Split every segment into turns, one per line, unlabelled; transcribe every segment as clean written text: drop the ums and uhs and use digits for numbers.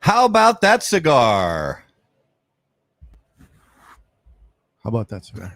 How about that cigar?
How about that cigar?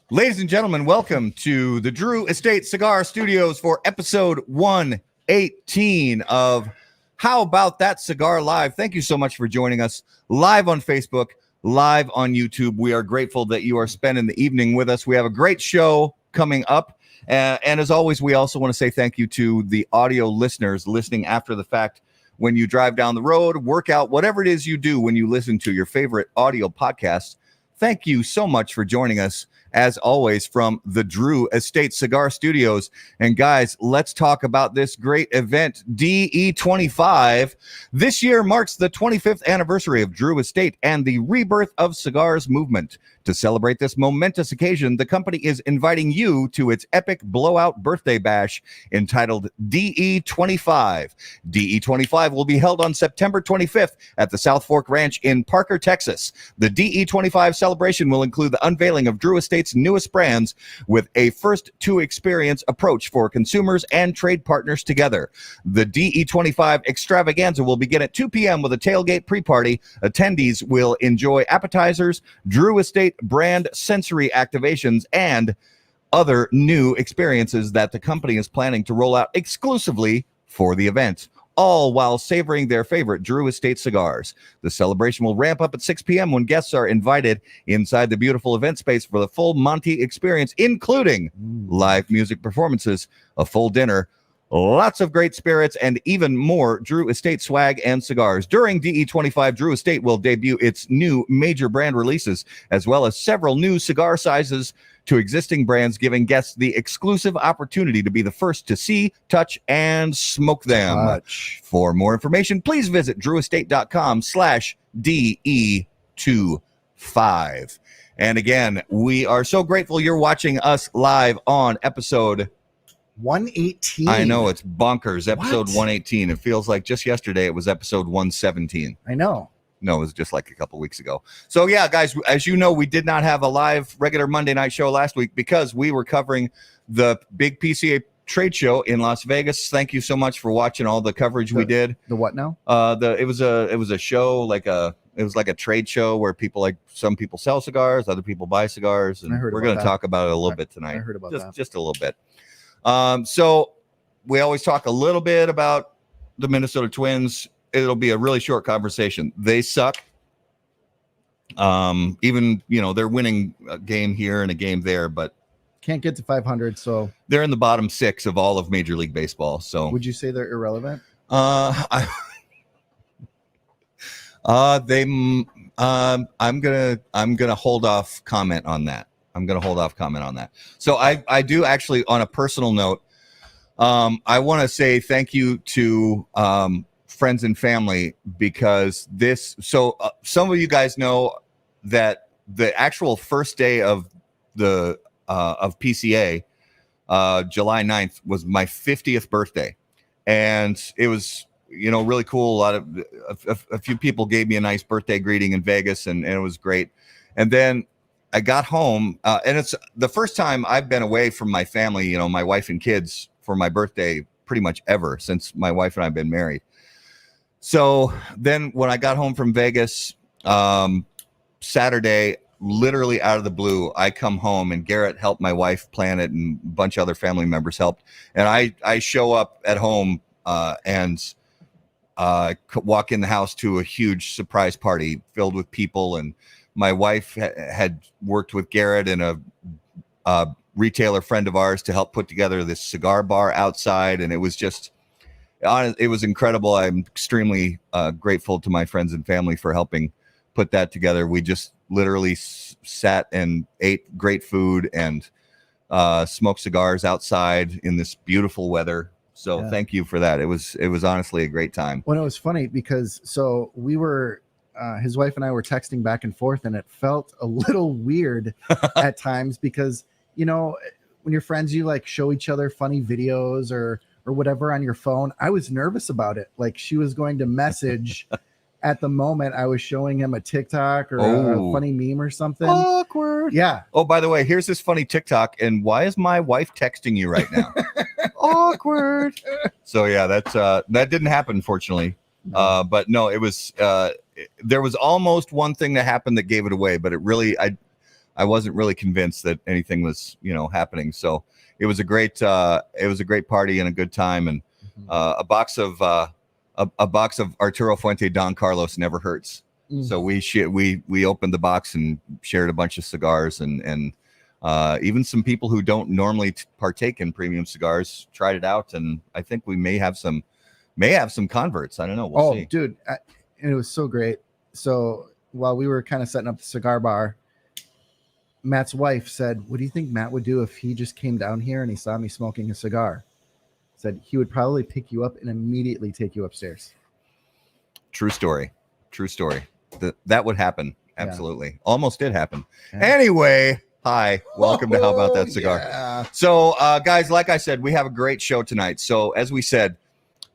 Ladies and gentlemen, welcome to the Drew Estate Cigar Studios for episode 118 of How About That Cigar Live. Thank you so much for joining us live on Facebook, live on YouTube. We are grateful that you are spending the evening with us. We have a great show coming up. And as always, we also want to say thank you to the audio listeners listening after the fact. When you drive down the road, workout, whatever it is you do when you listen to your favorite audio podcast, thank you so much for joining us, as always, from the Drew Estate Cigar Studios. And guys, let's talk about this great event, DE25. This year marks the 25th anniversary of Drew Estate and the rebirth of cigars movement. To celebrate this momentous occasion, the company is inviting you to its epic blowout birthday bash entitled DE25. DE25 will be held on September 25th at the South Fork Ranch in Parker, Texas. The DE25 celebration will include the unveiling of Drew Estate's newest brands with a first-to-experience approach for consumers and trade partners together. The DE25 extravaganza will begin at 2 p.m. with a tailgate pre-party. Attendees will enjoy appetizers, Drew Estate brand sensory activations, and other new experiences that the company is planning to roll out exclusively for the event, all while savoring their favorite Drew Estate cigars. The celebration will ramp up at 6 p.m. when guests are invited inside the beautiful event space for the full Monty experience, including live music performances, a full dinner, lots of great spirits, and even more Drew Estate swag and cigars. During DE25, Drew Estate will debut its new major brand releases, as well as several new cigar sizes to existing brands, giving guests the exclusive opportunity to be the first to see, touch, and smoke them. For more information, please visit drewestate.com/DE25. And again, we are so grateful you're watching us live on episode
118.
I know, it's bonkers. Episode 118. It feels like just yesterday it was episode 117.
I know.
No, it was just like a couple weeks ago. So yeah, guys, as you know, we did not have a live regular Monday night show last week because we were covering the big PCA trade show in Las Vegas. Thank you so much for watching all the coverage we did.
The what now?
It was a show it was like a trade show where some people sell cigars, other people buy cigars, and we're going to talk about it a little bit tonight.
I heard about that.
Just a little bit. So we always talk a little bit about the Minnesota Twins. It'll be a really short conversation. They suck. Even, they're winning a game here and a game there, but
can't get to 500. So
they're in the bottom 6 of all of Major League Baseball. So
would you say they're irrelevant?
I'm gonna hold off comment on that. So I do actually, on a personal note, I want to say thank you to friends and family, because some of you guys know that the actual first day of the of PCA, July 9th, was my 50th birthday, and it was really cool. A few people gave me a nice birthday greeting in Vegas, and it was great. And then I got home, and it's the first time I've been away from my family, my wife and kids, for my birthday pretty much ever since my wife and I have been married. So then when I got home from Vegas, Saturday, literally out of the blue, I come home and Garrett helped my wife plan it, and a bunch of other family members helped. And I show up at home and walk in the house to a huge surprise party filled with people. And my wife had worked with Garrett and a retailer friend of ours to help put together this cigar bar outside. And it was incredible. I'm extremely grateful to my friends and family for helping put that together. We just literally sat and ate great food and smoked cigars outside in this beautiful weather. So Thank you for that. It was honestly a great time.
Well, it was funny because we were, his wife and I were texting back and forth, and it felt a little weird at times because, when you're friends, you like show each other funny videos or whatever on your phone. I was nervous about it. Like she was going to message at the moment I was showing him a TikTok or a funny meme or something.
Awkward.
Yeah.
Oh, by the way, here's this funny TikTok. And why is my wife texting you right now? Awkward. So yeah, that didn't happen, fortunately.
No.
But no, it was there was almost one thing that happened that gave it away, but it really I wasn't really convinced that anything was happening. So it was a great party and a good time, and a box of Arturo Fuente Don Carlos never hurts. So we opened the box and shared a bunch of cigars, and even some people who don't normally partake in premium cigars tried it out, and I think we may have some converts. I don't know. We'll see.
Dude, and it was so great. So while we were kind of setting up the cigar bar, Matt's wife said, "What do you think Matt would do if he just came down here and he saw me smoking a cigar?" Said he would probably pick you up and immediately take you upstairs.
True story. That would happen. Absolutely. Yeah. Almost did happen. Yeah. Anyway, hi, welcome to How About That Cigar. Yeah. So guys, like I said, we have a great show tonight. So as we said,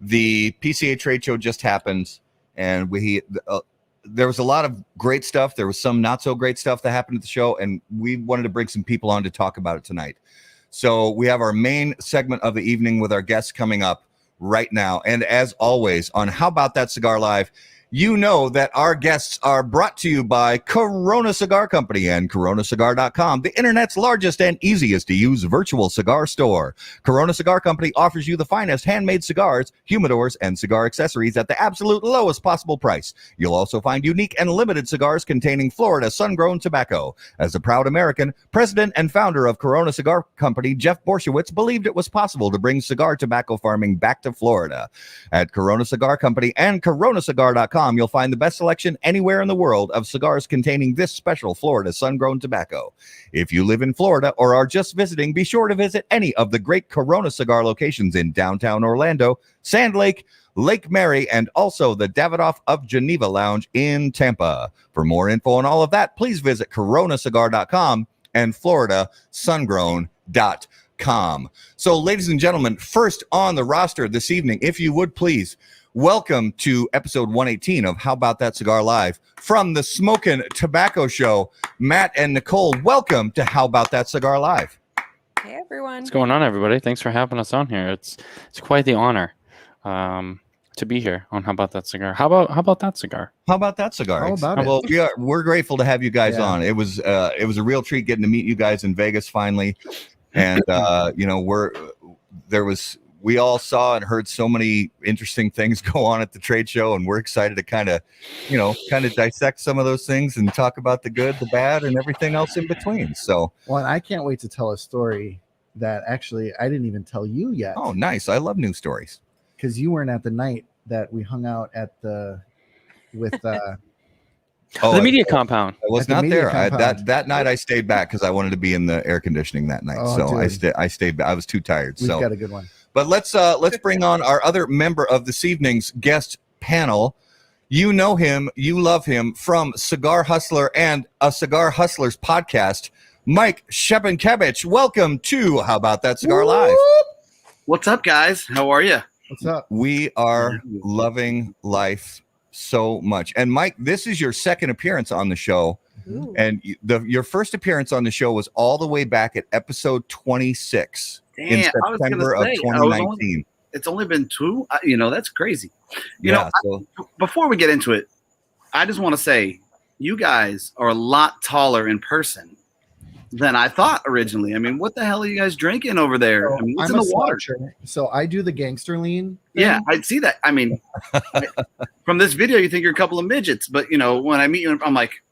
the PCA trade show just happened, and there was a lot of great stuff. There was some not so great stuff that happened at the show, and we wanted to bring some people on to talk about it tonight. So we have our main segment of the evening with our guests coming up right now. And as always, on How About That Cigar Live, you know that our guests are brought to you by Corona Cigar Company and coronacigar.com, the internet's largest and easiest to use virtual cigar store. Corona Cigar Company offers you the finest handmade cigars, humidors, and cigar accessories at the absolute lowest possible price. You'll also find unique and limited cigars containing Florida sun-grown tobacco. As a proud American, president and founder of Corona Cigar Company, Jeff Borshowitz, believed it was possible to bring cigar tobacco farming back to Florida. At Corona Cigar Company and coronacigar.com, you'll find the best selection anywhere in the world of cigars containing this special Florida sun-grown tobacco. If you live in Florida or are just visiting, be sure to visit any of the great Corona cigar locations in downtown Orlando, Sand Lake, Lake Mary, and also the Davidoff of Geneva Lounge in Tampa. For more info on all of that, please visit coronacigar.com and floridasungrown.com. So, ladies and gentlemen, first on the roster this evening, if you would please, welcome to episode 118 of How About That Cigar Live from the Smokin' Tobacco Show. Matt and Nicole, welcome to How About That Cigar Live.
Hey, everyone.
What's going on, everybody? Thanks for having us on here. It's quite the honor to be here on How About That Cigar. How about that cigar?
How about that cigar?
How about
it? Well, we're grateful to have you guys on. It was a real treat getting to meet you guys in Vegas finally, and we all saw and heard so many interesting things go on at the trade show, and we're excited to kind of dissect some of those things and talk about the good, the bad, and everything else in between. So,
well, and I can't wait to tell a story that actually I didn't even tell you yet.
Oh, nice. I love new stories.
Because you weren't at the night that we hung out at the
media compound.
I was not there. That night I stayed back because I wanted to be in the air conditioning that night. I stayed back. I was too tired.
We've got a good one.
But let's bring on our other member of this evening's guest panel. You know him, you love him from Cigar Hustler and a Cigar Hustlers podcast, Mike Shepankevich. Welcome to How About That Cigar Live.
What's up, guys? How are you?
What's up?
We are loving life so much. And Mike, this is your second appearance on the show. Ooh. And your first appearance on the show was all the way back at episode 26.
Damn,
in September of 2019.
It's only been two. That's crazy. Before we get into it, I just want to say you guys are a lot taller in person than I thought originally. I mean, what the hell are you guys drinking over there?
So
I mean, what's in the water?
So I do the gangster lean thing.
Yeah, I see that. I mean, from this video, you think you're a couple of midgets, but when I meet you, I'm like,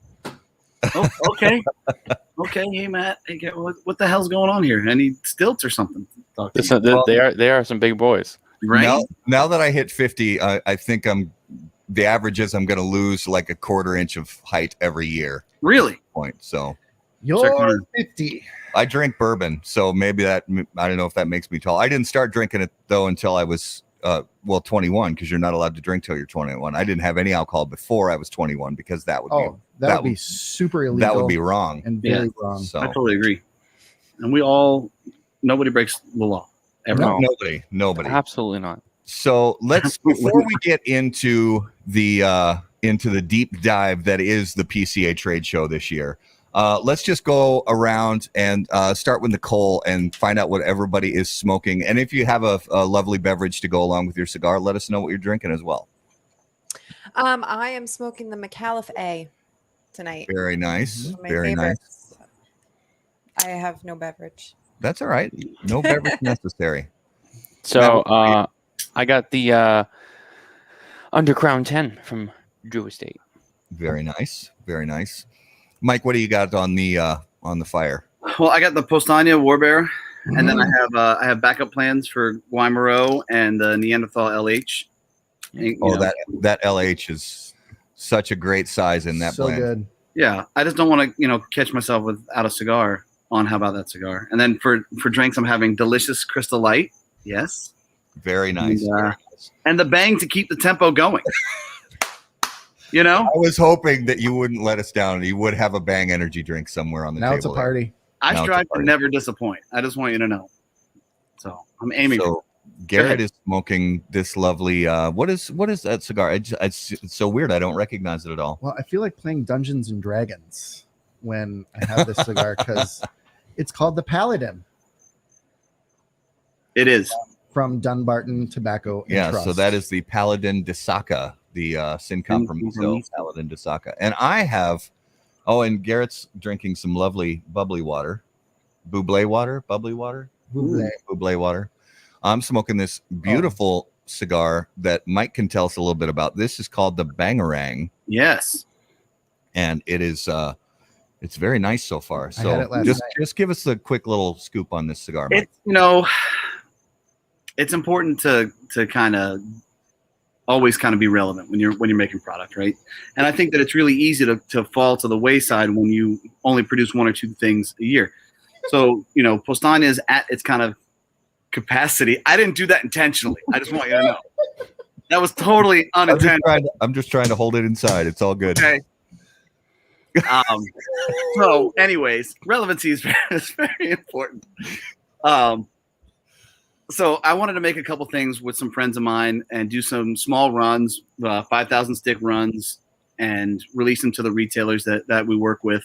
oh, okay. Okay, hey Matt, what the hell's going on here? Any stilts or something?
They are some big boys.
Right.
Now that I hit 50, I think the average is I'm going to lose like a quarter inch of height every year.
Really?
So
you're 50.
I drink bourbon, so maybe I don't know if that makes me tall. I didn't start drinking it though until I was 21, because you're not allowed to drink till you're 21. I didn't have any alcohol before I was 21 because that would be super illegal. That would be wrong
and very wrong.
So. I totally agree. And nobody breaks the law. Ever.
No, nobody.
Absolutely not.
So before we get into the deep dive that is the PCA trade show this year, let's just go around and start with Nicole and find out what everybody is smoking. And if you have a lovely beverage to go along with your cigar, let us know what you're drinking as well.
I am smoking the McAuliffe A tonight.
Very nice.
One of my
Very nice.
favorites. I have no beverage.
That's all right. No beverage necessary.
So I got the Underground 10 from Drew Estate.
Very nice. Very nice. Mike, what do you got on the fire?
Well, I got the Postania Warbear, and then I have backup plans for Numero and the Neanderthal LH. And,
that LH is such a great size in that blend.
Good.
Yeah, I just don't want to catch myself without a cigar on How About That Cigar. And then for drinks, I'm having Delicious Crystal Light. Yes.
Very nice.
And the Bang to keep the tempo going.
I was hoping that you wouldn't let us down and you would have a Bang energy drink somewhere on the table.
Now it's a party.
I strive to never disappoint. I just want you to know. So I'm aiming.
So Garrett is smoking this lovely. What is that cigar? It's so weird. I don't recognize it at all.
Well, I feel like playing Dungeons and Dragons when I have this cigar because it's called the Paladin.
It is
from Dunbarton Tobacco.
Yeah,
Trust.
so that is the Paladin de Saka, the Sin Compromiso Paladin de Saka, and I have. Oh, and Garrett's drinking some lovely bubbly water, bubbly water. I'm smoking this beautiful cigar that Mike can tell us a little bit about. This is called the Bangarang.
Yes.
And it is it's very nice so far.
I had it
So just give us a quick little scoop on this cigar, Mike.
It's important to kind of always kind of be relevant when you're making product, right? And I think that it's really easy to fall to the wayside when you only produce one or two things a year. So, Postania is at its kind of capacity. I didn't do that intentionally. I just want you to know. That was totally unintentional.
I'm just trying to hold it inside. It's all good.
Okay. So anyways, relevancy is very important. So I wanted to make a couple things with some friends of mine and do some small runs, 5,000 stick runs, and release them to the retailers that we work with,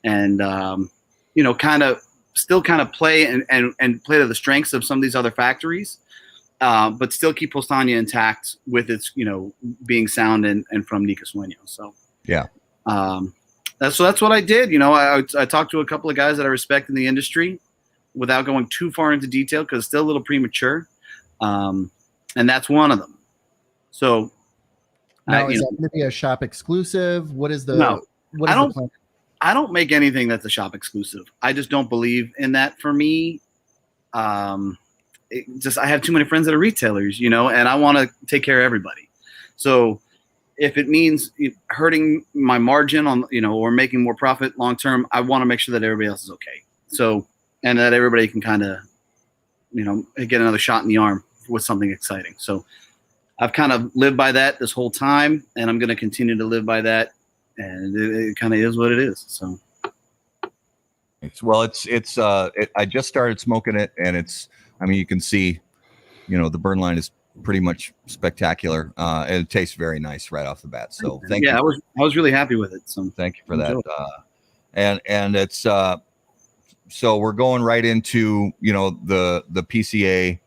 and kind of play and play to the strengths of some of these other factories, but still keep Postania intact with its being sound and from Nica Sueño. So
yeah,
that's what I did. I talked to a couple of guys that I respect in the industry, without going too far into detail because it's still a little premature. And that's one of them. So
now is that going to be a shop exclusive? What is the
no,
what is the plan?
I don't make anything that's a shop exclusive. I just don't believe in that for me. I have too many friends that are retailers, and I want to take care of everybody. So if it means hurting my margin on, or making more profit long-term, I want to make sure that everybody else is okay. So, and that everybody can kind of, get another shot in the arm with something exciting. So I've kind of lived by that this whole time, and I'm going to continue to live by that. And it kind of is what it is. So,
I just started smoking it, and you can see, the burn line is pretty much spectacular, and it tastes very nice right off the bat. So thank you.
Yeah, I was really happy with it. So
thank you for that. And it's so we're going right into the PCA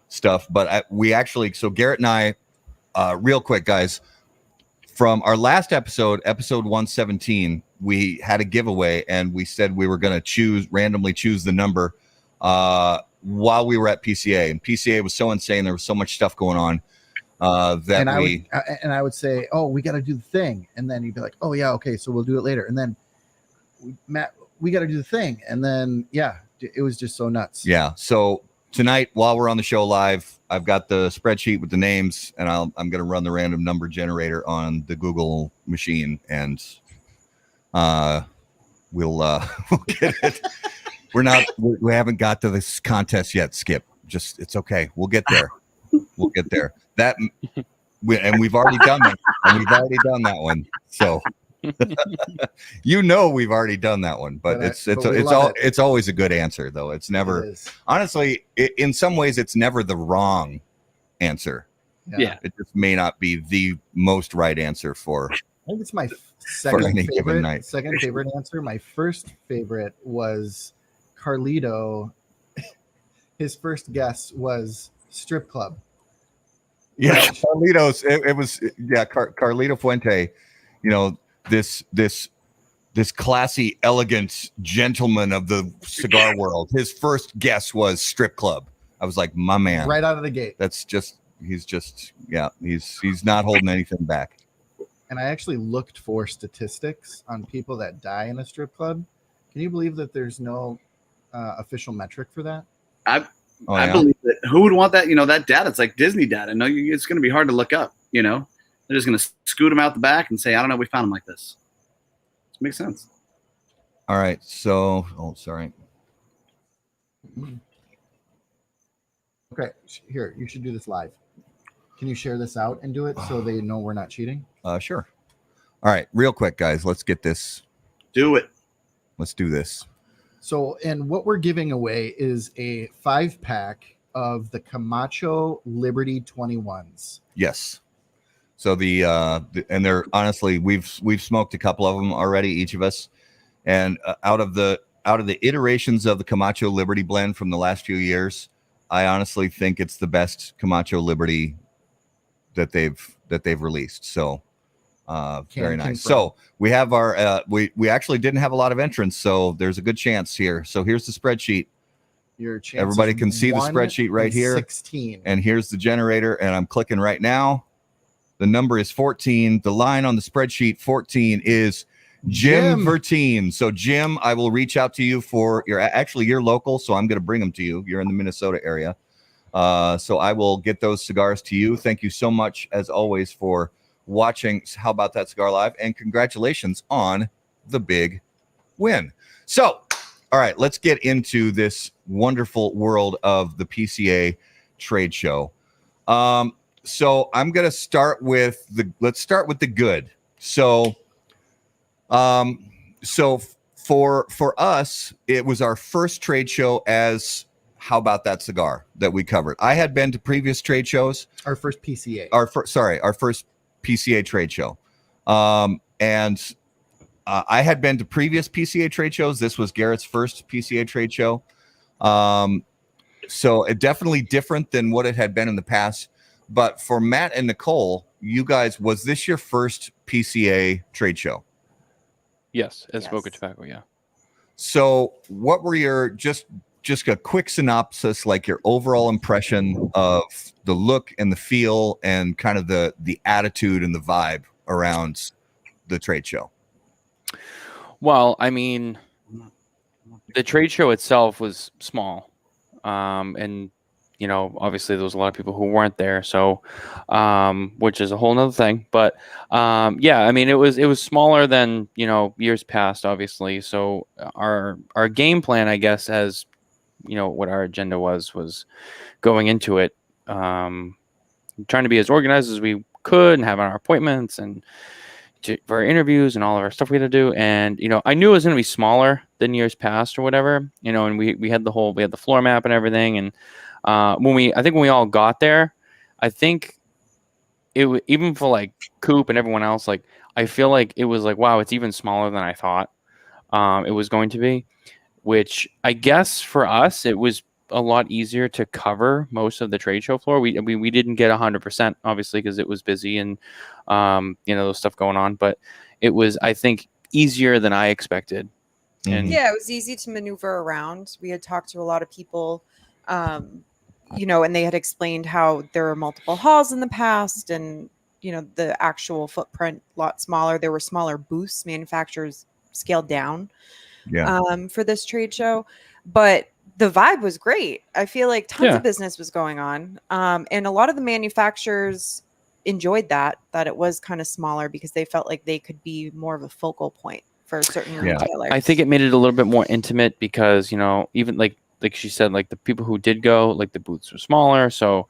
stuff, but so Garrett and I, real quick, guys. From our last episode 117, we had a giveaway and we said we were going to randomly choose the number while we were at PCA. And PCA was so insane. There was so much stuff going on
I would say, oh, we got to do the thing. And then you'd be like, oh, yeah, okay, so we'll do it later. And then, Matt, we got to do the thing. And then, yeah, it was just so nuts.
Yeah. So tonight, while we're on the show live, I've got the spreadsheet with the names, and I'm going to run the random number generator on the Google machine, and we'll get it. We haven't got to this contest yet, Skip. It's okay. We'll get there. We'll get there. We've already done that. And we've already done that one. So we've already done that one, but it's always a good answer, though. It's never, honestly, in some ways, it's never the wrong answer.
Yeah.
It just may not be the most right answer for.
I think it's my second
given night.
Second favorite answer. My first favorite was Carlito. His first guess was strip club.
Yeah, Carlitos. It was Carlito Fuente. You know, this classy, elegant gentleman of the cigar world. His first guess was strip club. I was like, my man,
right out of the gate.
That's just he's not holding anything back.
And I actually looked for statistics on people that die in a strip club. Can you believe that there's no official metric for that?
I believe that. Who would want that? You know, that data. It's like Disney data. No, it's going to be hard to look up. You know, they're just going to scoot them out the back and say, I don't know, we found them like this. It makes sense.
All right. So, sorry.
Okay, here, you should do this live. Can you share this out and do it so they know we're not cheating?
Sure. All right, real quick, guys. Let's get this.
Do it.
Let's do this.
So, and what we're giving away is a 5-pack of the Camacho Liberty 21s.
Yes. So and they're honestly, we've smoked a couple of them already, each of us, and out of the iterations of the Camacho Liberty blend from the last few years, I honestly think it's the best Camacho Liberty that they've released. So very nice. So we have our we actually didn't have a lot of entrants, so there's a good chance here. So here's the spreadsheet.
Your chance.
Everybody can see the spreadsheet right here.
16.
And here's the generator, and I'm clicking right now. The number is 14. The line on the spreadsheet 14 is Jim Verteen. So Jim, I will reach out to you for you're local, so I'm going to bring them to you. You're in the Minnesota area. So I will get those cigars to you. Thank you so much, as always, for watching How About That Cigar Live, and congratulations on the big win. So, all right, let's get into this wonderful world of the PCA trade show. So I'm going to start with let's start with the good. So, for us, it was our first trade show as How About That Cigar that we covered. I had been to previous trade shows.
Our first PCA.
Our first PCA trade show. And I had been to previous PCA trade shows. This was Garrett's first PCA trade show. So it definitely different than what it had been in the past. But for Matt and Nicole, you guys, was this your first PCA trade show?
Yes, as Smoke Tobacco, yeah.
So what were your, just a quick synopsis, like your overall impression of the look and the feel and kind of the attitude and the vibe around the trade show?
Well, I mean, the trade show itself was small. And, you know, obviously there was a lot of people who weren't there. So, which is a whole nother thing. But, yeah, I mean, it was smaller than, you know, years past, obviously. So our game plan, I guess, as, you know, what our agenda was going into it, trying to be as organized as we could and having our appointments and for our interviews and all of our stuff we had to do. And, you know, I knew it was going to be smaller than years past or whatever, you know, and we had the floor map and everything. And when we all got there, I think even for like Coop and everyone else, like, I feel like it was like, wow, it's even smaller than I thought it was going to be, which I guess for us, it was a lot easier to cover most of the trade show floor. We didn't get 100%, obviously, because it was busy and, you know, those stuff going on, but it was, I think, easier than I expected. And
yeah, it was easy to maneuver around. We had talked to a lot of people, you know, and they had explained how there were multiple halls in the past and, you know, the actual footprint a lot smaller. There were smaller booths, manufacturers scaled down for this trade show. But the vibe was great. I feel like tons of business was going on. And a lot of the manufacturers enjoyed that it was kind of smaller because they felt like they could be more of a focal point for certain retailers. I
think it made it a little bit more intimate because, you know, even like she said, like the people who did go, like the booths were smaller. So,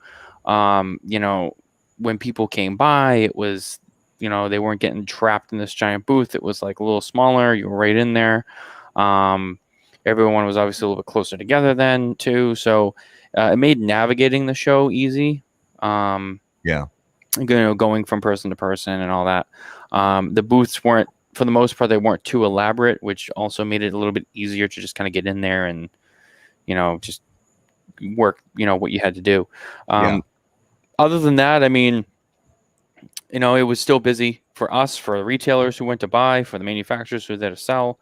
you know, when people came by, it was, you know, they weren't getting trapped in this giant booth. It was like a little smaller. You were right in there. Everyone was obviously a little bit closer together then too. So it made navigating the show easy. You know, going from person to person and all that. The booths weren't, for the most part, they weren't too elaborate, which also made it a little bit easier to just kind of get in there and, you know, just work, you know, what you had to do. other than that, I mean, it was still busy for us, for the retailers who went to buy, for the manufacturers who were there to sell.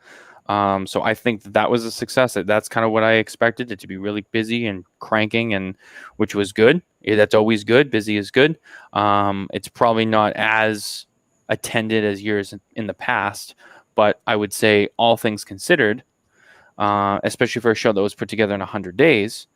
So I think that was a success. That's kind of what I expected it to be, really busy and cranking, and which was good. That's always good. Busy is good. It's probably not as attended as years in the past, but I would say all things considered, especially for a show that was put together in 100 days,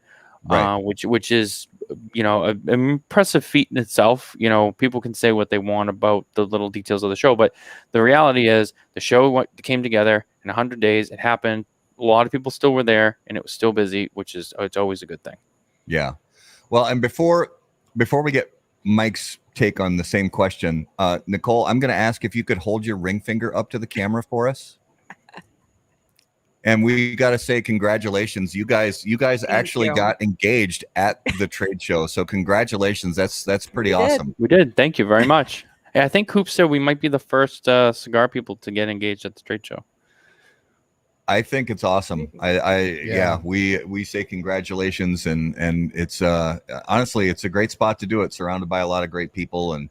Right.
which is, an impressive feat in itself. People can say what they want about the little details of the show, but the reality is the show came together in 100 days. It happened. A lot of people still were there, and it was still busy, it's always a good thing.
Yeah. Well, and before we get Mike's take on the same question, Nicole, I'm going to ask if you could hold your ring finger up to the camera for us. And we got to say congratulations. You guys actually got engaged at the trade show. So congratulations. That's pretty awesome.
We did. Thank you very much. I think Coop said we might be the first cigar people to get engaged at the trade show.
I think it's awesome. We say congratulations, and it's honestly, it's a great spot to do it, surrounded by a lot of great people, and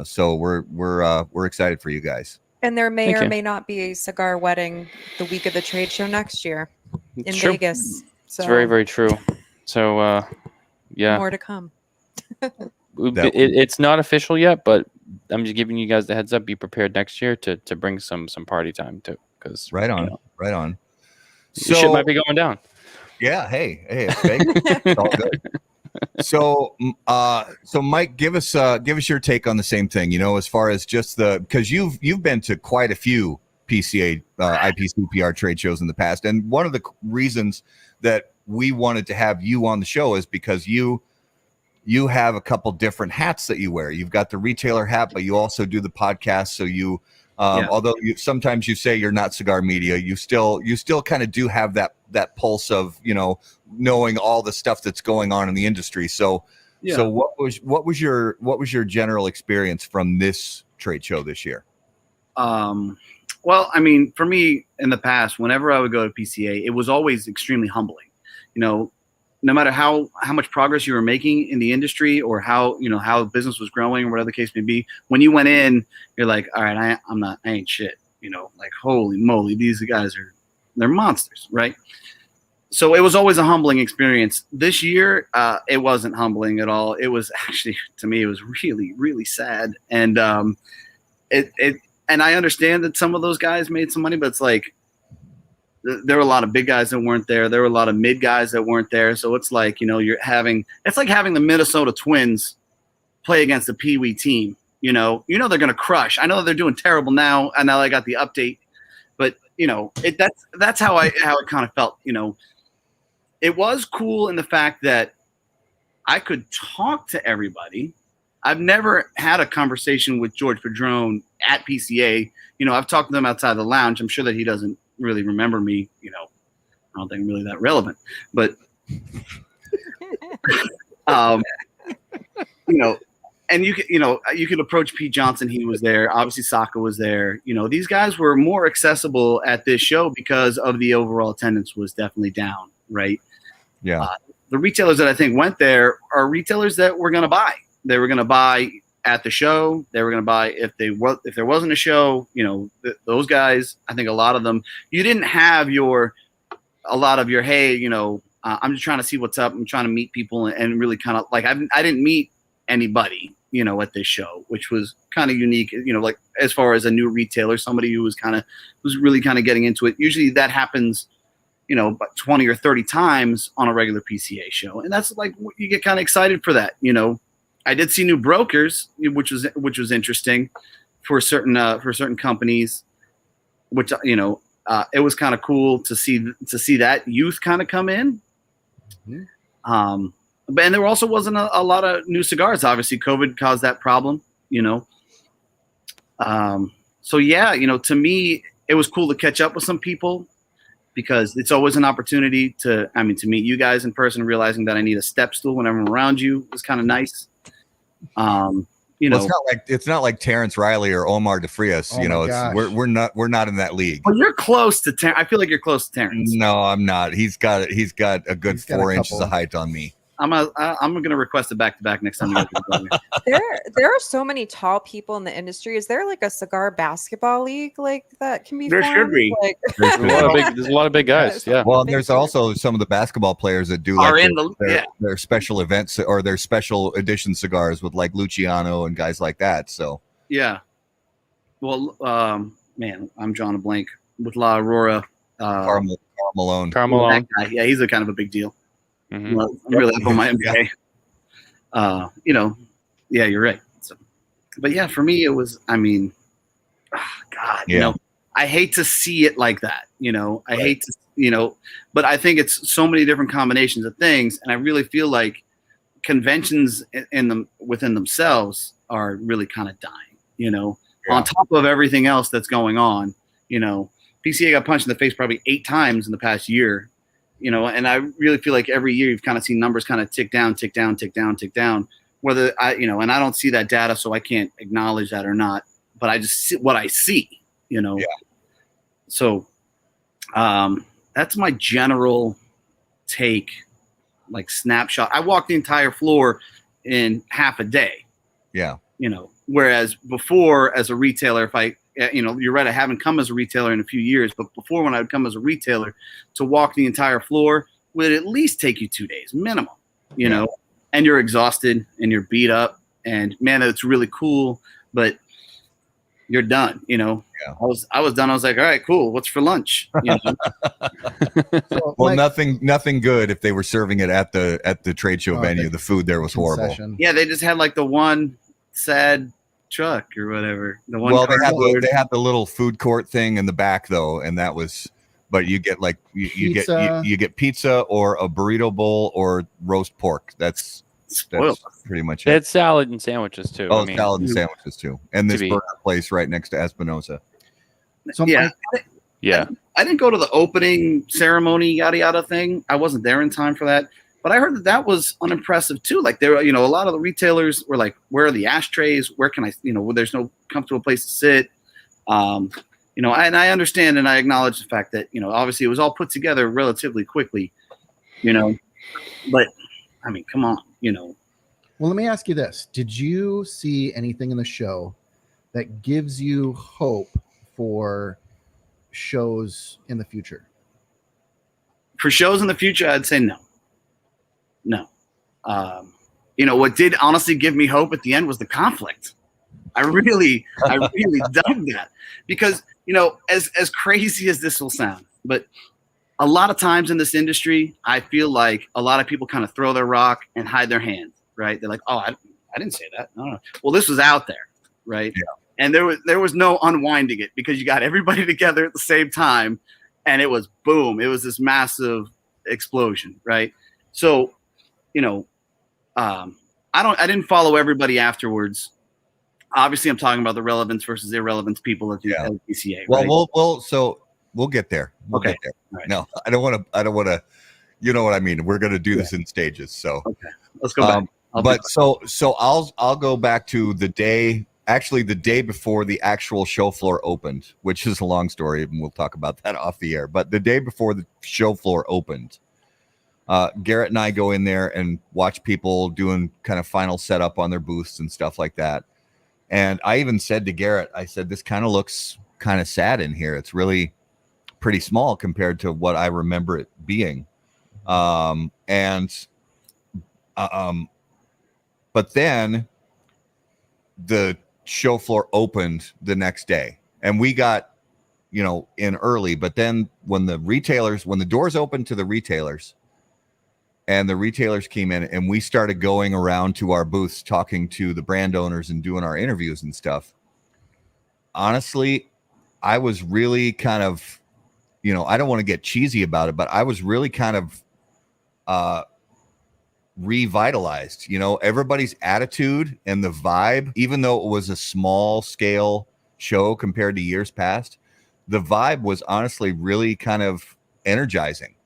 so we're excited for you guys.
And there may or may not be a cigar wedding the week of the trade show next year in Vegas. So
it's very, very true. So
more to come.
It's not official yet, but I'm just giving you guys the heads up. Be prepared next year to bring some party time too. Because
right on.
So shit might be going down.
Yeah. Hey, it's Vegas. It's all good. So Mike, give us your take on the same thing. As far as just because you've been to quite a few PCA IPCPR trade shows in the past, and one of the reasons that we wanted to have you on the show is because you have a couple different hats that you wear. You've got the retailer hat, but you also do the podcast. So you, although sometimes you say you're not cigar media, you still kind of do have that pulse of knowing all the stuff that's going on in the industry. So what was your general experience from this trade show this year?
Well, I mean, for me in the past, whenever I would go to PCA, it was always extremely humbling. No matter how much progress you were making in the industry, or how business was growing, or whatever the case may be, when you went in, you're like, all right, I ain't shit. Like, holy moly, these guys they're monsters, right? So it was always a humbling experience. This year, it wasn't humbling at all. It was actually, to me, it was really, really sad. And and I understand that some of those guys made some money, but it's like, there were a lot of big guys that weren't there. There were a lot of mid guys that weren't there. So it's like, it's like having the Minnesota Twins play against a Pee Wee team. They're going to crush. I know they're doing terrible now, and now I got the update, but that's how it kind of felt. It was cool in the fact that I could talk to everybody. I've never had a conversation with George Padron at PCA. I've talked to them outside the lounge. I'm sure that he doesn't really remember me. I don't think I'm really that relevant, but and you could approach Pete Johnson. He was there. Obviously Saka was there. These guys were more accessible at this show because of the overall attendance was definitely down. Right.
Yeah.
The retailers that I think went there are retailers that were going to buy. They were going to buy at the show. They were going to buy if there wasn't a show. Those guys, I think a lot of them, you didn't have a lot of your, hey, I'm just trying to see what's up. I'm trying to meet people and really kind of like, I didn't meet anybody, at this show, which was kind of unique, like as far as a new retailer, somebody who was really kind of getting into it. Usually that happens, about 20 or 30 times on a regular PCA show. And that's like, you get kind of excited for that. I did see new brokers, which was interesting for certain companies, which, it was kind of cool to see that youth kind of come in. Mm-hmm. But there also wasn't a lot of new cigars. Obviously COVID caused that problem, so yeah, to me, it was cool to catch up with some people, because it's always an opportunity to meet you guys in person, realizing that I need a step stool whenever I'm around you is kind of nice.
It's not like Terrence Riley or Omar DeFrias. We're not in that league.
Well, you're close to I feel like you're close to Terrence.
No, I'm not. He's got a good 4 inches of height on me.
I'm gonna request a back-to-back next time you guys are going.
There are so many tall people in the industry. Is there like a cigar basketball league like that can be
There should
formed?
be.
Like,
There's
There's a lot of big guys. Yeah.
Well, and there's also some of the basketball players that do
Are
like
in
their special events or their special edition cigars with like Luciano and guys like that. So
yeah. Well, man, I'm drawing a blank with La Aurora.
Carl Malone.
That guy, yeah, he's a kind of a big deal.
Mhm.
Well, I'm really up on my NBA. You know, yeah, you're right. So, but yeah, for me, it was. I mean, God, you know, I hate to see it like that. You know, I hate to, you know, but I think it's so many different combinations of things, and I really feel like conventions in them within themselves are really kind of dying. You know, on top of everything else that's going on. You know, PCA got punched in the face probably 8 times in the past year. You know, and I really feel like every year you've kind of seen numbers kind of tick down. Whether you know, and I don't see that data, so I can't acknowledge that or not. But I just see what I see, you know. Yeah. So, that's my general take, like snapshot. I walked the entire floor in half a day.
Yeah.
You know, whereas before, as a retailer, if I you know, you're right. I haven't come as a retailer in a few years, but before when I would come as a retailer to walk the entire floor would at least take you 2 days minimum, you know, and you're exhausted and you're beat up and man, it's really cool, but you're done, you know. Yeah. I was done. I was like, all right, cool. What's for lunch? You know?
So,
well, nothing good if they were serving it at the trade show venue. The food there was horrible.
Yeah, they just had like the one sad truck or whatever. The one.
Well, they had the little food court thing in the back though, and that was. But you get like you get pizza or a burrito bowl or roast pork. That's pretty much it.
They had salad and sandwiches too.
Oh, salad and sandwiches too, and this burger place right next to Espinosa.
So yeah, I didn't go to the opening ceremony yada yada thing. I wasn't there in time for that. But I heard that was unimpressive too. Like there, you know, a lot of the retailers were like, "Where are the ashtrays? Where can I, you know, where there's no comfortable place to sit." You know, and I understand and I acknowledge the fact that, you know, obviously it was all put together relatively quickly, you know. But I mean, come on, you know.
Well, let me ask you this: did you see anything in the show that gives you hope for shows in the future?
For shows in the future, I'd say no. No. You know, what did honestly give me hope at the end was the conflict. I really dug that because, you know, as crazy as this will sound, but a lot of times in this industry, I feel like a lot of people kind of throw their rock and hide their hand, right? They're like, oh, I didn't say that. No. Well, this was out there, right? Yeah. And there was no unwinding it because you got everybody together at the same time and it was boom. It was this massive explosion, right? So, you know, I didn't follow everybody afterwards. Obviously, I'm talking about the relevance versus irrelevance people at the LPCA.
Well,
right?
we'll get there. We'll get there. Right. No, I don't want to. You know what I mean? We're going to do this in stages. So
okay, let's go back.
I'll go back to the day. Actually, the day before the actual show floor opened, which is a long story, and we'll talk about that off the air. But the day before the show floor opened, Garrett and I go in there and watch people doing kind of final setup on their booths and stuff like that. And I even said to Garrett, I said, this kind of looks kind of sad in here. It's really pretty small compared to what I remember it being. But then the show floor opened the next day and we got, you know, in early, but then when the doors opened to the retailers and the retailers came in and we started going around to our booths, talking to the brand owners and doing our interviews and stuff. Honestly, I was really kind of, you know, I don't want to get cheesy about it, but I was really kind of revitalized. You know, everybody's attitude and the vibe, even though it was a small scale show compared to years past, the vibe was honestly really kind of energizing.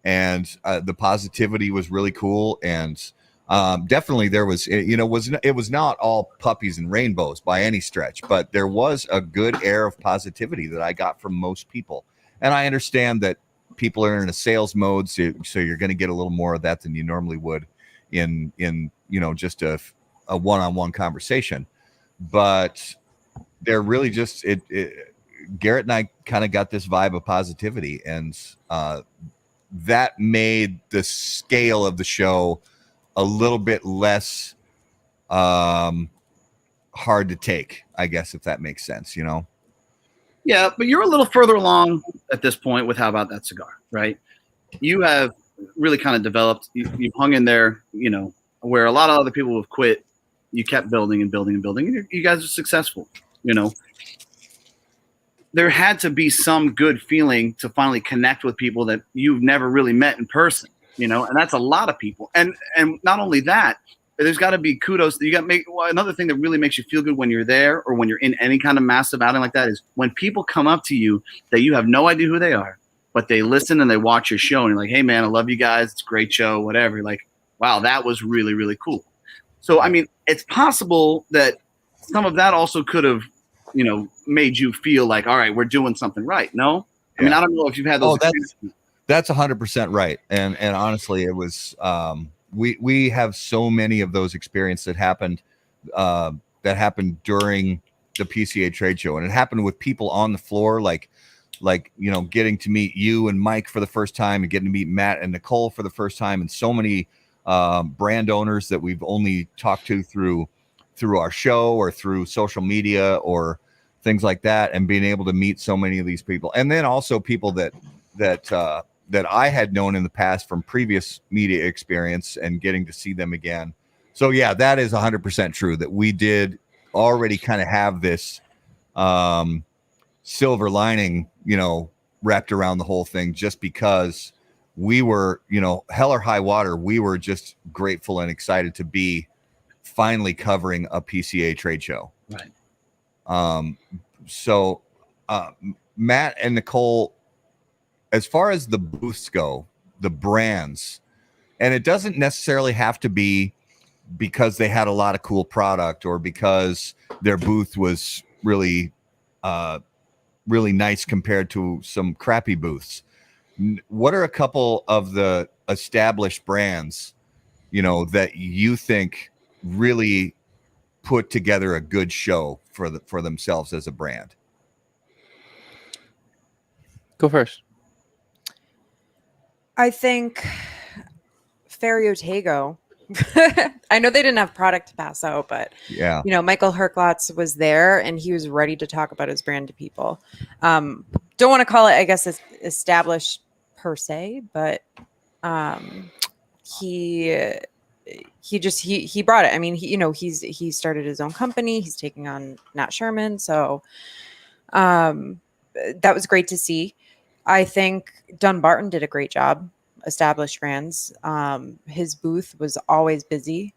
And the positivity was really cool. And definitely there was, you know, it was not all puppies and rainbows by any stretch, but there was a good air of positivity that I got from most people. And I understand that people are in a sales mode, so you're going to get a little more of that than you normally would in just a one-on-one conversation. But they're really just Garrett and I kind of got this vibe of positivity, and that made the scale of the show a little bit less hard to take, I guess, if that makes sense,
Yeah, but you're a little further along at this point with How About That Cigar, right? You have really kind of developed, you've hung in there, where a lot of other people have quit. You kept building and building and building, and you guys are successful, There had to be some good feeling to finally connect with people that you've never really met in person, and that's a lot of people. And not only that, there's got to be kudos. You got to make another thing that really makes you feel good when you're there or when you're in any kind of massive outing like that is when people come up to you that you have no idea who they are, but they listen and they watch your show and you're like, hey man, I love you guys. It's a great show, whatever. You're like, wow, that was really, really cool. So, I mean, it's possible that some of that also could have, made you feel like, all right, we're doing something right. No, I mean, I don't know if you've had those.
That's 100% right. And honestly, it was, we have so many of those experiences that happened during the PCA trade show, and it happened with people on the floor, like getting to meet you and Mike for the first time, and getting to meet Matt and Nicole for the first time, and so many brand owners that we've only talked to through our show or through social media or things like that, and being able to meet so many of these people, and then also people that I had known in the past from previous media experience, and getting to see them again. So yeah, that is 100% true, that we did already kind of have this silver lining, wrapped around the whole thing, just because we were, hell or high water, we were just grateful and excited to be finally covering a PCA trade show.
Right.
So Matt and Nicole, as far as the booths go, the brands, and it doesn't necessarily have to be because they had a lot of cool product or because their booth was really, really nice compared to some crappy booths. What are a couple of the established brands, that you think really put together a good show for themselves as a brand?
Go first.
I think Ferriotego. I know they didn't have product to pass out, but
yeah,
Michael Herklotz was there and he was ready to talk about his brand to people. Don't want to call it, I guess, established per se, but he brought it. I mean, he started his own company. He's taking on Nat Sherman, so that was great to see. I think Dunbarton did a great job. Established brands. His booth was always busy.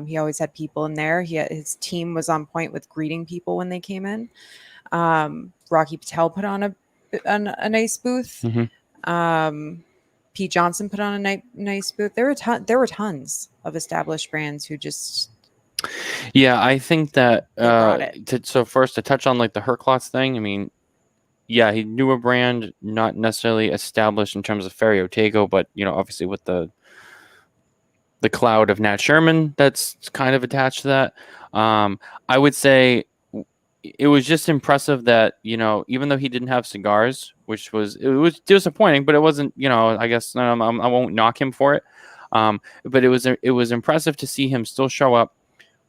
He always had people in there. His team was on point with greeting people when they came in. Rocky Patel put on a nice booth.
Mm-hmm.
Pete Johnson put on a nice booth. There were tons of established brands who just.
Yeah, I think that.
Brought it.
So first, to touch on like the Herklotz thing. I mean, yeah, he knew a brand, not necessarily established in terms of Ferriotego, but obviously with the cloud of Nat Sherman that's kind of attached to that. I would say it was just impressive that even though he didn't have cigars, it was disappointing, but it wasn't. I guess I won't knock him for it. But it was impressive to see him still show up,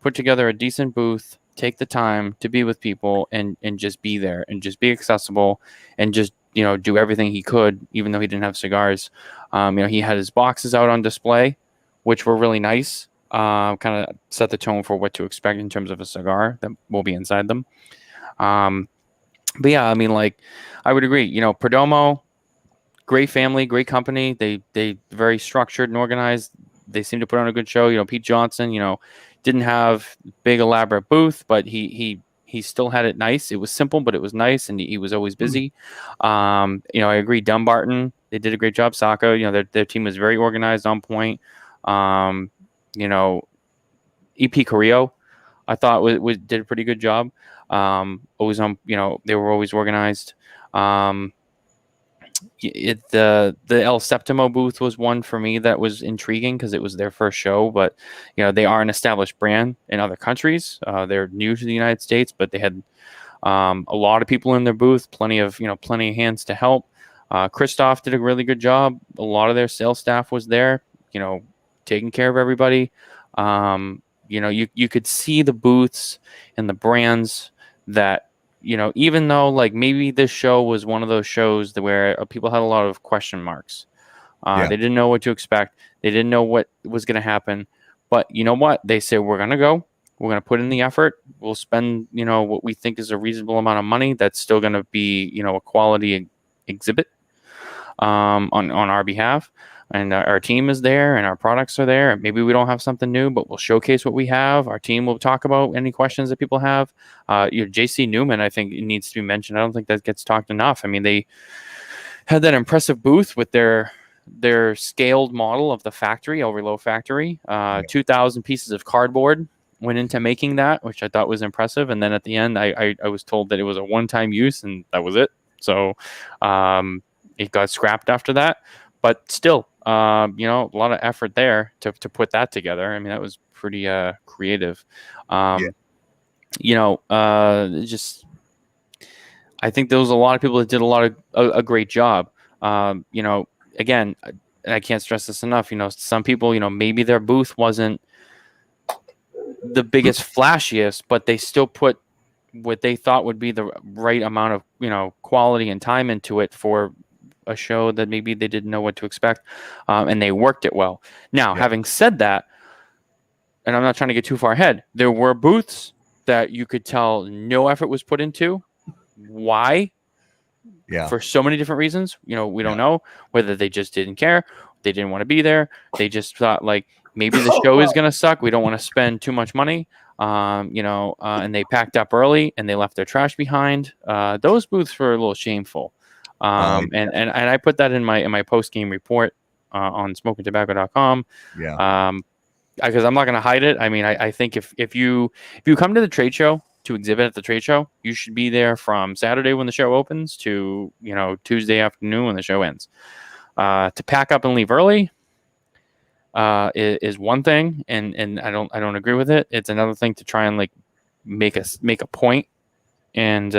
put together a decent booth, take the time to be with people and just be there and just be accessible and just, do everything he could, even though he didn't have cigars. He had his boxes out on display, which were really nice. Kind of set the tone for what to expect in terms of a cigar that will be inside them. But yeah, I mean, like, I would agree, Perdomo, great family, great company. They very structured and organized. They seem to put on a good show. Pete Johnson, didn't have big elaborate booth, but he still had it nice. It was simple, but it was nice, and he was always busy. I agree. Dumbarton, they did a great job. Sacco, their team was very organized, on point. EP Carrillo, I thought did a pretty good job. Always on, they were always organized. the El Septimo booth was one for me that was intriguing because it was their first show, but they are an established brand in other countries. They're new to the United States, but they had a lot of people in their booth, plenty of hands to help. Christoph did a really good job. A lot of their sales staff was there, taking care of everybody. You could see the booths and the brands that, even though like maybe this show was one of those shows where people had a lot of question marks. They didn't know what to expect. They didn't know what was going to happen. But you know what? They said, we're going to go. We're going to put in the effort. We'll spend, what we think is a reasonable amount of money. That's still going to be, a quality exhibit on our behalf. And our team is there and our products are there. Maybe we don't have something new, but we'll showcase what we have. Our team will talk about any questions that people have. JC Newman, I think it needs to be mentioned. I don't think that gets talked enough. I mean, they had that impressive booth with their scaled model of the factory, El Reloj factory. 2,000 pieces of cardboard went into making that, which I thought was impressive. And then at the end, I was told that it was a one-time use and that was it. So it got scrapped after that. But still, a lot of effort there to put that together. I mean, that was pretty creative. Just I think there was a lot of people that did a great job. Again, and I can't stress this enough. Some people, maybe their booth wasn't the biggest, flashiest, but they still put what they thought would be the right amount of quality and time into it for a show that maybe they didn't know what to expect, and they worked it well. Now, having said that, and I'm not trying to get too far ahead, there were booths that you could tell no effort was put into. Why? For so many different reasons. We don't know whether they just didn't care, they didn't want to be there, they just thought like maybe the show is going to suck, we don't want to spend too much money, and they packed up early and they left their trash behind. Those booths were a little shameful. And I put that in my post game report on smokeandtobacco.com. Because I'm not going to hide it. I mean, I think if you come to the trade show to exhibit at the trade show, you should be there from Saturday when the show opens to Tuesday afternoon when the show ends. To pack up and leave early is one thing, and I don't agree with it. It's another thing to try and like make a point and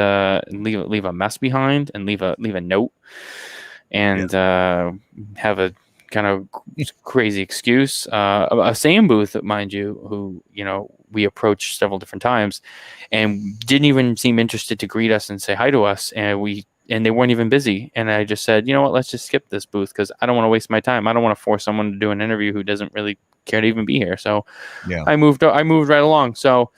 leave a mess behind and leave a note and have a kind of crazy excuse. A same booth, mind you, who we approached several different times and didn't even seem interested to greet us and say hi to us, and they weren't even busy. And I just said, you know what, let's just skip this booth because I don't want to waste my time. I don't want to force someone to do an interview who doesn't really care to even be here. So I moved right along. So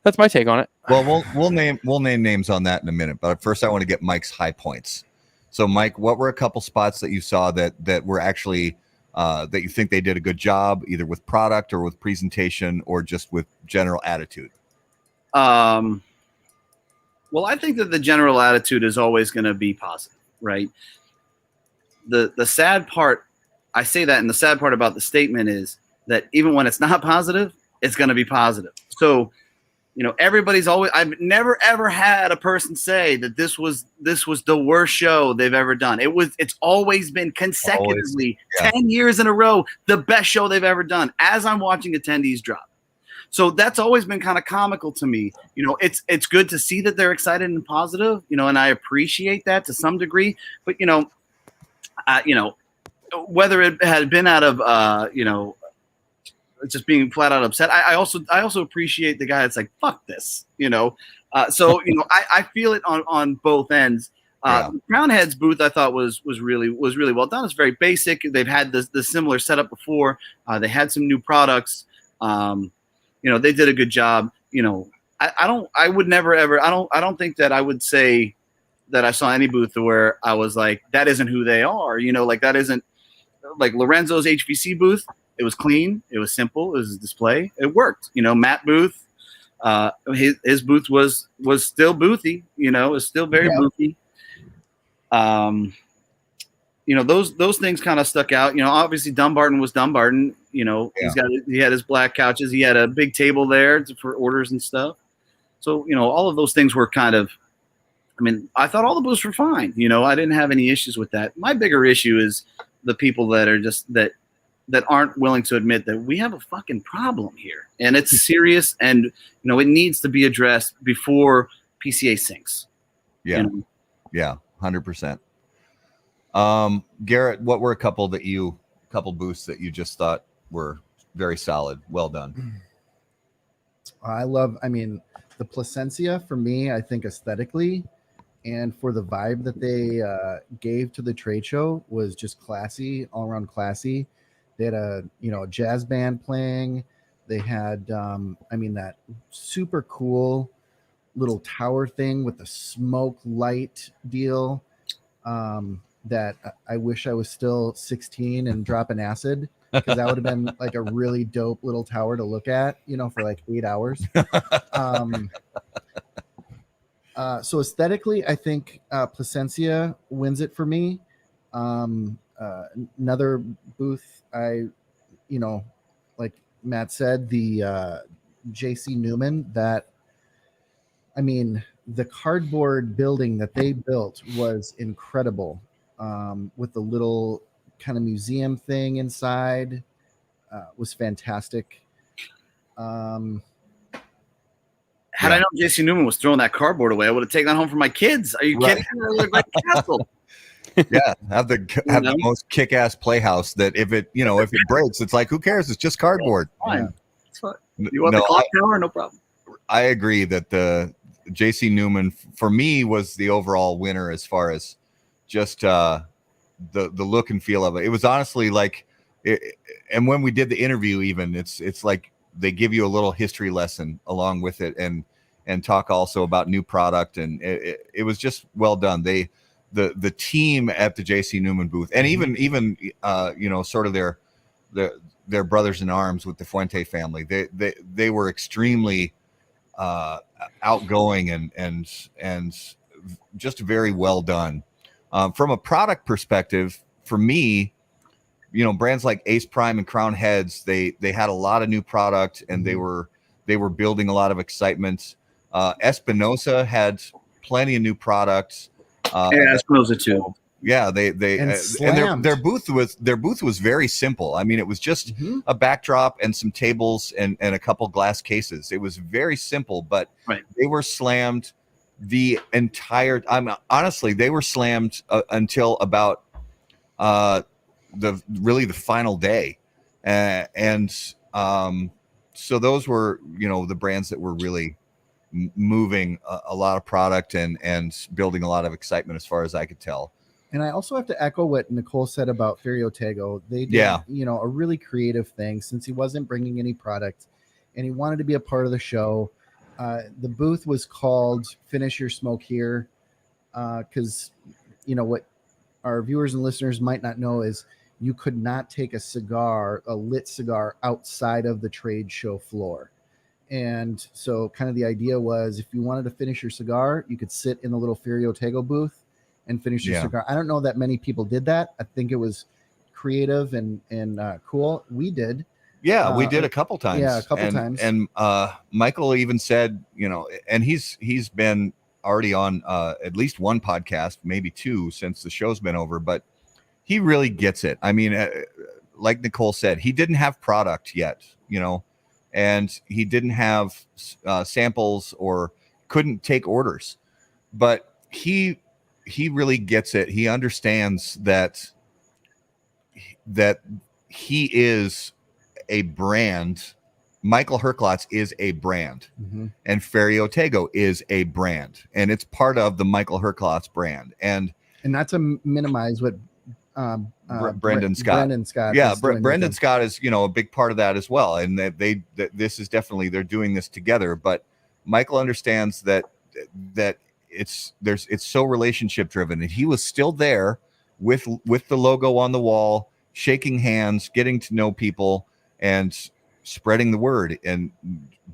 that's my take on it.
Well, we'll name names on that in a minute, but first I want to get Mike's high points. So, Mike, what were a couple spots that you saw that were actually that you think they did a good job, either with product or with presentation or just with general attitude?
Well, I think that the general attitude is always going to be positive, right? The sad part, I say that, and the sad part about the statement is that even when it's not positive, it's going to be positive. So, everybody's always, I've never ever had a person say that this was the worst show they've ever done. It's always been consecutively 10 years in a row, the best show they've ever done as I'm watching attendees drop. So that's always been kind of comical to me. It's good to see that they're excited and positive, and I appreciate that to some degree, but whether it had been out of, just being flat out upset. I also appreciate the guy that's like, fuck this, so, I feel it on both ends. Crownhead's booth, I thought was really well done. It's very basic. They've had the similar setup before. They had some new products. They did a good job. I don't think that I would say that I saw any booth where I was like, that isn't who they are. Like that isn't like Lorenzo's HBC booth. It was clean. It was simple. It was a display. It worked. Matt Booth, his booth was still boothy. It was still very boothy. Those things kind of stuck out. Obviously Dumbarton was Dumbarton. He had his black couches. He had a big table there for orders and stuff. So all of those things were kind of I mean, I thought all the booths were fine. You know, I didn't have any issues with that. My bigger issue is the people that are just that aren't willing to admit that we have a fucking problem here, and it's serious, and you know, it needs to be addressed before PCA sinks.
Yeah,
you know?
Yeah, 100%. Garrett, what were a couple booths that you just thought were very solid? Well done.
I mean, the Placencia for me, I think aesthetically and for the vibe that they gave to the trade show was just classy, all around classy. They had a jazz band playing. They had that super cool little tower thing with the smoke light deal that I wish I was still 16 and dropping acid, because that would have been like a really dope little tower to look at, for like 8 hours. So aesthetically, I think Placencia wins it for me. Another booth, like Matt said, the JC Newman, the cardboard building that they built was incredible, with the little kind of museum thing inside, was fantastic.
Had I known JC Newman was throwing that cardboard away, I would have taken that home for my kids. Are you kidding? It looked like a castle.
Yeah, have the most kick-ass playhouse that if it breaks, it's like, who cares? It's just cardboard.
It's fine. It's fine. You want the clock tower? No problem.
I agree that the JC Newman for me was the overall winner as far as just the look and feel of it. It was honestly like, and when we did the interview, even it's like they give you a little history lesson along with it, and talk also about new product, and it was just well done. The team at the JC Newman booth, and even sort of their brothers in arms with the Fuente family, they were extremely outgoing and just very well done. From a product perspective, for me, brands like Ace Prime and Crown Heads, they had a lot of new product, and they were building a lot of excitement. Espinosa had plenty of new products.
Espinosa too.
Yeah, they and their booth was very simple. I mean, it was just a backdrop and some tables and a couple glass cases. It was very simple, but they were slammed the entire. Honestly, they were slammed until about the final day, and so those were the brands that were really moving a lot of product and building a lot of excitement as far as I could tell.
And I also have to echo what Nicole said about Ferio Tego. They did, a really creative thing, since he wasn't bringing any product and he wanted to be a part of the show. The booth was called Finish Your Smoke Here, because what our viewers and listeners might not know is you could not take a lit cigar outside of the trade show floor. And so kind of the idea was, if you wanted to finish your cigar, you could sit in the little Ferio Tego booth and finish your cigar. I don't know that many people did that. I think it was creative and cool. We did.
Yeah, we did a couple times.
Yeah, a couple times.
And Michael even said, and he's been already on at least one podcast, maybe two, since the show's been over, but he really gets it. I mean, like Nicole said, he didn't have product yet, and he didn't have samples or couldn't take orders, but he really gets it. He understands that he is a brand. Michael Herklotz is a brand, and Ferio Tego is a brand, and it's part of the Michael Herklotz brand. And
not to minimize what
Brendan Scott. Yeah, Brendan Scott is a big part of that as well, and this is definitely, they're doing this together. But Michael understands that it's so relationship driven, and he was still there with the logo on the wall, shaking hands, getting to know people, and spreading the word and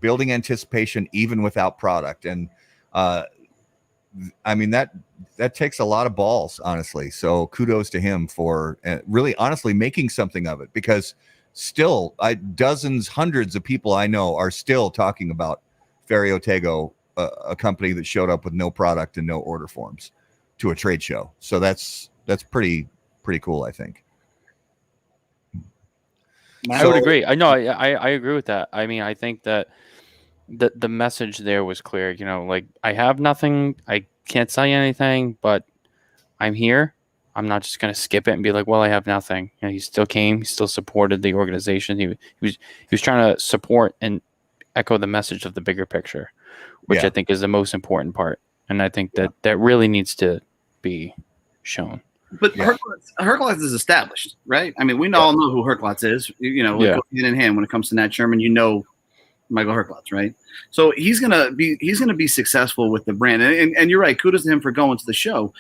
building anticipation even without product. And I mean, that takes a lot of balls, honestly. So kudos to him for really honestly making something of it, because still dozens, hundreds of people I know are still talking about Ferio Tego a company that showed up with no product and no order forms to a trade show. So that's pretty cool, I think.
I would agree. I know. I agree with that. I mean, I think that the message there was clear. You know, like, I have nothing. I can't sell you anything, but I'm here. I'm not just going to skip it and be like, well, I have nothing. You know, he still came. He still supported the organization. He was trying to support and echo the message of the bigger picture, which I think is the most important part. And I think that really needs to be shown.
But Herklotz is established, right? I mean, we all know who Herklotz is. You know, hand in hand when it comes to Nat Sherman. You know, Michael Herklotz, right? So he's gonna be successful with the brand. And you're right. Kudos to him for going to the show.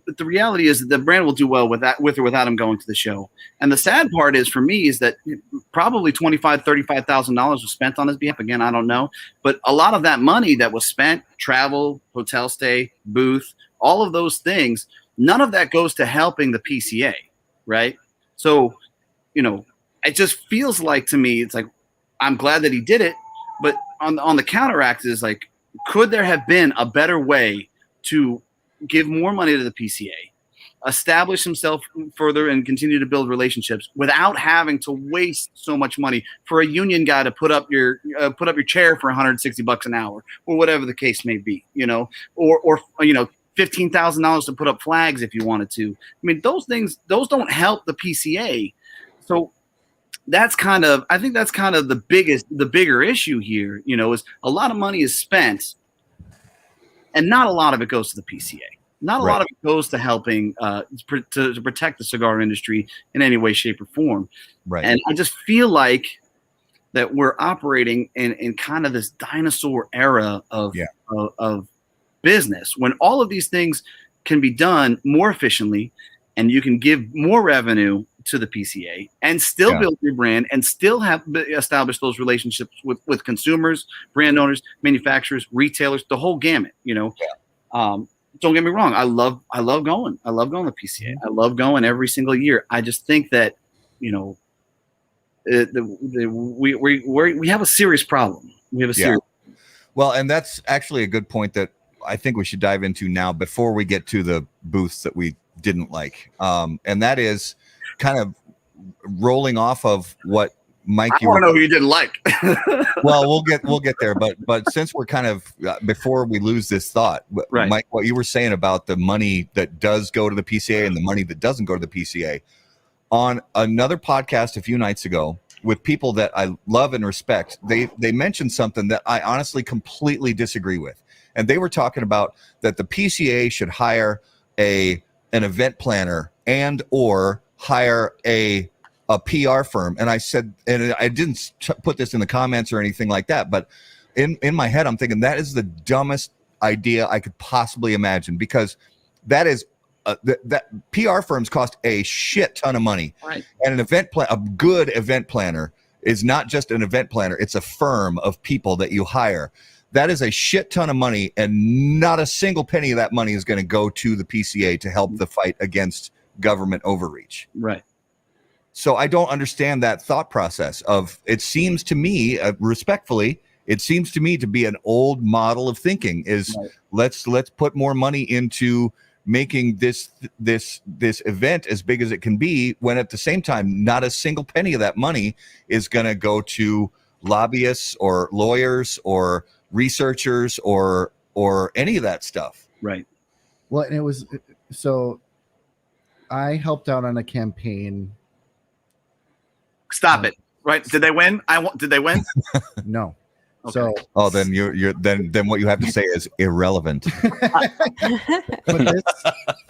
But the reality is that the brand will do well with or without him going to the show. And the sad part is, for me, is that probably $35,000 was spent on his behalf. Again, I don't know, but a lot of that money that was spent, travel, hotel stay, booth, all of those things, none of that goes to helping the PCA, right? So, you know, it just feels like, to me, it's like, I'm glad that he did it, but on the counteract is like, could there have been a better way to give more money to the PCA, establish himself further, and continue to build relationships without having to waste so much money for a union guy to put up your chair for $160 an hour, or whatever the case may be, you know, or you know, $15,000 to put up flags if you wanted to. I mean, those don't help the PCA. So I think that's kind of the bigger issue here, you know, is a lot of money is spent and not a lot of it goes to the PCA. Not a lot of it goes to helping to protect the cigar industry in any way, shape, or form. Right. And I just feel like that we're operating in kind of this dinosaur era of business, when all of these things can be done more efficiently, and you can give more revenue to the PCA and still build your brand and still establish those relationships with consumers, brand owners, manufacturers, retailers, the whole gamut, you know. Don't get me wrong. I love going. I love going to PCA. I love going every single year. I just think that, you know, we have a serious problem. We have a serious.
Well, and that's actually a good point that I think we should dive into now before we get to the booths that we didn't like. And that is kind of rolling off of what Mike,
I want to know who you didn't like.
Well, we'll get there, but since we're kind of before we lose this thought, right, Mike, what you were saying about the money that does go to the PCA and the money that doesn't go to the PCA, on another podcast a few nights ago with people that I love and respect, they mentioned something that I honestly completely disagree with, and they were talking about that the PCA should hire an event planner and or hire a PR firm. And I said, and I didn't put this in the comments or anything like that, but in my head, I'm thinking that is the dumbest idea I could possibly imagine, because that is that PR firms cost a shit ton of money. Right. And a good event planner is not just an event planner. It's a firm of people that you hire. That is a shit ton of money, and not a single penny of that money is going to go to the PCA to help the fight against government overreach.
Right.
So I don't understand that thought process of, it seems to me, respectfully, it seems to me to be an old model of thinking is let's put more money into making this event as big as it can be, when at the same time, not a single penny of that money is going to go to lobbyists or lawyers or researchers or any of that stuff.
Right.
Well, and it was, so I helped out on a campaign.
Stop it. Right. Did they win? Did they win?
No.
Okay.
So
then then what you have to say is irrelevant.
But this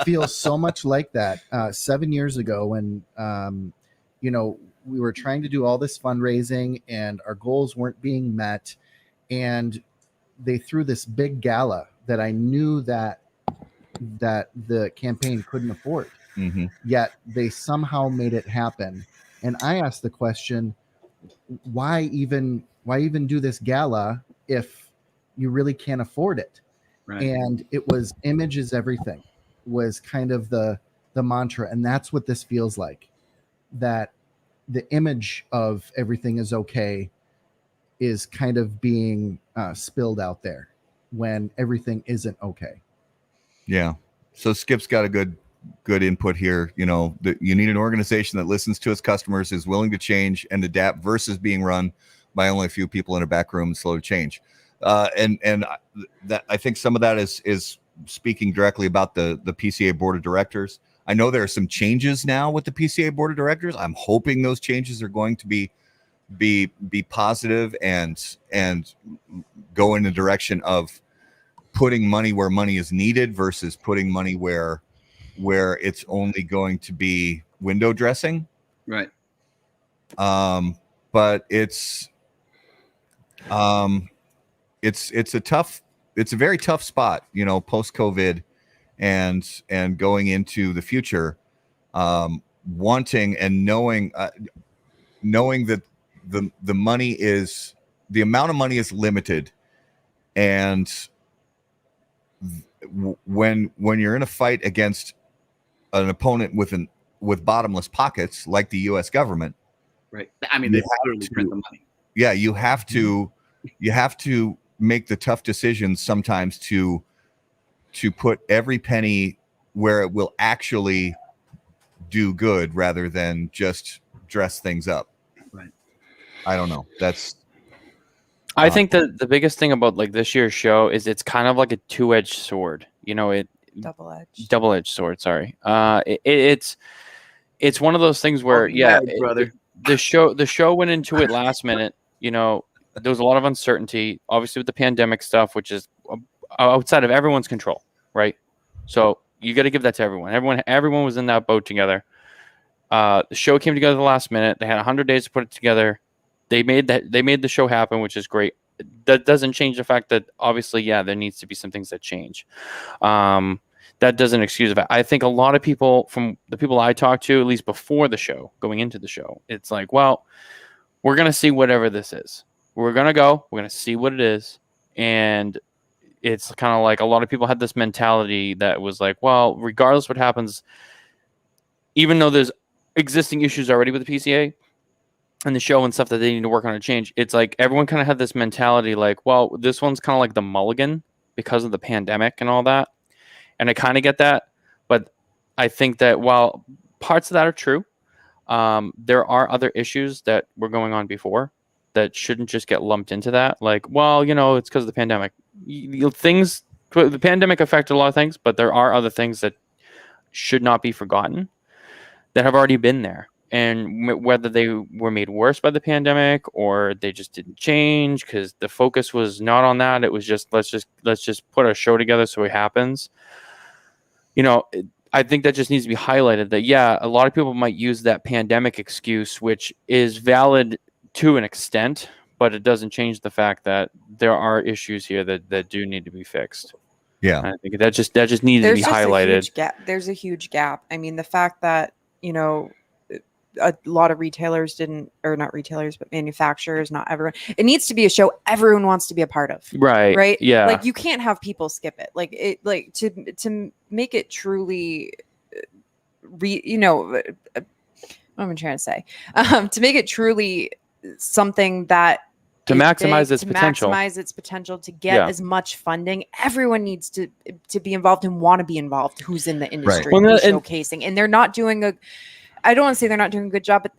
feels so much like that. 7 years ago, when you know, we were trying to do all this fundraising and our goals weren't being met, and they threw this big gala that I knew that the campaign couldn't afford. Mm-hmm. Yet they somehow made it happen. And I asked the question, why even do this gala if you really can't afford it? Right. And it was image is everything was kind of the mantra. And that's what this feels like, that the image of everything is okay is kind of being spilled out there. when everything isn't okay.
Yeah. So Skip's got a good input here. You know, you need an organization that listens to its customers, is willing to change and adapt versus being run by only a few people in a back room, slow to change. And that, I think some of that is speaking directly about the PCA board of directors. I know there are some changes now with the PCA board of directors. I'm hoping those changes are going to be positive and go in the direction of putting money where money is needed versus putting money where it's only going to be window dressing.
Right.
But it's a very tough spot, you know, post COVID and going into the future, wanting and knowing that the money is, the amount of money is limited. And when you're in a fight against an opponent with bottomless pockets like the U.S. government,
right? I mean, they literally print the money.
Yeah, you have to make the tough decisions sometimes to put every penny where it will actually do good rather than just dress things up.
Right.
I don't know.
I think that the biggest thing about like this year's show is it's kind of like a two-edged sword. You know, double-edged sword. Sorry. It's one of those things where
brother.
The show went into it last minute. You know, there was a lot of uncertainty, obviously with the pandemic stuff, which is outside of everyone's control, right? So you got to give that to everyone. Everyone was in that boat together. The show came together the last minute. They had 100 days to put it together. They made the show happen, which is great. That doesn't change the fact that obviously, there needs to be some things that change. That doesn't excuse it. I think a lot of people, from the people I talked to, at least before the show, going into the show, it's like, well, we're going to see whatever this is. We're going to see what it is. And it's kind of like a lot of people had this mentality that was like, well, regardless what happens, even though there's existing issues already with the PCA and the show and stuff that they need to work on to change, it's like everyone kind of had this mentality like, well, this one's kind of like the mulligan because of the pandemic and all that. And I kind of get that. But I think that while parts of that are true, there are other issues that were going on before that shouldn't just get lumped into that. Like, well, you know, it's because of the pandemic. The pandemic affected a lot of things, but there are other things that should not be forgotten that have already been there. And whether they were made worse by the pandemic or they just didn't change because the focus was not on that. It was just, let's just put a show together so it happens. You know, I think that just needs to be highlighted that, a lot of people might use that pandemic excuse, which is valid to an extent, but it doesn't change the fact that there are issues here that do need to be fixed.
Yeah.
And I think that just needs to be highlighted.
There's a huge gap. I mean, the fact that, you know, a lot of retailers not retailers, but manufacturers, not everyone. It needs to be a show everyone wants to be a part of.
Right. Yeah.
Like you can't have people skip it. Like to make it truly, what am I trying to say? To make it truly something that
to maximize its potential.
Maximize its potential to get as much funding. Everyone needs to be involved and want to be involved. Who's in the industry, showcasing, and they're not doing I don't want to say they're not doing a good job, but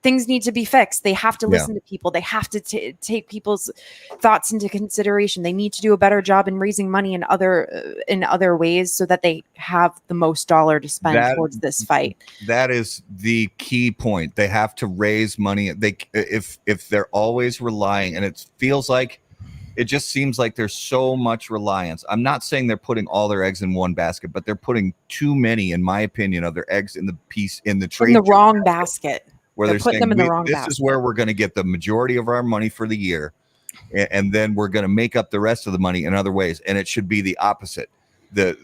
things need to be fixed. They have to listen to people. They have to take people's thoughts into consideration. They need to do a better job in raising money in other ways so that they have the most dollar to spend towards this fight.
That is the key point. They have to raise money. If they're always relying, and it just seems like there's so much reliance. I'm not saying they're putting all their eggs in one basket, but they're putting too many, in my opinion, of their eggs in the trade.
In the wrong basket.
Where they're
putting them in the wrong basket.
This is where we're going to get the majority of our money for the year, and then we're going to make up the rest of the money in other ways. And it should be the opposite. The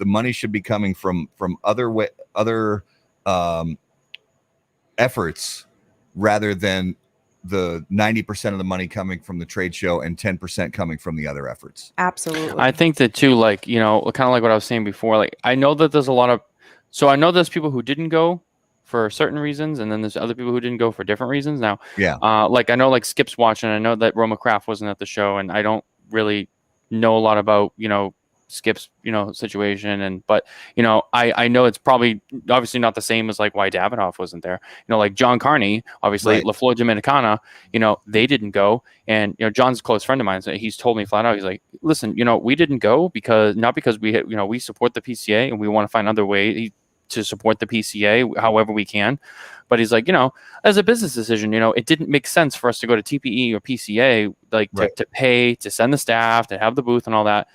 money should be coming from other efforts rather than the 90% of the money coming from the trade show and 10% coming from the other efforts.
Absolutely.
I think that too, like, you know, kind of like what I was saying before, like, I know that there's I know there's people who didn't go for certain reasons, and then there's other people who didn't go for different reasons. Now, like, I know like Skip's watching, I know that Roma Craft wasn't at the show, and I don't really know a lot about, Skip's, situation. But, I know it's probably obviously not the same as like why Davidoff wasn't there. Like John Carney, obviously,
Right.
La Flor Dominicana, they didn't go. And, John's a close friend of mine. So he's told me flat out, he's like, listen, we didn't go because we, we support the PCA and we want to find other way to support the PCA however we can. But he's like, as a business decision, it didn't make sense for us to go to TPE or PCA, like to pay, to send the staff, to have the booth and all that.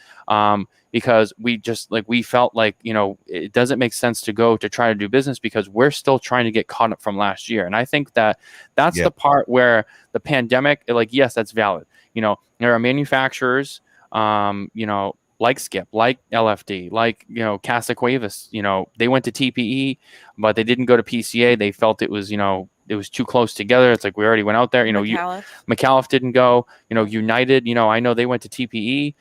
Because we just we felt like, it doesn't make sense to go to try to do business because we're still trying to get caught up from last year. And I think that's the part where the pandemic, yes, that's valid. There are manufacturers, like Skip, like LFD, like, Casa Cuevas, they went to TPE, but they didn't go to PCA. They felt it was too close together. It's like, we already went out there, McAuliffe didn't go, United, I know they went to TPE.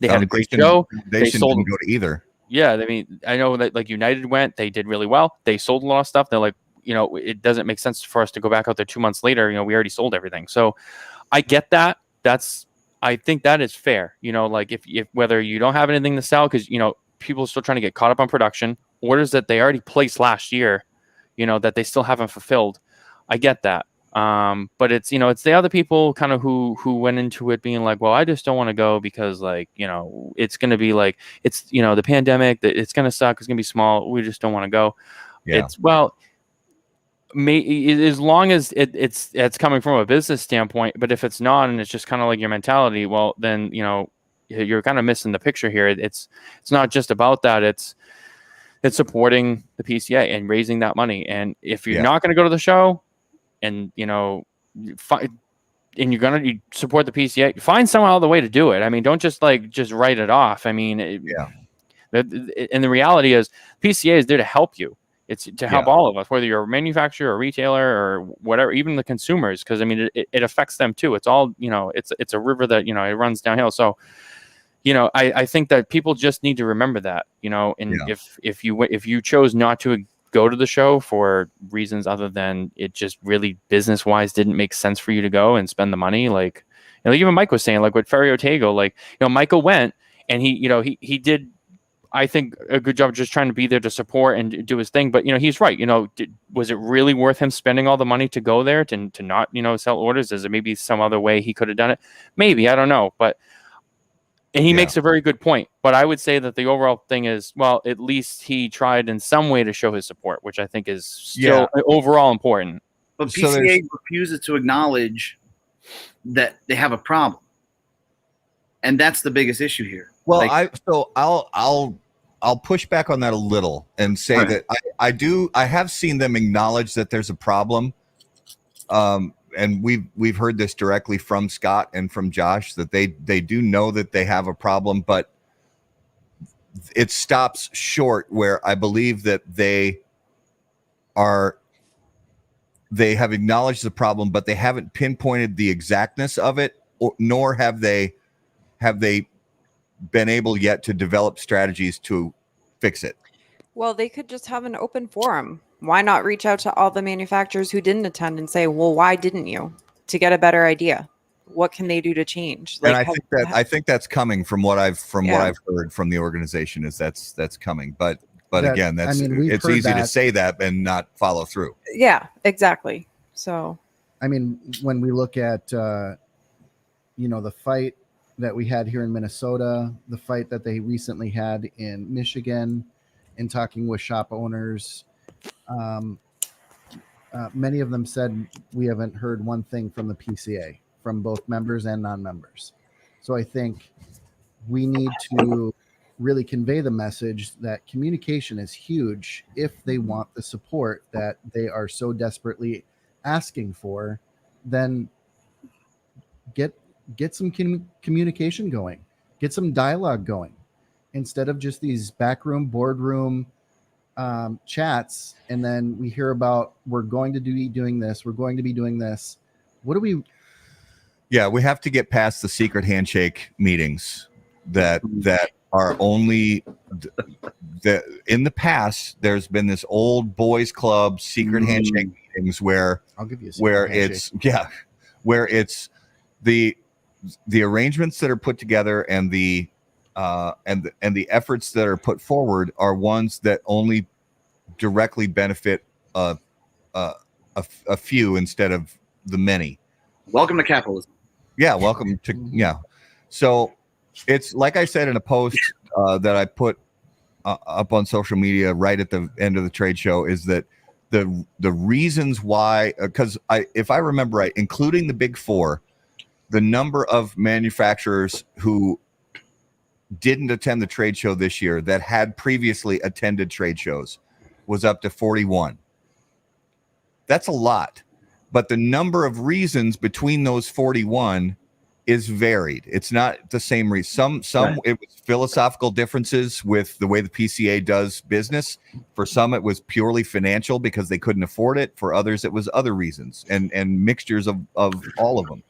They had a great show.
They didn't go to either.
Yeah. I mean, I know that United went, they did really well. They sold a lot of stuff. They're like, it doesn't make sense for us to go back out there 2 months later. We already sold everything. So I get that. I think that is fair. If whether you don't have anything to sell, because, people are still trying to get caught up on production, orders that they already placed last year, that they still haven't fulfilled. I get that. But it's, it's the other people kind of who went into it being like, well, I just don't want to go because it's going to be it's, the pandemic, that it's going to suck. It's going to be small. We just don't want to go.
Yeah.
As long as it's coming from a business standpoint, but if it's not, and it's just kind of like your mentality, well, then, you're kind of missing the picture here. It's not just about that. It's supporting the PCA and raising that money. And if you're not going to go to the show and, and you're going to support the PCA, find some other way to do it. I mean, don't just write it off. I mean, and the reality is PCA is there to help you. It's to help all of us, whether you're a manufacturer or retailer or whatever, even the consumers, because I mean, it affects them too. It's all, it's a river that, it runs downhill. So, I think that people just need to remember that, and if you chose not to go to the show for reasons other than it just really business wise didn't make sense for you to go and spend the money, even Mike was saying, with Ferry Ortego, Michael went and he did, I think, a good job just trying to be there to support and do his thing. But, he's right. Was it really worth him spending all the money to go there to not, sell orders? Is there maybe some other way he could have done it? Maybe, I don't know. And he makes a very good point. But I would say that the overall thing is, well, at least he tried in some way to show his support, which I think is still overall important.
But PCA refuses to acknowledge that they have a problem. And that's the biggest issue here.
Well, I'll push back on that a little and say that I have seen them acknowledge that there's a problem. And we've heard this directly from Scott and from Josh that they do know that they have a problem, but it stops short where I believe that they have acknowledged the problem, but they haven't pinpointed the exactness of it, nor have they been able yet to develop strategies to fix it.
Well, they could just have an open forum. Why not reach out to all the manufacturers who didn't attend and say, well, why didn't you? To get a better idea. What can they do to change?
And I think that's coming from what I've heard from the organization is that's coming. But again, it's easy to say that and not follow through.
Yeah, exactly. So
I mean, when we look at the fight that we had here in Minnesota, the fight that they recently had in Michigan, in talking with shop owners, many of them said we haven't heard one thing from the PCA, from both members and non-members. So I think we need to really convey the message that communication is huge if they want the support that they are so desperately asking for. Then get some communication going, get some dialogue going, instead of just these backroom boardroom chats. And then we hear about, we're going to be doing this. What do we?
Yeah, we have to get past the secret handshake meetings that are only in the past. There's been this old boys club secret handshake meetings where
I'll give you a
where it's the the arrangements that are put together and the efforts that are put forward are ones that only directly benefit a few instead of the many.
Welcome to capitalism.
Yeah, welcome to So it's like I said in a post that I put up on social media right at the end of the trade show, is that the reasons why, because if I remember right, including the big four, the number of manufacturers who didn't attend the trade show this year that had previously attended trade shows was up to 41. That's a lot, but the number of reasons between those 41 is varied. It's not the same reason. Some right. It was philosophical differences with the way the PCA does business. For some, it was purely financial because they couldn't afford it. For others, it was other reasons and mixtures of all of them.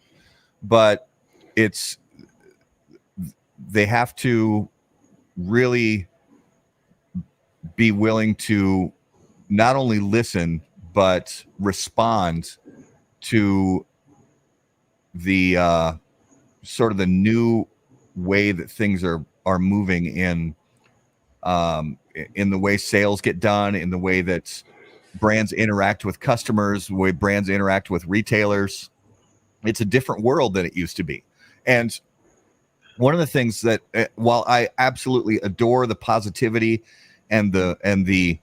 But they have to really be willing to not only listen but respond to the sort of the new way that things are moving in the way sales get done, in the way that brands interact with customers, the way brands interact with retailers. It's a different world than it used to be. And one of the things that, while I absolutely adore the positivity and the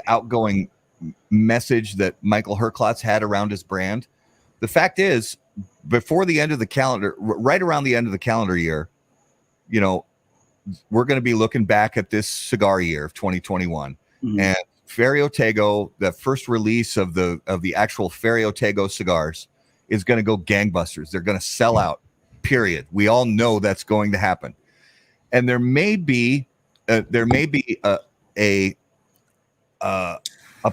outgoing message that Michael Herklotz had around his brand, the fact is, before the end of the calendar, right around the end of the calendar year, you know, we're going to be looking back at this cigar year of 2021, and Ferio Tego, the first release of the actual Ferio Tego cigars, is going to go gangbusters. They're going to sell out. Period. We all know that's going to happen, and there may be a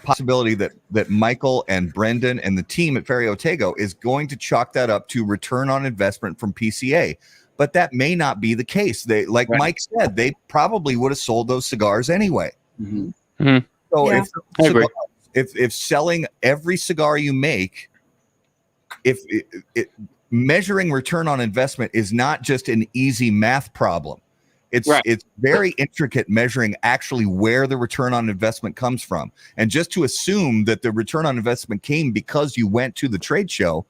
possibility that Michael and Brendan and the team at Ferio Tego is going to chalk that up to return on investment from PCA, but that may not be the case. They, like right. Mike said, they probably would have sold those cigars anyway. So yeah. if selling every cigar you make, if measuring return on investment is not just an easy math problem. It's very intricate measuring actually where the return on investment comes from. And just to assume that the return on investment came because you went to the trade show,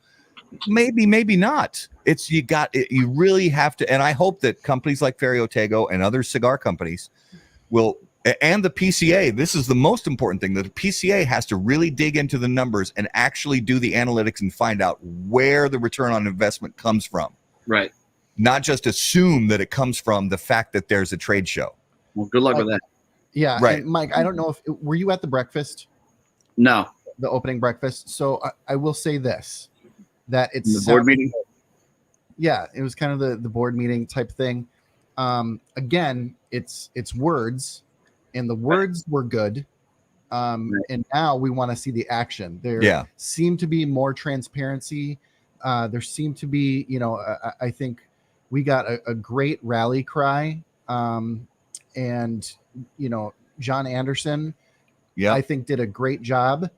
maybe not. You really have to, and I hope that companies like Ferio Tego and other cigar companies will, and the PCA, this is the most important thing, that the PCA has to really dig into the numbers and actually do the analytics and find out where the return on investment comes from.
Right.
Not just assume that it comes from the fact that there's a trade show.
Well, good luck with that.
Yeah.
Right.
And Mike, I don't know were you at the breakfast?
No.
The opening breakfast. So I will say this, that it's
the board meeting.
Yeah. It was kind of the board meeting type thing. Again, it's words. And the words were good. And now we want to see the action. There seemed to be more transparency. There seemed to be, I think we got a great rally cry. And, John Anderson, I think did a great job.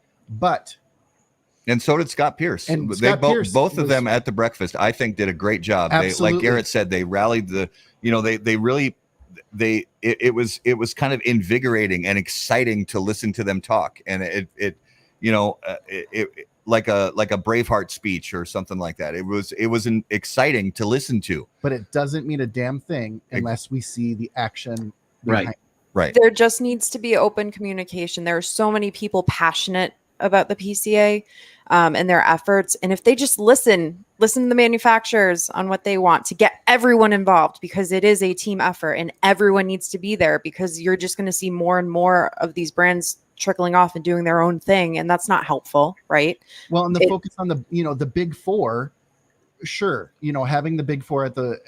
And so did Scott Pierce. And both of them at the breakfast, I think, did a great job. They, like Garrett said, they rallied it was kind of invigorating and exciting to listen to them talk, and it like a Braveheart speech or something like that. It was exciting to listen to.
But it doesn't mean a damn thing unless we see the action.
Right.
There just needs to be open communication. There are so many people passionate about the PCA and their efforts, and if they just listen to the manufacturers on what they want, to get everyone involved, because it is a team effort and everyone needs to be there, because you're just going to see more and more of these brands trickling off and doing their own thing, and that's not helpful, right?
Well, and the focus on the big four, sure, having the big four at the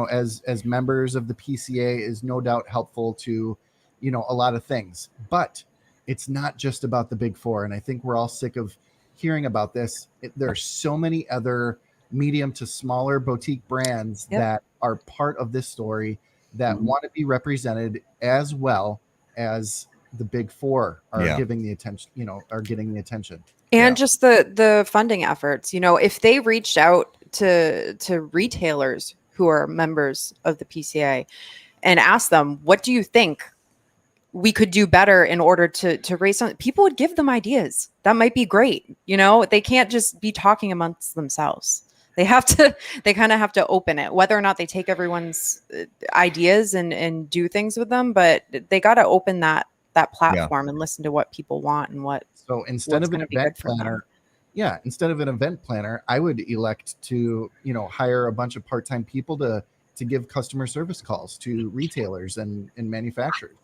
as members of the PCA is no doubt helpful to a lot of things, but it's not just about the big four. And I think we're all sick of hearing about this. There are so many other medium to smaller boutique brands that are part of this story that want to be represented as well as the big four are giving the attention, are getting the attention.
And just the funding efforts, if they reached out to retailers who are members of the PCA and ask them, what do you think we could do better in order to raise some? People would give them ideas. That might be great. You know, they can't just be talking amongst themselves. They kind of have to open it, whether or not they take everyone's ideas and do things with them, but they got to open that platform and listen to what people want and what.
So instead of an event planner, instead of an event planner, I would elect to, hire a bunch of part-time people to give customer service calls to retailers and manufacturers.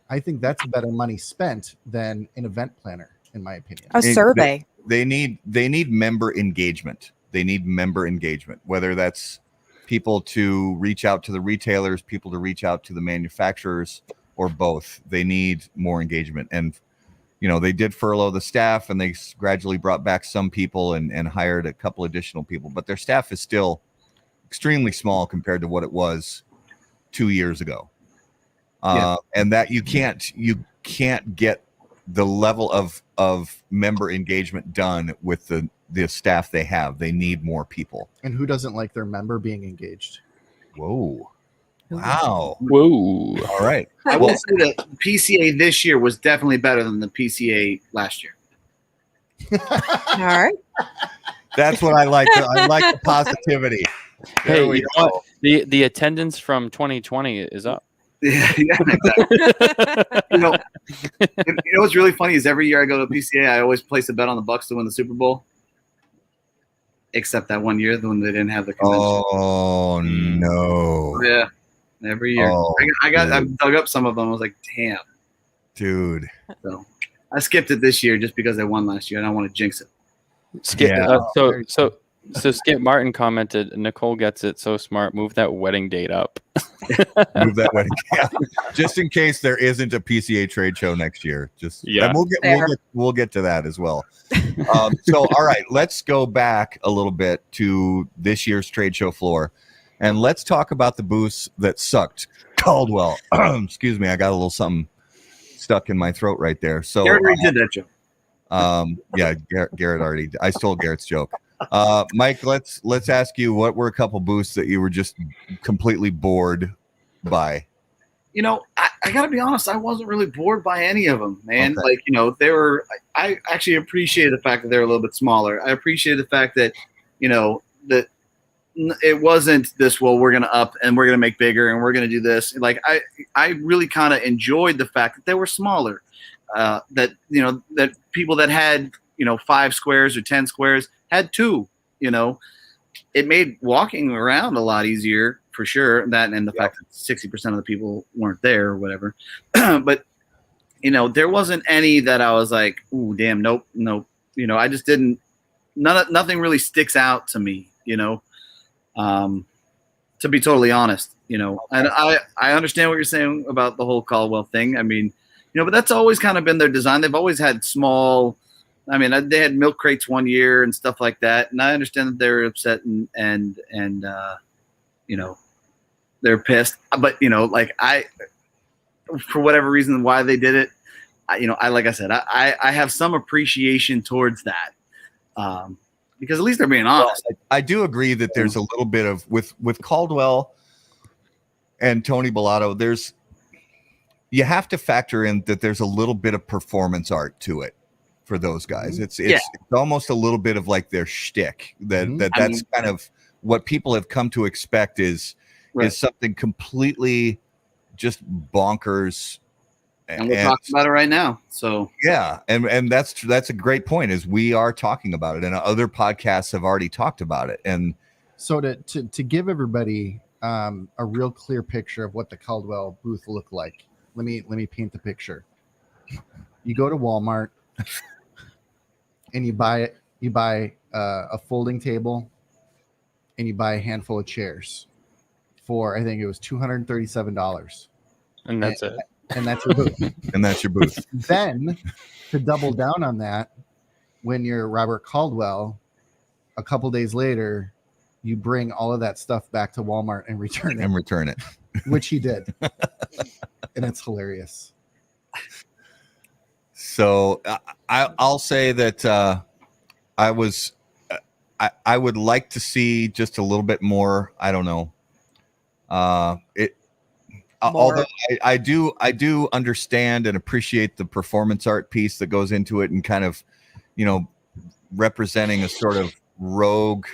I think that's better money spent than an event planner, in my opinion.
A survey.
They need member engagement. They need member engagement, whether that's people to reach out to the retailers, people to reach out to the manufacturers, or both. They need more engagement. And, they did furlough the staff, and they gradually brought back some people and hired a couple additional people, but their staff is still extremely small compared to what it was 2 years ago. And that you can't get the level of member engagement done with the staff they have. They need more people.
And who doesn't like their member being engaged?
Whoa. Wow.
Whoa.
All right.
I will say that PCA this year was definitely better than the PCA last year.
All right.
That's what I like. I like the positivity.
Hey, you know what? The attendance from 2020 is up.
Yeah, exactly. What's really funny is every year I go to PCA, I always place a bet on the Bucks to win the Super Bowl. Except that one year when they didn't have the convention.
Oh no!
Yeah, every year. I've dug up some of them. I was like, damn,
dude.
So I skipped it this year just because they won last year. I don't want to jinx it.
Skip. So Skip Martin commented, Nicole gets it so smart. Move that wedding date up.
Move that wedding date up. Just in case there isn't a PCA trade show next year. We'll get to that as well. So all right, let's go back a little bit to this year's trade show floor, and let's talk about the booths that sucked. Caldwell. Excuse me, I got a little something stuck in my throat right there. So
Garrett already did that joke.
Garrett already. I stole Garrett's joke. Mike, let's ask you, what were a couple booths that you were just completely bored by?
I gotta be honest, I wasn't really bored by any of them, man.
Okay.
They were. I actually appreciated the fact that they were a little bit smaller. I appreciated the fact that that it wasn't this. Well, we're gonna up and we're gonna make bigger and we're gonna do this. I really kind of enjoyed the fact that they were smaller. That people that had 5 squares or 10 squares had 2. It made walking around a lot easier for sure. That and the fact that 60% of the people weren't there or whatever. But there wasn't any that I was like, ooh, damn, nope. I just didn't. Nothing really sticks out to me. To be totally honest, and I understand what you're saying about the whole Caldwell thing. I mean, but that's always kind of been their design. They've always had small. I mean, they had milk crates one year and stuff like that, and I understand that they're upset and they're pissed. But for whatever reason, why they did it, like I said, I have some appreciation towards that, because at least they're being honest.
Well, I do agree that there's a little bit of with Caldwell and Tony Bellato. You have to factor in that there's a little bit of performance art to it. For those guys, it's almost a little bit of like their shtick. That's kind of what people have come to expect is something completely just bonkers.
And we're talking about it right now. So
yeah, and that's a great point. Is we are talking about it, and other podcasts have already talked about it. And
so to give everybody a real clear picture of what the Caldwell booth looked like, let me paint the picture. You go to Walmart. And you buy a folding table, and you buy a handful of chairs for, I think it was $237.
And that's it.
And that's your booth.
And that's your booth.
Then to double down on that, when you're Robert Caldwell, a couple days later, you bring all of that stuff back to Walmart and return it. Which he did. And it's hilarious. So
I'll say that I was I would like to see just a little bit more. I don't know. Although I do understand and appreciate the performance art piece that goes into it, and kind of, representing a sort of rogue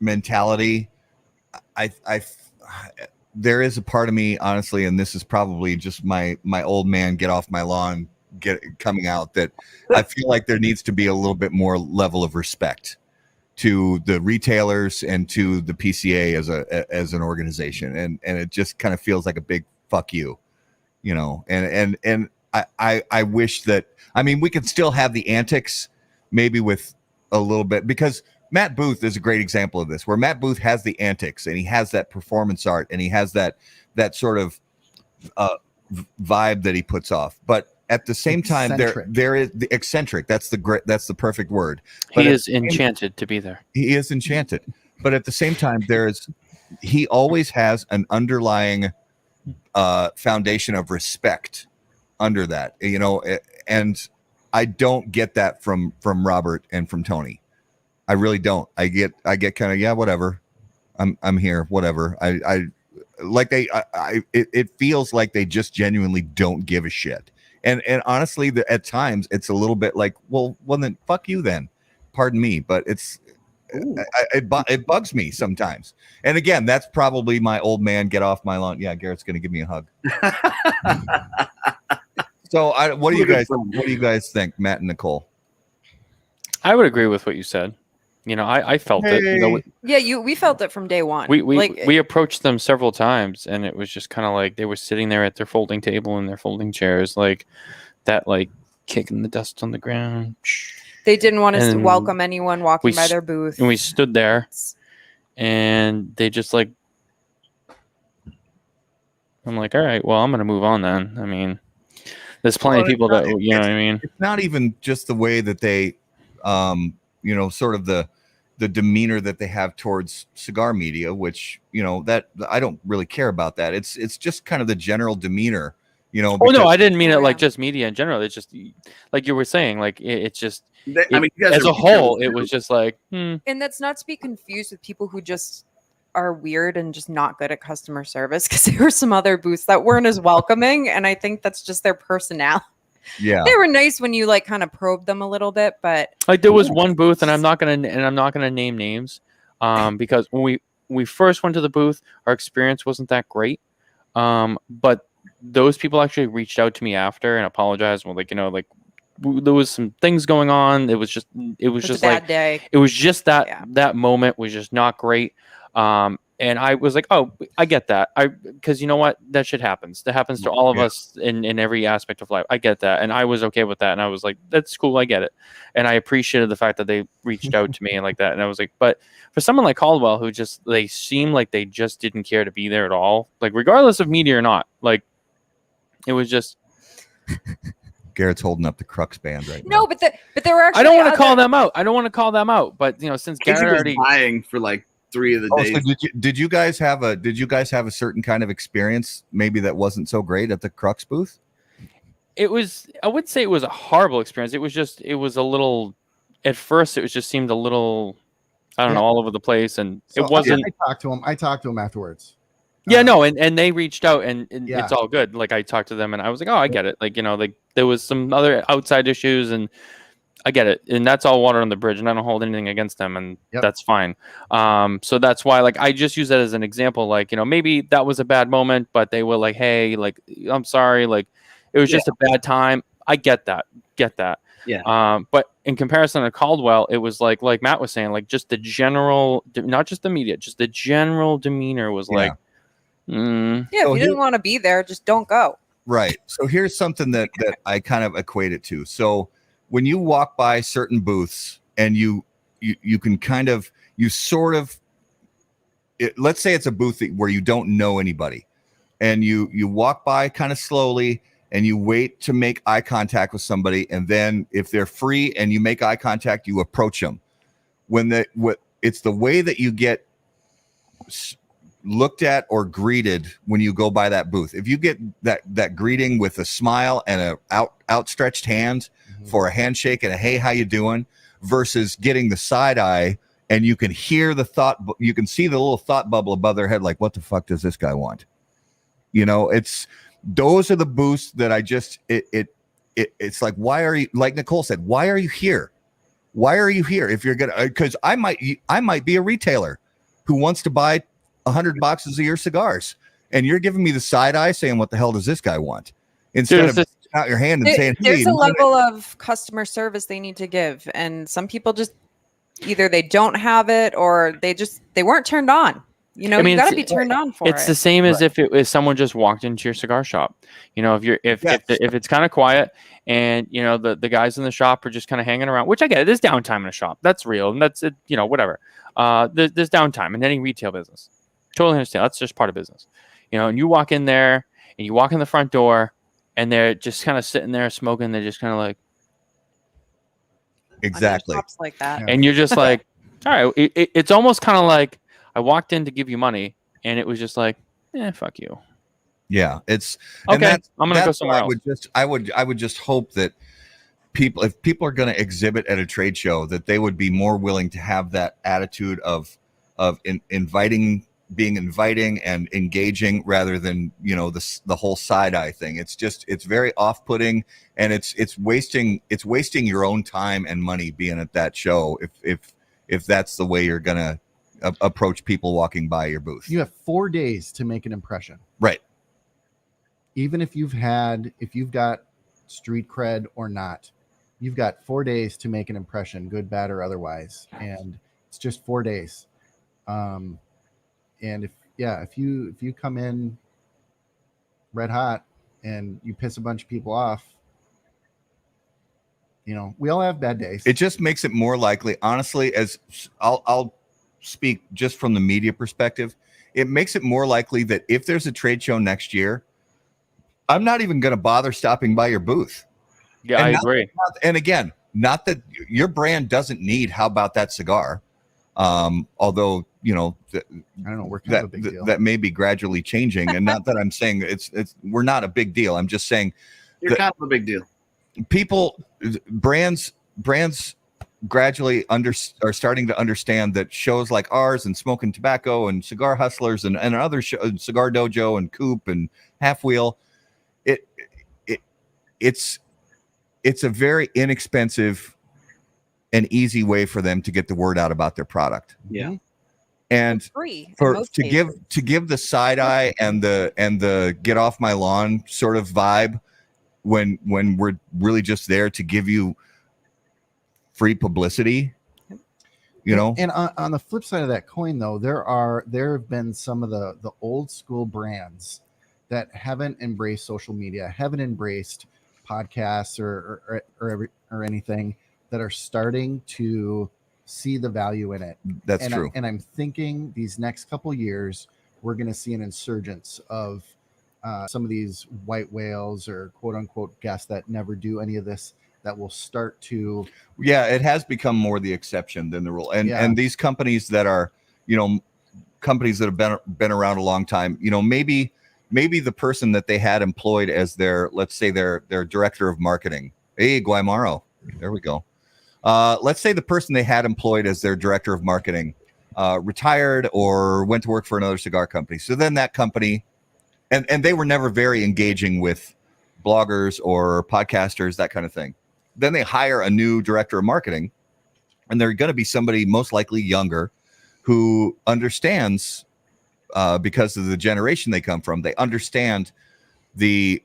mentality. There is a part of me, honestly, and this is probably just my old man get off my lawn coming out, that I feel like there needs to be a little bit more level of respect to the retailers and to the PCA as an organization, and it just kind of feels like a big fuck you, and I wish that, I mean, we could still have the antics, maybe with a little bit, because Matt Booth is a great example of this, where Matt Booth has the antics and he has that performance art and he has that sort of vibe that he puts off. But at the same time, there is the eccentric. That's the perfect word. But
he is enchanted to be there.
He is enchanted. But at the same time, he always has an underlying foundation of respect under that, and I don't get that from Robert and from Tony. I really don't. I get kind of, yeah, whatever. I'm here, whatever. It feels like they just genuinely don't give a shit. And honestly, at times it's a little bit like, well then fuck you then. Pardon me, but it bugs me sometimes. And again, that's probably my old man get off my lawn. Yeah, Garrett's going to give me a hug. So what do you guys think, Matt and Nicole?
I would agree with what you said. I felt it.
We felt it from day one.
We approached them several times, and it was just kind of like they were sitting there at their folding table and their folding chairs, like that, like kicking the dust on the ground.
They didn't want us to welcome anyone walking by their booth.
And we stood there, and they just like, I'm like, all right, well, I'm going to move on then. I mean, there's plenty of people that, what I mean?
It's not even just the way that they, sort of the demeanor that they have towards cigar media, which, that I don't really care about that. It's just kind of the general demeanor,
Oh, no, I didn't mean it like just media in general. It's just like you were saying, like it's just, as a whole, it was just like,
And that's not to be confused with people who just are weird and just not good at customer service, because there were some other booths that weren't as welcoming, and I think that's just their personality.
Yeah,
they were nice when you like kind of probed them a little bit, but
like there was one booth, and I'm not gonna name names, because when we first went to the booth, our experience wasn't that great, but those people actually reached out to me after and apologized. Well, there was some things going on. It was just
a bad day.
It was just that moment was just not great. And I was like, oh, I get that. Because you know what? That shit happens. That happens to all of us in every aspect of life. I get that. And I was okay with that. And I was like, that's cool. I get it. And I appreciated the fact that they reached out to me and like that. And I was like, but for someone like Caldwell, who just, they seem like they just didn't care to be there at all. Like, regardless of media or not, like, it was just.
Garrett's holding up the Crux band right now.
No, but there were actually.
I don't want to call them out. I don't want to call them out. But, since Garrett already.
Buying for like 3 of the days.
So did you guys have a certain kind of experience maybe that wasn't so great at the Crux booth?
I would say it was a horrible experience. It was a little, at first it just seemed a little, I don't know, all over the place, and so it wasn't.
I talked to him afterwards.
Yeah, no, and they reached out, and it's all good. Like, I talked to them, and I was like, oh, I get it. Like, like there was some other outside issues, and I get it, and that's all water on the bridge, and I don't hold anything against them, and that's fine. So that's why, like, I just use that as an example. Like, maybe that was a bad moment, but they were like, hey, like, I'm sorry, like, it was just a bad time. I get that. Yeah. But in comparison to Caldwell, it was like Matt was saying, like, just the general, not just the media, just the general demeanor was like,
if you didn't want to be there, just don't go.
Right. So here's something that I kind of equate it to. So when you walk by certain booths and you can kind of, let's say it's a booth where you don't know anybody, and you walk by kind of slowly and you wait to make eye contact with somebody. And then if they're free and you make eye contact, you approach them. It's the way that you get looked at or greeted when you go by that booth. If you get that greeting with a smile and a outstretched hand, for a handshake and a hey, how you doing, versus getting the side eye and you can hear the thought, you can see the little thought bubble above their head, like, what the fuck does this guy want? You know, those are the boosts that I just, it's like, why are you, like Nicole said, why are you here? Why are you here? If you're gonna, because I might be a retailer who wants to buy 100 boxes of your cigars, and you're giving me the side eye saying, what the hell does this guy want? Instead of out your hand and saying, hey,
there's a level of customer service they need to give, and some people just either they don't have it or they weren't turned on. You know, you got to be turned on for it.
It's the same as if someone just walked into your cigar shop. You know, if it's kind of quiet and you know the guys in the shop are just kind of hanging around, which I get it. There's downtime in a shop. That's real, and that's it. You know, whatever. There's downtime in any retail business. Totally understand. That's just part of business. You know, and you walk in there and you walk in the front door and they're just kind of sitting there smoking. They're just kind of like,
exactly,
like that,
and you're just like, all right. It's almost kind of like I walked in to give you money, and it was just like, fuck you.
Yeah, it's
okay. I'm gonna go somewhere else.
I would just hope that if people are going to exhibit at a trade show, that they would be more willing to have that attitude of being inviting and engaging, rather than, you know, the whole side eye thing. It's very off-putting, and it's wasting your own time and money being at that show if that's the way you're gonna approach people walking by your booth.
You have 4 days to make an impression,
right?
Even if you've got street cred or not, you've got 4 days to make an impression, good, bad, or otherwise, and it's just 4 days. And if you come in red hot and you piss a bunch of people off, you know, we all have bad days.
It just makes it more likely, honestly, as I'll speak just from the media perspective, it makes it more likely that if there's a trade show next year, I'm not even going to bother stopping by your booth.
Yeah, I agree.
And again, not that your brand doesn't need How About That Cigar. Although, you know,
I don't know, we're kind of a big deal.
That may be gradually changing, and not that I'm saying we're not a big deal. I'm just saying
you're kind of a big deal.
Brands gradually are starting to understand that shows like ours and Smoking Tobacco and Cigar Hustlers and other shows, Cigar Dojo and Coop and Half Wheel, it's a very inexpensive and easy way for them to get the word out about their product.
Yeah.
And
free
to give the side eye and the get off my lawn sort of vibe when we're really just there to give you free publicity, you know.
And on the flip side of that coin, though, there have been some of the old school brands that haven't embraced social media, haven't embraced podcasts or anything, that are starting to see the value in it.
That's true.
And I'm thinking these next couple years, we're going to see an insurgence of some of these white whales or quote unquote guests that never do any of this, that will start to.
Yeah, it has become more the exception than the rule. And these companies that are, you know, companies that have been around a long time, you know, maybe the person that they had employed as let's say their director of marketing. Hey, Guaymaro. There we go. Let's say the person they had employed as their director of marketing retired or went to work for another cigar company. So then that company, and they were never very engaging with bloggers or podcasters, that kind of thing. Then they hire a new director of marketing, and they're going to be somebody most likely younger who understands, because of the generation they come from, they understand the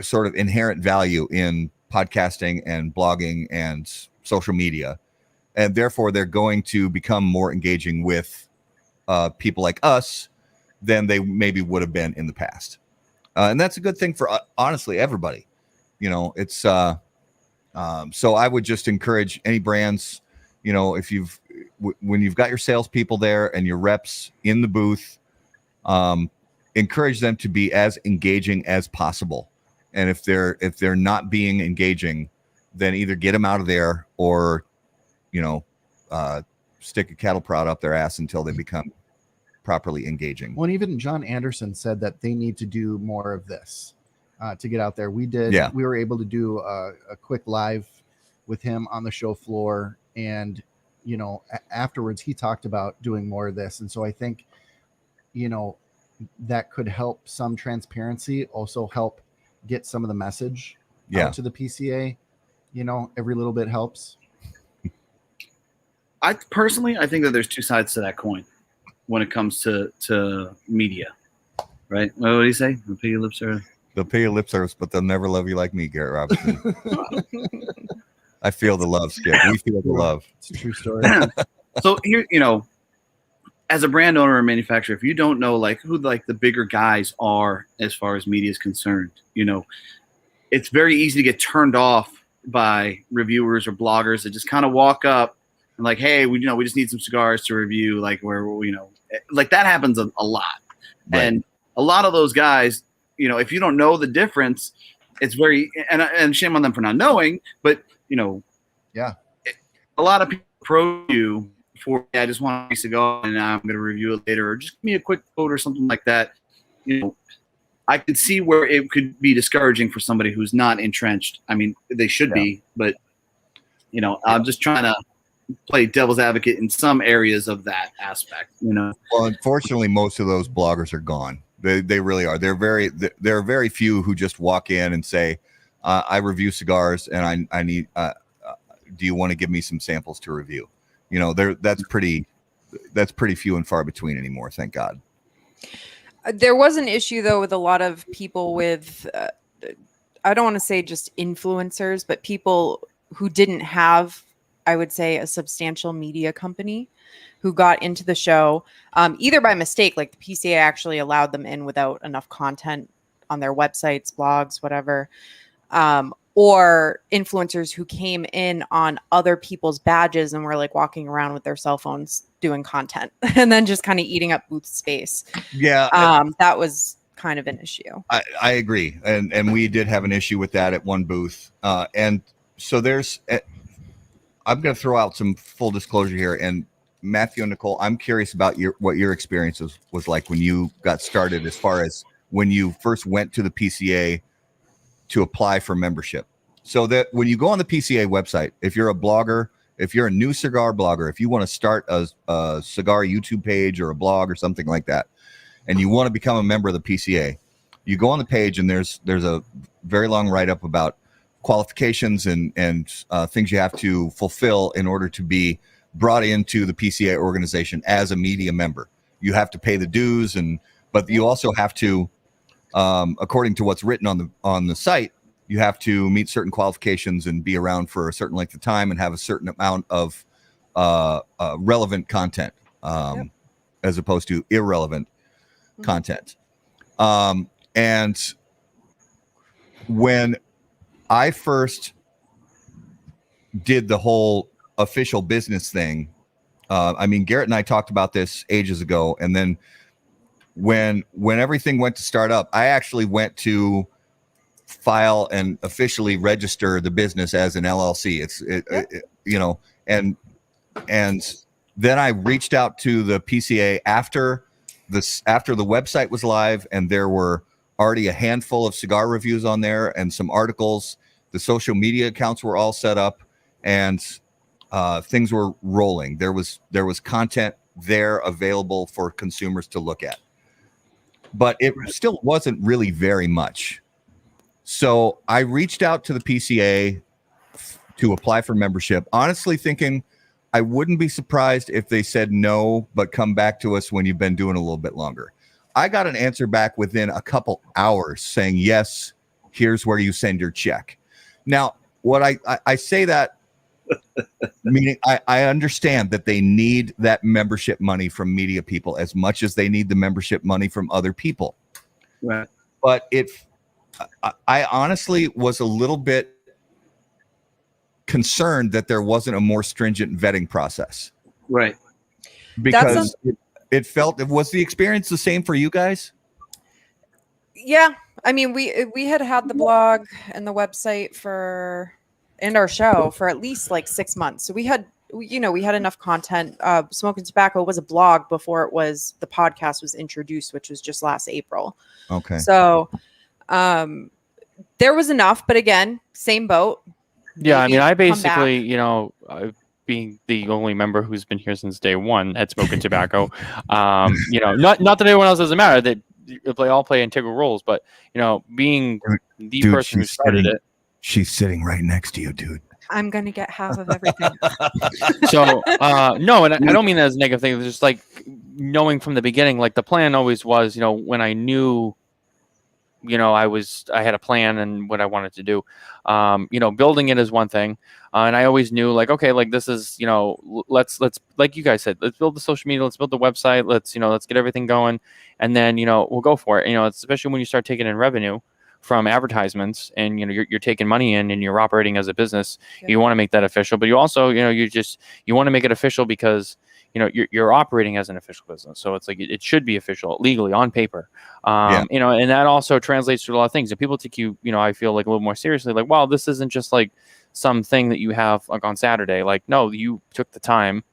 sort of inherent value in podcasting and blogging and social media, and therefore they're going to become more engaging with people like us than they maybe would have been in the past, and that's a good thing for honestly everybody. You know, it's so I would just encourage any brands, you know, if when you've got your salespeople there and your reps in the booth, encourage them to be as engaging as possible. And if they're not being engaging, then either get them out of there or, you know, stick a cattle prod up their ass until they become properly engaging.
Well, even John Anderson said that they need to do more of this to get out there. We did. Yeah. We were able to do a quick live with him on the show floor. And, you know, afterwards he talked about doing more of this. And so I think, you know, that could help some transparency, also help get some of the message out to the PCA. You know, every little bit helps.
I think that there's two sides to that coin when it comes to media, right? What do you say? They'll pay you lip service.
They'll pay you lip service, but they'll never love you like me, Garrett Robinson. I feel the love, Skip. We feel the love.
It's a true story.
So here, you know, as a brand owner or manufacturer, if you don't know like who like the bigger guys are as far as media is concerned, you know, it's very easy to get turned off by reviewers or bloggers that just kind of walk up and like, hey, we just need some cigars to review, like where, you know, like that happens a lot. Right. And a lot of those guys, you know, if you don't know the difference, it's very, and shame on them for not knowing, but you know, a lot of people approach you for, I just want a cigar and I'm going to review it later, or just give me a quick quote or something like that. You know, I could see where it could be discouraging for somebody who's not entrenched. I mean, they should be, but you know, I'm just trying to play devil's advocate in some areas of that aspect, you know.
Well, unfortunately, most of those bloggers are gone. They really are. There are very few who just walk in and say, I review cigars and I need, do you want to give me some samples to review? You know, that's pretty few and far between anymore. Thank God.
There was an issue though with a lot of people with, I don't want to say just influencers, but people who didn't have, I would say, a substantial media company who got into the show, either by mistake, like the PCA actually allowed them in without enough content on their websites, blogs, whatever, or influencers who came in on other people's badges and were like walking around with their cell phones doing content and then just kind of eating up booth space.
Yeah.
That was kind of an issue.
I agree. And we did have an issue with that at one booth. And so I'm going to throw out some full disclosure here. And Matthew and Nicole, I'm curious about what your experience was like when you got started, as far as when you first went to the PCA to apply for membership. So that when you go on the PCA website, if you're a blogger, if you're a new cigar blogger, if you want to start a cigar YouTube page or a blog or something like that, and you want to become a member of the PCA, you go on the page and there's a very long write-up about qualifications and things you have to fulfill in order to be brought into the PCA organization as a media member. You have to pay the dues, but you also have to, according to what's written on the site, you have to meet certain qualifications and be around for a certain length of time and have a certain amount of relevant content, as opposed to irrelevant content. And when I first did the whole official business thing, I mean, Garrett and I talked about this ages ago, and then when everything went to start up, I actually went to file and officially register the business as an LLC. You know, and then I reached out to the PCA after the website was live, and there were already a handful of cigar reviews on there and some articles. The social media accounts were all set up, and things were rolling. There was content there available for consumers to look at, but it still wasn't really very much. So I reached out to the PCA to apply for membership, honestly thinking I wouldn't be surprised if they said no, but come back to us when you've been doing a little bit longer. I got an answer back within a couple hours saying, yes, here's where you send your check. Now, what I say that, meaning I understand that they need that membership money from media people as much as they need the membership money from other people.
Right.
But I honestly was a little bit concerned that there wasn't a more stringent vetting process.
Right.
Because it was the experience the same for you guys?
Yeah. I mean, we had the blog and the website and our show for at least like 6 months. So we had enough content. Smoking Tobacco was a blog before the podcast was introduced, which was just last April.
Okay.
So there was enough, but again, same boat.
Yeah, I
maybe
mean, I
come
basically,
back.
being the only member who's been here since day one at Smoking Tobacco, not that anyone else doesn't matter, that they all play integral roles, but being the
Dude,
person who started it.
She's sitting right next to you, dude.
I'm gonna get half of everything.
So no, and I don't mean that as a negative thing. It's just like knowing from the beginning, like the plan always was, when I knew, I had a plan and what I wanted to do. Building it is one thing, and I always knew, like, okay, like this is, let's like you guys said, let's build the social media, let's build the website, let's get everything going, and then we'll go for it. Especially when you start taking in revenue from advertisements, and you're taking money in and you're operating as a business.
Yeah.
You want to make that official, but you also you want to make it official because you're operating as an official business, so it's like it should be official legally on paper. And that also translates to a lot of things. And people take you, I feel like a little more seriously. Like, wow, this isn't just like something that you have like on Saturday. Like, no, you took the time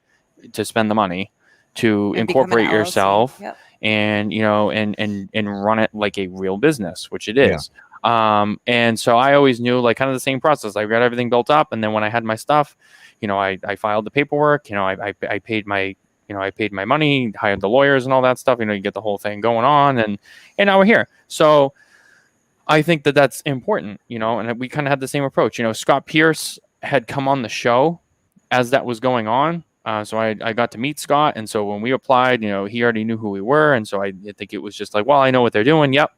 to spend the money to
And become an
incorporate
LLC.
yourself.
Yep.
And and run it like a real business, which it is. And so I always knew, like, kind of the same process. I got everything built up, and then when I had my stuff, I filed the paperwork. I paid my I paid my money, hired the lawyers and all that stuff. You get the whole thing going on, and now we're here. So I think that that's important. And we kind of had the same approach. Scott Pierce had come on the show as that was going on. So I got to meet Scott, and so when we applied, he already knew who we were, and so I think it was just like, well, I know what they're doing. Yep,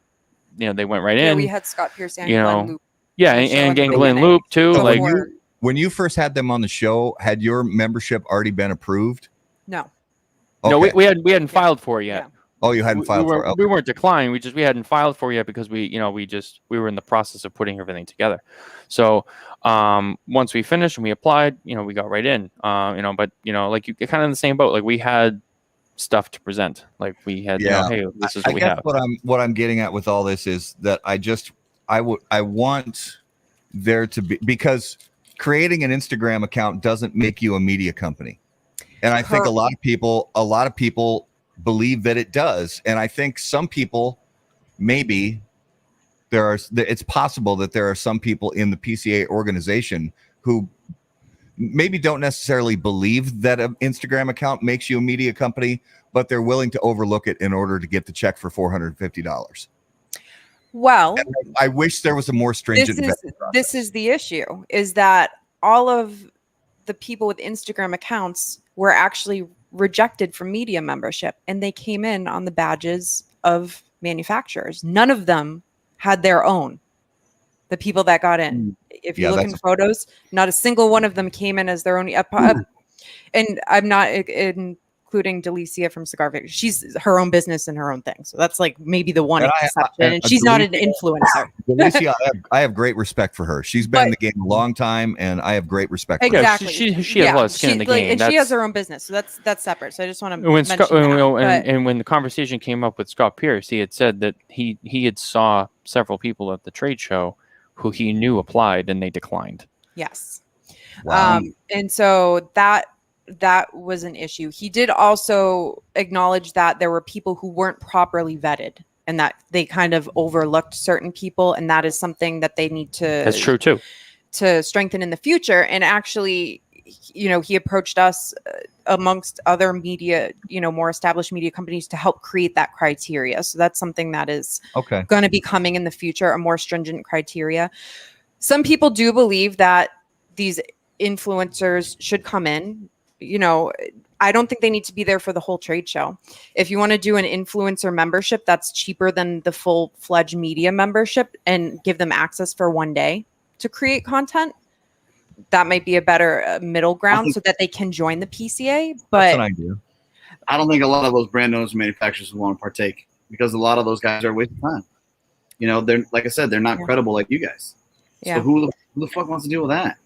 they went right in.
Yeah, we had Scott Pierce and Glenn Loop.
Yeah, and Glenn Loop too.
So
like
when you first had them on the show, had your membership already been approved?
No.
Okay.
No, we hadn't filed for it yet.
Yeah.
Oh, you hadn't filed for it.
We weren't declined. We hadn't filed for it yet because we were in the process of putting everything together. So once we finished and we applied, we got right in. But like you kind of in the same boat. Like we had stuff to present. Like we had, hey, this is what we have.
What I'm getting at with all this is that I want there to be, because creating an Instagram account doesn't make you a media company. And I think a lot of people believe that it does. And I think some people, maybe it's possible that there are some people in the PCA organization who maybe don't necessarily believe that an Instagram account makes you a media company, but they're willing to overlook it in order to get the check for $450.
Well,
and I wish there was a more stringent.
This is the issue, is that all of the people with Instagram accounts were actually rejected from media membership, and they came in on the badges of manufacturers. None of them had their own. The people that got in, if you look in photos, not a single one of them came in as their own. And I'm not including Delicia from Cigar Victory. She's her own business and her own thing. So that's like maybe the one exception. And she's not an influencer.
Delicia, I have great respect for her. She's been in the game a long time, and I have great respect for her.
Exactly.
She has a lot of skin in the game.
And she has her own business. So that's separate. So I just want to mention that.
And when the conversation came up with Scott Pierce, he had said that he had saw several people at the trade show who he knew applied and they declined.
Yes.
Wow.
And so that was an issue. He did also acknowledge that there were people who weren't properly vetted and that they kind of overlooked certain people. And that is something that they need to,
that's true too,
to strengthen in the future. And actually, he approached us amongst other media, more established media companies to help create that criteria. So that's something that is going to be coming in the future, a more stringent criteria. Some people do believe that these influencers should come in. I don't think they need to be there for the whole trade show. If you want to do an influencer membership, that's cheaper than the full-fledged media membership, and give them access for one day to create content. That might be a better middle ground so that they can join the PCA. But
that's an idea.
I don't think a lot of those brand owners and manufacturers will want to partake, because a lot of those guys are wasting time. They're, like I said, they're not credible like you guys.
Yeah.
So who the fuck wants to deal with that?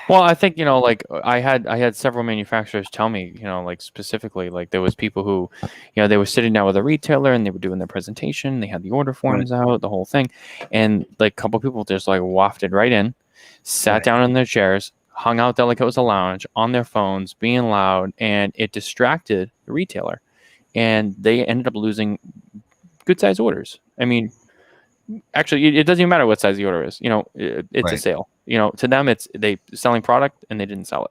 Well, I think, like I had several manufacturers tell me, like specifically, like there was people who, they were sitting down with a retailer and they were doing their presentation. They had the order forms out, the whole thing. And like a couple of people just like wafted right in, sat down in their chairs, hung out there like it was a lounge on their phones, being loud, and it distracted the retailer. And they ended up losing good sized orders. I mean, actually, it doesn't even matter what size the order is. You know, it's a
Right.
sale. You know, to them, it's they selling product and they didn't sell it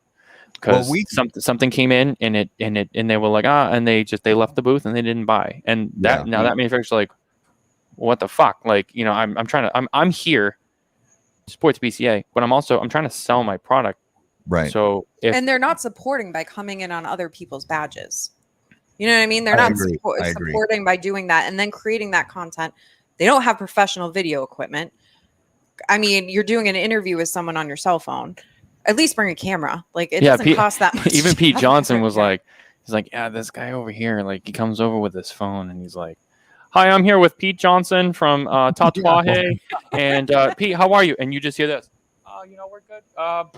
because something came in and they were like, and they left the booth and they didn't buy. And that now that manufacturer's like, what the fuck? Like, you know, I'm here to support the PCA, but I'm trying to sell my product.
Right.
So
and they're not supporting by coming in on other people's badges. You know what I mean? They're not supporting by doing that and then creating that content. They don't have professional video equipment. I mean, you're doing an interview with someone on your cell phone. At least bring a camera. Like, it doesn't cost that much.
Even Pete Johnson was like, he's like, yeah, this guy over here, like, he comes over with his phone and he's like, hi, I'm here with Pete Johnson from Tatuaje. And Pete, how are you? And you just hear this. You know, we're good.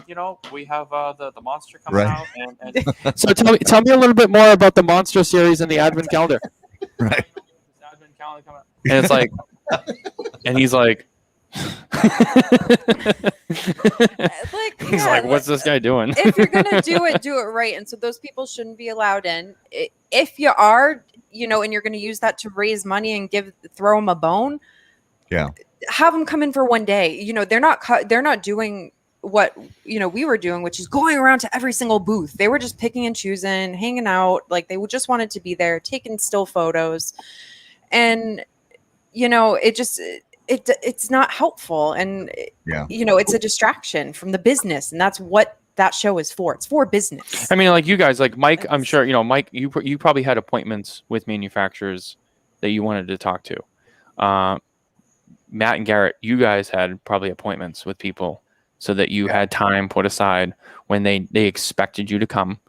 You know, we have the monster coming out. And
so tell me a little bit more about the monster series and the advent calendar.
Right.
Advent calendar coming out. And it's like, and he's like, he's like, what's this guy doing?
If you're gonna do it right. And so those people shouldn't be allowed in. If you are, you know, and you're gonna use that to raise money and throw them a bone, have them come in for one day. You know, they're not doing what, you know, we were doing, which is going around to every single booth. They were just picking and choosing, hanging out. Like, they just wanted to be there, taking still photos, and you know, it's not helpful, and you know, it's a distraction from the business, and that's what that show is for. It's for business.
I mean, like, you guys, like Mike, I'm sure, you know, Mike, you probably had appointments with manufacturers that you wanted to talk to. Matt and Garrett, you guys had probably appointments with people so that you had time put aside when they expected you to come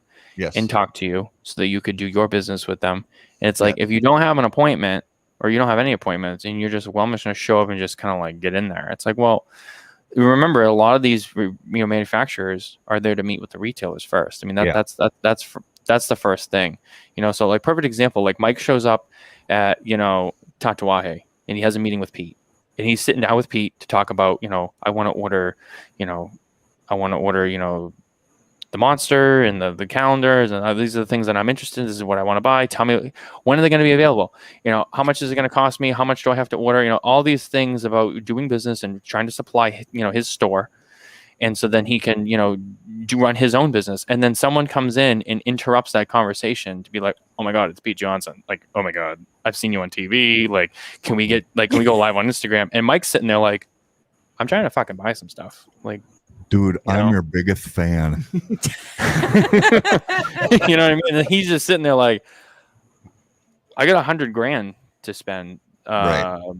and talk to you so that you could do your business with them. And it's like, if you don't have an appointment or you don't have any appointments and you're just, well, I'm just going to show up and just kind of like get in there. It's like, well, remember, a lot of these, you know, manufacturers are there to meet with the retailers first. I mean, that's the first thing, you know. So, like, perfect example, like Mike shows up at, you know, Tatuaje and he has a meeting with Pete. And he's sitting down with Pete to talk about, you know, I want to order, you know, the monster and the calendars, and these are the things that I'm interested in. This is what I want to buy. Tell me, when are they going to be available? You know, how much is it going to cost me? How much do I have to order? You know, all these things about doing business and trying to supply, you know, his store. And so then he can, you know, run his own business. And then someone comes in and interrupts that conversation to be like, oh my God, it's Pete Johnson. Like, oh my God, I've seen you on TV. Like, can we go live on Instagram? And Mike's sitting there like, I'm trying to fucking buy some stuff. Like,
dude, I'm your biggest fan.
You know what I mean? And he's just sitting there like, I got $100,000 to spend.
Right.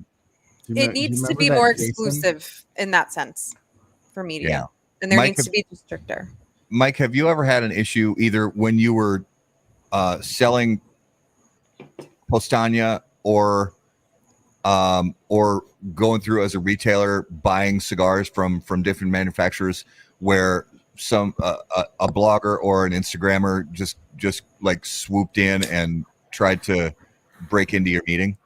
It needs to be more exclusive in that sense for media. And there needs to be stricter.
Mike, have you ever had an issue either when you were selling Postania or going through as a retailer buying cigars from different manufacturers where some a blogger or an Instagrammer just like swooped in and tried to break into your meeting?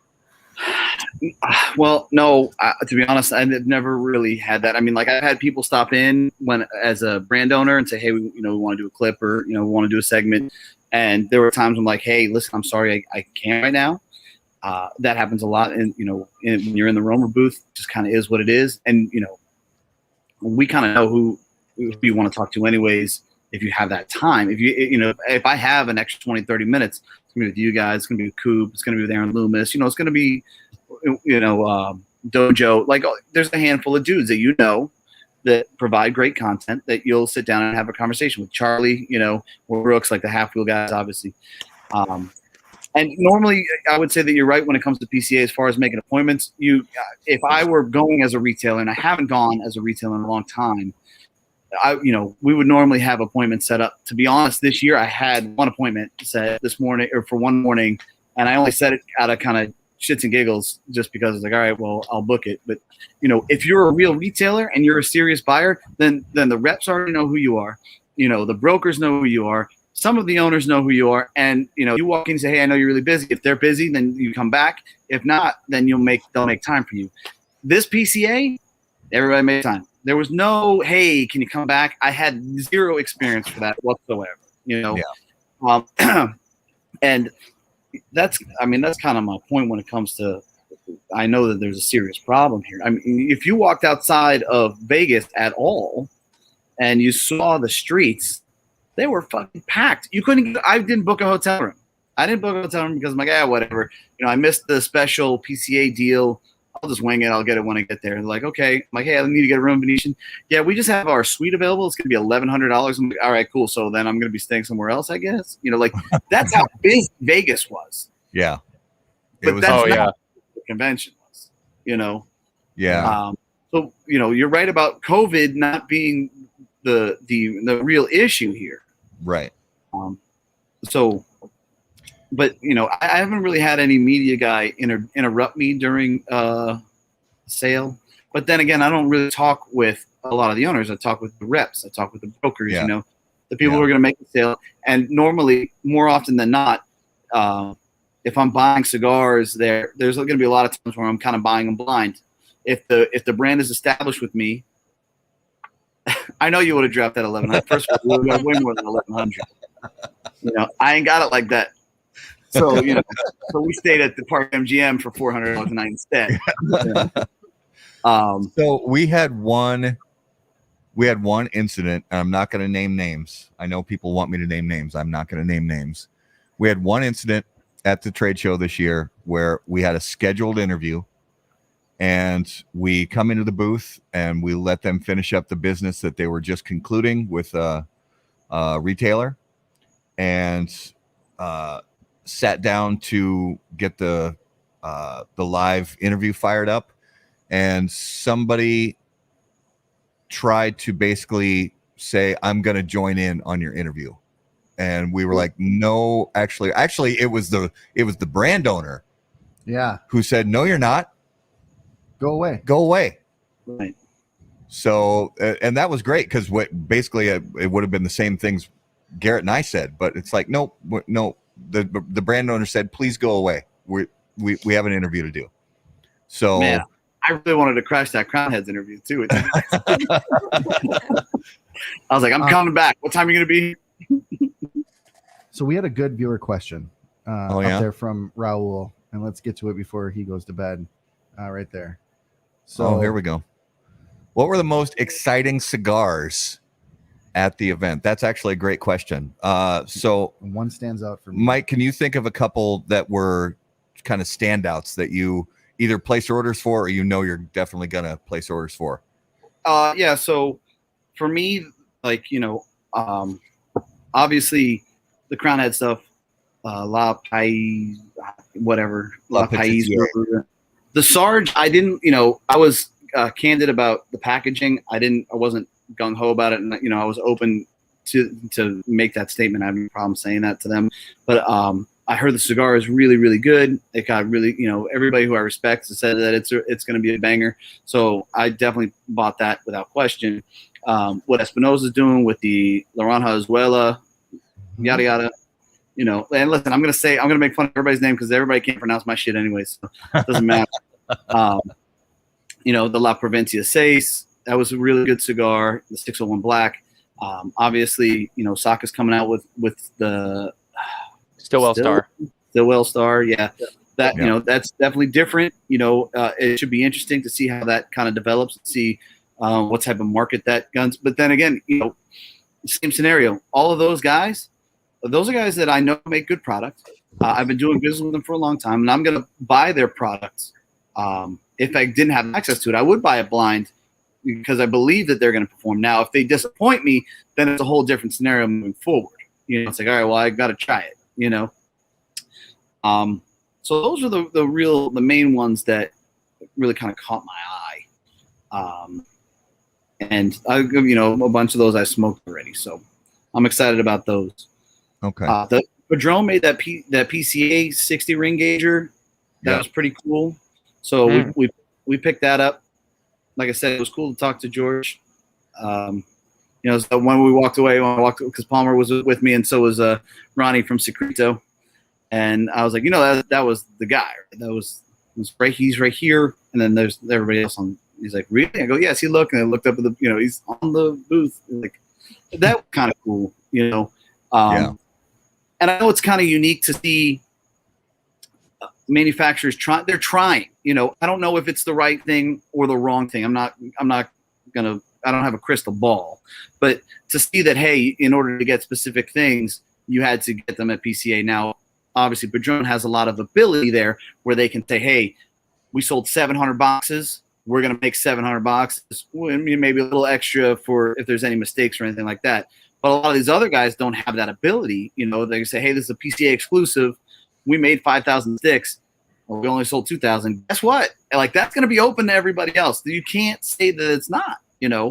Well, no, to be honest, I've never really had that. I mean, like, I've had people stop in as a brand owner and say, hey, we want to do a clip, or, we want to do a segment. And there were times I'm like, hey, listen, I'm sorry, I can't right now. That happens a lot. And, when you're in the Romer booth, it just kind of is what it is. And, we kind of know who you want to talk to anyways, if you have that time. If I have an extra 20, 30 minutes, it's going to be with you guys, it's going to be with Coop, it's going to be with Aaron Loomis, it's going to be, Dojo. Like, there's a handful of dudes that that provide great content that you'll sit down and have a conversation with. Charlie, or Brooks, like the half wheel guys, obviously. And normally, I would say that you're right when it comes to PCA as far as making appointments. If I were going as a retailer, and I haven't gone as a retailer in a long time, we would normally have appointments set up. To be honest, this year I had one appointment set for one morning, and I only set it out of kind of shits and giggles just because it's like, all right, well, I'll book it. But, if you're a real retailer and you're a serious buyer, then the reps already know who you are. The brokers know who you are. Some of the owners know who you are. And, you walk in and say, hey, I know you're really busy. If they're busy, then you come back. If not, then they'll make time for you. This PCA, everybody made time. There was no, hey, can you come back? I had zero experience for that whatsoever, and that's kind of my point when it comes to I know that there's a serious problem here. I mean, if you walked outside of Vegas at all and you saw the streets, they were fucking packed. You couldn't. I didn't book a hotel room. I didn't book a hotel room because I'm like, whatever. I missed the special PCA deal. I'll just wing it. I'll get it when I get there. They're like, okay. I'm like, hey, I need to get a room, Venetian. Yeah, we just have our suite available. It's gonna be $1,100. I'm like, all right, cool. So then I'm gonna be staying somewhere else, I guess. Like that's how big Vegas was.
Yeah.
But that's not what the convention was.
Yeah.
So you're right about COVID not being the real issue here.
Right.
But I haven't really had any media guy interrupt me during sale. But then again, I don't really talk with a lot of the owners. I talk with the reps. I talk with the brokers.
Yeah.
The people who are going to make the sale. And normally, more often than not, if I'm buying cigars, there's going to be a lot of times where I'm kind of buying them blind. If the brand is established with me, I know you would have dropped that 1,100. First of all, we got way more than 1,100. I ain't got it like that. So so we stayed at the Park MGM for $400 a night instead.
So we had one incident. And I'm not going to name names. I know people want me to name names. I'm not going to name names. We had one incident at the trade show this year where we had a scheduled interview, and we come into the booth and we let them finish up the business that they were just concluding with a retailer, and sat down to get the live interview fired up, and somebody tried to basically say, I'm going to join in on your interview. And we were like, no, actually it was the brand owner.
Yeah.
Who said, no, you're not.
Go away.
Right.
So, and that was great. Cause basically it would have been the same things Garrett and I said, but it's like, no, the brand owner said, please go away. We have an interview to do. So,
man, I really wanted to crash that Crown Heads interview too. I was like, I'm coming back. What time are you going to be?
So we had a good viewer question up
yeah?
there from Raul, and let's get to it before he goes to bed. Right there. So
here we go. What were the most exciting cigars at the event? That's actually a great question. So
one stands out for me.
Mike, can you think of a couple that were kind of standouts that you either placed orders for or you're definitely gonna place orders for?
Yeah. So for me, obviously the Crown Head stuff, La Pais, whatever, La Pais. The Sarge, I didn't, I was candid about the packaging. I wasn't gung ho about it, and I was open to make that statement. I have no problem saying that to them. But I heard the cigar is really, really good. It got really, everybody who I respect said that it's going to be a banger. So I definitely bought that without question. What Espinosa's doing with the Laranja Azuela, yada yada. And listen, I'm gonna make fun of everybody's name because everybody can't pronounce my shit anyway, so it doesn't matter. The La Provincia 6, that was a really good cigar. The 601 Black. Obviously, Saka's coming out with the
Stillwell
Star, yeah. That that's definitely different. It should be interesting to see how that kind of develops and see what type of market that guns. But then again, same scenario. All of those guys. Those are guys that I know make good products. I've been doing business with them for a long time, and I'm going to buy their products. If I didn't have access to it, I would buy it blind because I believe that they're going to perform. Now, if they disappoint me, then it's a whole different scenario moving forward. It's like, all right, well, I got to try it. So those are the main ones that really kind of caught my eye. And a bunch of those I smoked already, so I'm excited about those.
Okay.
The Padron made that PCA 60 ring gauger. That was pretty cool. So we picked that up. Like I said, it was cool to talk to George. So when we walked away, because Palmer was with me, and so was Ronnie from Secreto. And I was like, that was the guy. That was right. He's right here, and then there's everybody else on. He's like, really? I go, yes. He looked, and I looked up at the, he's on the booth. Like, that was kind of cool, And I know it's kind of unique to see manufacturers they're trying. I don't know if it's the right thing or the wrong thing. I don't have a crystal ball, but to see that, hey, in order to get specific things, you had to get them at PCA. Now, obviously, Padron has a lot of ability there where they can say, hey, we sold 700 boxes. We're going to make 700 boxes, maybe a little extra for if there's any mistakes or anything like that. But a lot of these other guys don't have that ability. They can say, hey, this is a PCA exclusive. We made 5,000 sticks. Well, we only sold 2,000. Guess what? Like, that's going to be open to everybody else. You can't say that it's not,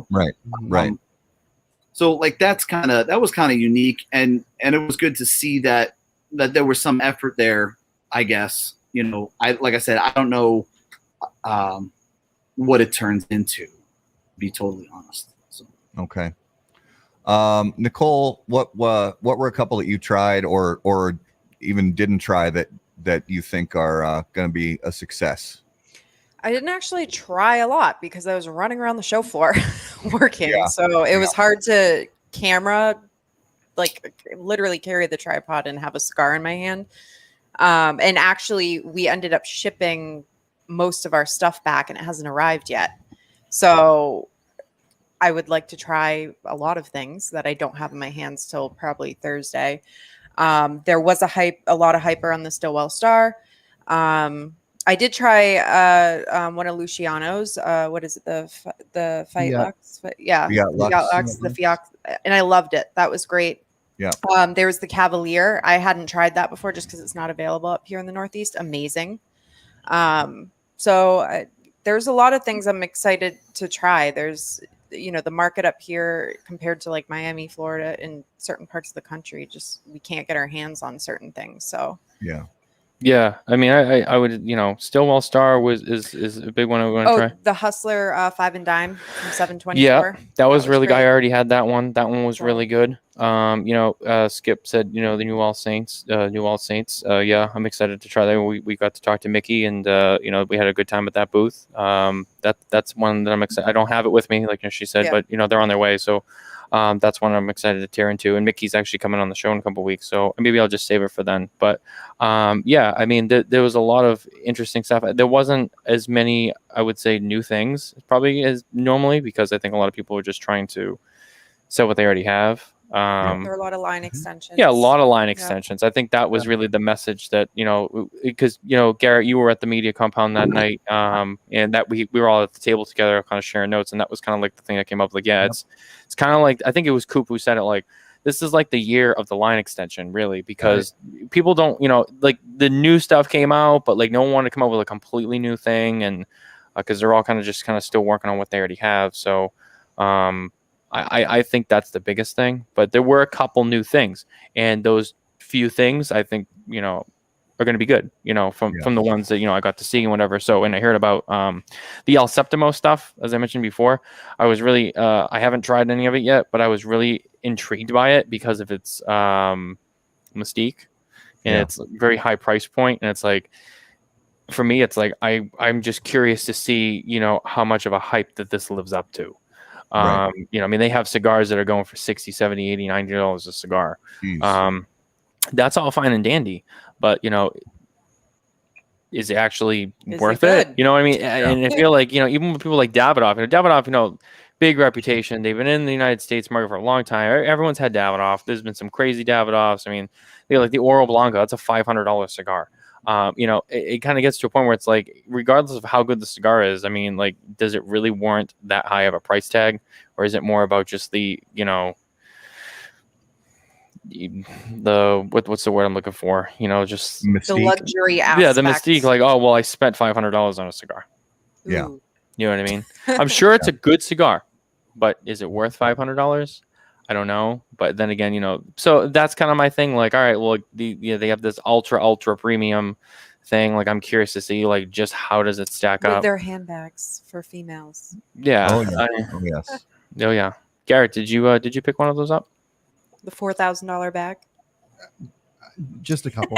Right.
So like, that was kind of unique. And it was good to see that there was some effort there, I guess. Like I said, I don't know what it turns into, to be totally honest. So.
Okay. Nicole, what were a couple that you tried or even didn't try that you think are going to be a success?
I didn't actually try a lot because I was running around the show floor working. Yeah. So it was hard to literally carry the tripod and have a cigar in my hand. And actually, we ended up shipping most of our stuff back and it hasn't arrived yet. So I would like to try a lot of things that I don't have in my hands till probably Thursday. There was a lot of hype around the Stillwell Star. I did try one of Luciano's. What is it? The Fight Lux? Yeah, the Fiat, and I loved it. That was great.
Yeah.
There was the Cavalier. I hadn't tried that before just because it's not available up here in the Northeast. Amazing. So there's a lot of things I'm excited to try. There's the market up here compared to like Miami, Florida, and certain parts of the country, just we can't get our hands on certain things. So
yeah. I mean, I would, Stillwell Star is a big one I want to try.
The Hustler 5 and Dime from 724.
Yeah, that was really good. I already had that one. That one was really good. Skip said, the New All Saints. Yeah, I'm excited to try that. We got to talk to Mickey, and we had a good time at that booth. That's one that I'm excited. I don't have it with me, like she said, but they're on their way. So that's one I'm excited to tear into. And Mickey's actually coming on the show in a couple of weeks, so maybe I'll just save it for then. But I mean, there was a lot of interesting stuff. There wasn't as many, I would say, new things probably as normally, because I think a lot of people are just trying to sell what they already have.
There are a lot of line extensions.
Yeah, a lot of line extensions. I think that was really the message that, because, Garrett, you were at the media compound that night, and that we were all at the table together kind of sharing notes, and that was kind of like the thing that came up. Like, it's kind of like, I think it was Coop who said it, like, this is like the year of the line extension, really, because people don't, like the new stuff came out, but like no one wanted to come up with a completely new thing, and because they're all kind of still working on what they already have. So, I think that's the biggest thing, but there were a couple new things, and those few things I think, are going to be good, from the ones that, I got to see and whatever. So, and I heard about, the El Septimo stuff, as I mentioned before. I was really, I haven't tried any of it yet, but I was really intrigued by it because of its, mystique, and it's very high price point. And it's like, for me, it's like, I'm just curious to see, how much of a hype that this lives up to. I mean, they have cigars that are going for $60, $70, $80, $90 a cigar. That's all fine and dandy, but is it actually worth it? You know what I mean? And I feel like, even with people like Davidoff, big reputation. They've been in the United States market for a long time. Everyone's had Davidoff. There's been some crazy Davidoffs. I mean, like the Oro Blanco, that's a $500 cigar. It kind of gets to a point where it's like, regardless of how good the cigar is, I mean, like, does it really warrant that high of a price tag, or is it more about just the, what's the word I'm looking for? Just
mystique.
The luxury aspect.
Yeah, the mystique. Like, oh well, I spent $500 on a cigar.
Ooh.
Yeah,
you know what I mean. I'm sure it's a good cigar, but is it worth $500? I don't know. But then again, so that's kind of my thing. Like, all right, well, they have this ultra premium thing. Like, I'm curious to see, like, just how does it stack up?
With their handbags for females.
Yeah.
Oh yes.
Oh yeah. Garrett, did you pick one of those up?
The $4,000 bag.
Just a couple.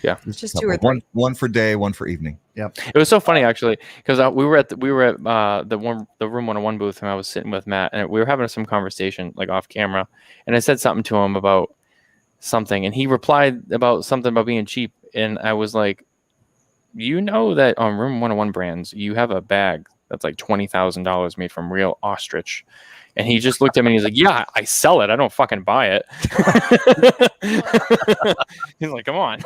Yeah,
just 2 or 3.
One for day, one for evening.
Yep.
It was so funny actually, because we were at the room 101 booth, and I was sitting with Matt, and we were having some conversation like off camera, and I said something to him about something, and he replied about something about being cheap, and I was like, you know that on Room 101 brands, you have a bag that's like $20,000 made from real ostrich. And he just looked at me and he's like, yeah, I sell it. I don't fucking buy it. He's like, come on.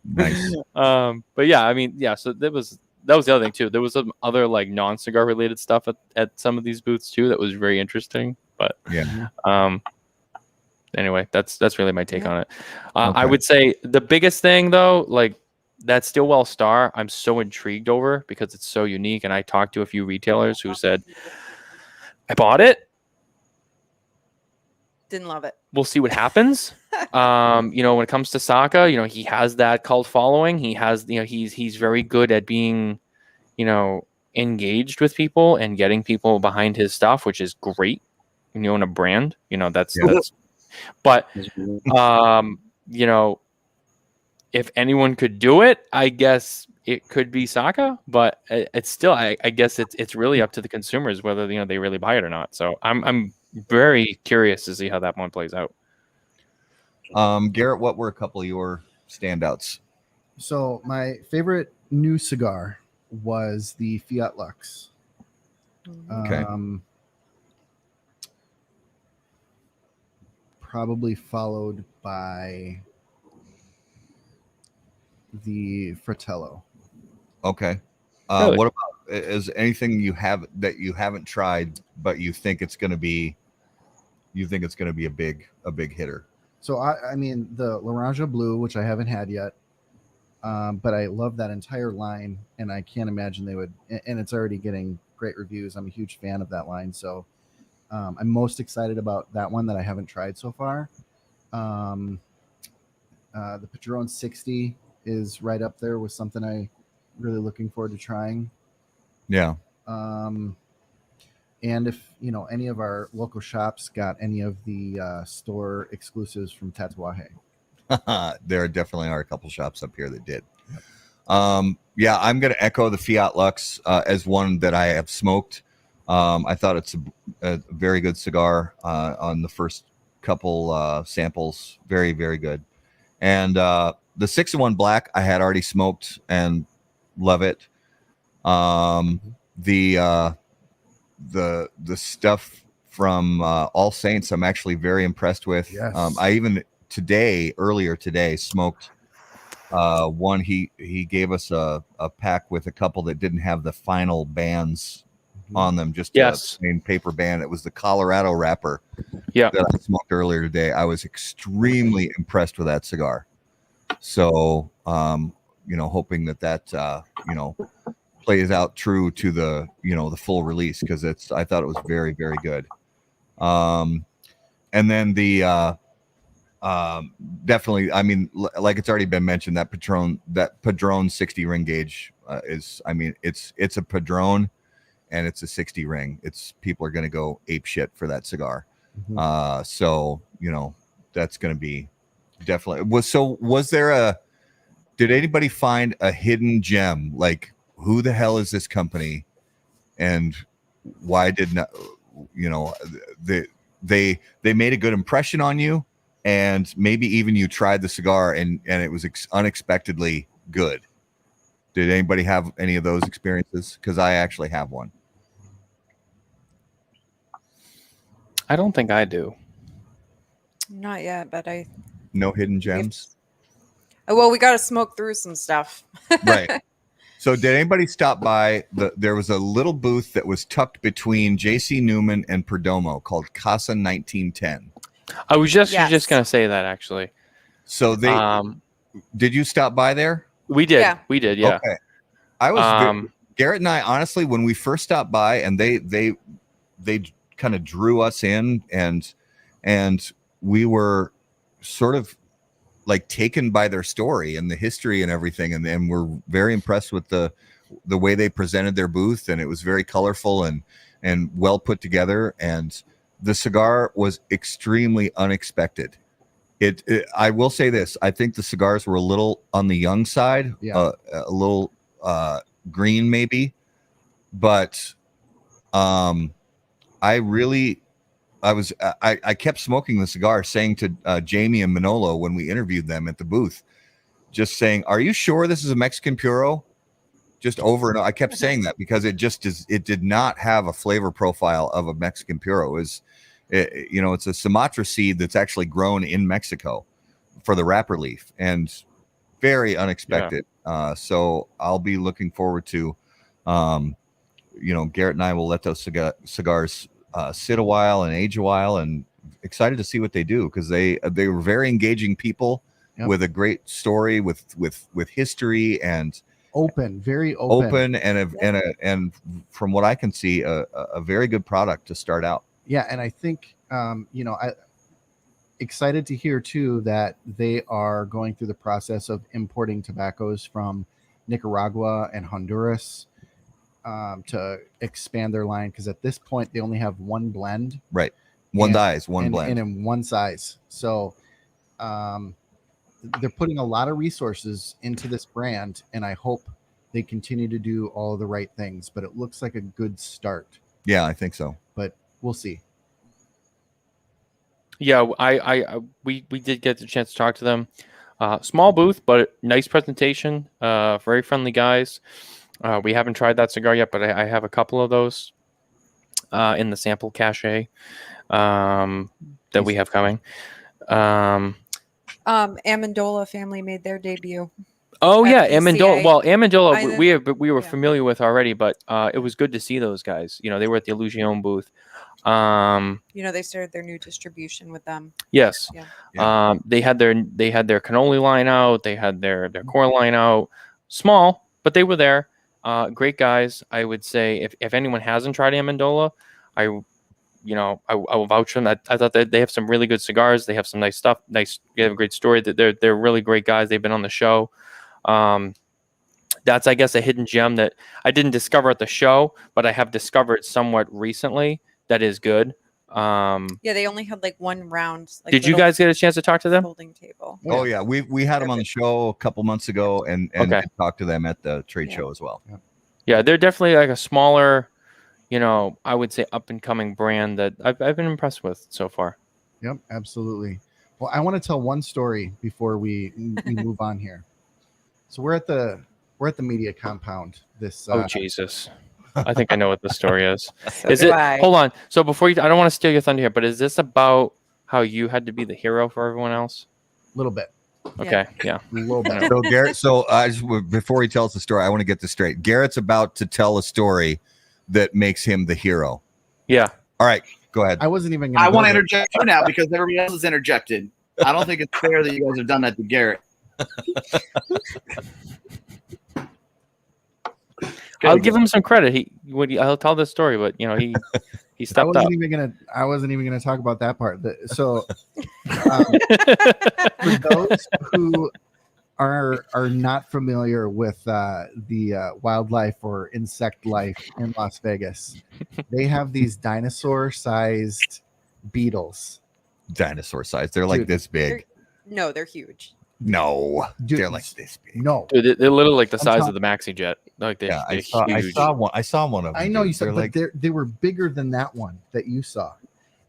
Nice.
But yeah, I mean, yeah, so that was the other thing too. There was some other like non-cigar related stuff at some of these booths too that was very interesting. But
Yeah.
Anyway, that's really my take on it.
Okay.
I would say the biggest thing though, like that Stillwell Star, I'm so intrigued over because it's so unique. And I talked to a few retailers who said, I bought it.
Didn't love it.
We'll see what happens. When it comes to Saka, he has that cult following. He has, he's very good at being, engaged with people and getting people behind his stuff, which is great. When you own a brand, that's. But, if anyone could do it, I guess it could be Saka. But it's still, I guess it's really up to the consumers whether they really buy it or not. So I'm very curious to see how that one plays out.
Garrett, what were a couple of your standouts?
So my favorite new cigar was the Fiat Lux.
Okay.
Probably followed by the Fratello.
Okay.
Really?
What about, is anything you haven't tried, but you think it's going to be a big hitter?
So I mean the Laranja Blue, which I haven't had yet, but I love that entire line, and I can't imagine they would. And it's already getting great reviews. I'm a huge fan of that line, so I'm most excited about that one that I haven't tried so far. The Padron 60 is right up there with something I really looking forward to trying.
Yeah.
And if any of our local shops got any of the store exclusives from Tatuaje.
There definitely are a couple shops up here that did. Yeah, I'm going to echo the Fiat Lux as one that I have smoked. I thought it's a very good cigar on the first couple samples. Very, very good. And the 6-in-1 Black I had already smoked and love it. The stuff from All Saints I'm actually very impressed with.
Yes.
I even earlier today smoked one. He gave us a pack with a couple that didn't have the final bands on them, just a plain paper band. It was the Colorado wrapper that I smoked earlier today. I was extremely impressed with that cigar. So hoping that plays out true to the the full release, because I thought it was very, very good. And then the definitely, I mean, like it's already been mentioned, that Padron 60 ring gauge is, I mean, it's a Padron and it's a 60 ring. People are going to go ape shit for that cigar. So that's going to be definitely did anybody find a hidden gem? Like, who the hell is this company, and why did not they made a good impression on you, and maybe even you tried the cigar and it was unexpectedly good? Did anybody have any of those experiences? Because I actually have one.
I don't think I do.
Not yet, but
No hidden gems.
well, we got to smoke through some stuff.
Right. So did anybody stop by? There was a little booth that was tucked between JC Newman and Perdomo called Casa 1910.
I was just going to say that, actually.
So did you stop by there?
We did.
Yeah.
We did. Yeah.
Okay. I was Garrett and I, honestly, when we first stopped by, and they kind of drew us in, and we were sort of like taken by their story and the history and everything, and then we're very impressed with the way they presented their booth, and it was very colorful and well put together, and the cigar was extremely unexpected. I will say this: I think the cigars were a little on the young side, a little green maybe, but I kept smoking the cigar, saying to Jamie and Manolo when we interviewed them at the booth, just saying, "Are you sure this is a Mexican puro?" Just over and over. I kept saying that because it did not have a flavor profile of a Mexican puro. It's a Sumatra seed that's actually grown in Mexico for the wrapper leaf, and very unexpected. So I'll be looking forward to, Garrett and I will let those cigars sit a while and age a while, and excited to see what they do, because they were very engaging people with a great story, with history, and
very open,
and from what I can see, a very good product to start out.
Yeah, and I think excited to hear too that they are going through the process of importing tobaccos from Nicaragua and Honduras to expand their line, because at this point they only have one blend,
right? One blend,
and in one size. So they're putting a lot of resources into this brand, and I hope they continue to do all the right things. But it looks like a good start.
Yeah, I think so.
But we'll see.
Yeah, we did get the chance to talk to them. Small booth, but nice presentation. Very friendly guys. We haven't tried that cigar yet, but I have a couple of those in the sample cache that we have coming.
Amendola family made their debut.
Oh yeah,
PCA.
Amendola. Well, Amendola we were
yeah.
familiar with already, but it was good to see those guys. They were at the Illusion booth.
They started their new distribution with them.
Yes.
Yeah.
They had their cannoli line out. They had their core line out. Small, but they were there. Great guys. I would say if anyone hasn't tried Amendola, I will vouch for them. I thought that they have some really good cigars. They have some nice stuff. They have a great story. That they're really great guys. They've been on the show. That's, I guess, a hidden gem that I didn't discover at the show, but I have discovered somewhat recently that is good.
They only had like one round.
Did you guys get a chance to talk to them?
Folding table.
Oh yeah, we had them on the show a couple months ago, and talked to them at the trade show as well.
Yeah, they're definitely like a smaller, I would say up and coming brand that I've been impressed with so far.
Yep, absolutely. Well, I want to tell one story before we move on here. So we're at the media compound. Oh
Jesus! I think I know what the story is.
So
is it?
I.
Hold on. So before I don't want to steal your thunder here, but is this about how you had to be the hero for everyone else?
A little bit.
Okay. Yeah.
A little bit.
So Garrett, before he tells the story, I want to get this straight. Garrett's about to tell a story that makes him the hero.
Yeah.
All right, go ahead.
I wasn't even.
I want to interject you now because everybody else is interjected. I don't think it's fair that you guys have done that to Garrett.
I'll give him some credit. I'll tell this story, but he stepped up.
I wasn't even gonna talk about that part. So for those who are not familiar with the wildlife or insect life in Las Vegas, they have these dinosaur-sized beetles.
Dinosaur size. They're like this big.
They're huge.
No,
Dude,
they're like this big.
No,
Dude, they're literally like the size of the Maxi Jet. Like they're
I
huge.
saw one. I saw one of them.
I know you said,
like
but they were bigger than that one that you saw,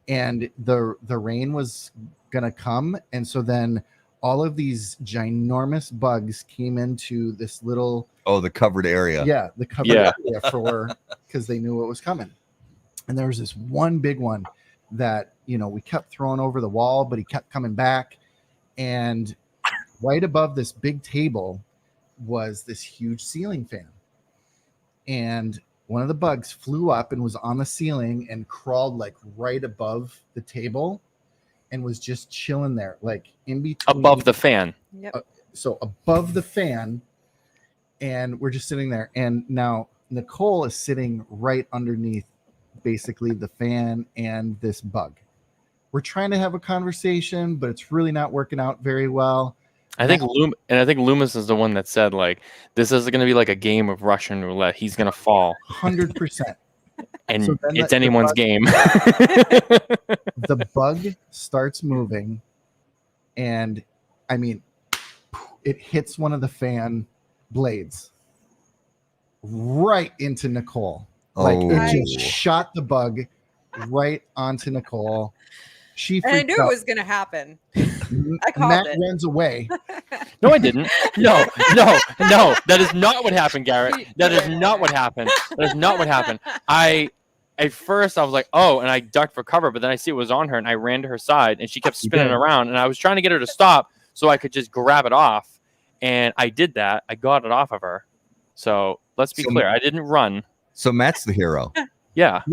and the rain was gonna come, and so then all of these ginormous bugs came into this little
the covered area.
Yeah, the covered area because they knew it was coming, and there was this one big one that we kept throwing over the wall, but he kept coming back, and right above this big table was this huge ceiling fan. And one of the bugs flew up and was on the ceiling and crawled like right above the table and was just chilling there, like in between.
Above the fan.
Yep.
So above the fan. And we're just sitting there. And now Nicole is sitting right underneath basically the fan and this bug. We're trying to have a conversation, but it's really not working out very well.
I think Loomis is the one that said, like, this is going to be like a game of Russian roulette. He's going to fall
100%.
And
So
it's anyone's game.
The bug starts moving, and I mean, it hits one of the fan blades right into Nicole. Like it just shot the bug right onto Nicole.
And I knew it was going to happen. I called
Matt
it.
runs away.
No, I didn't. No. That is not what happened, Garrett. That is not what happened. That is not what happened. At first I was like, oh, and I ducked for cover, but then I see it was on her, and I ran to her side, and she kept spinning around, and I was trying to get her to stop so I could just grab it off, and I did that. I got it off of her. So let's be clear, I didn't run.
So Matt's the hero.
Yeah.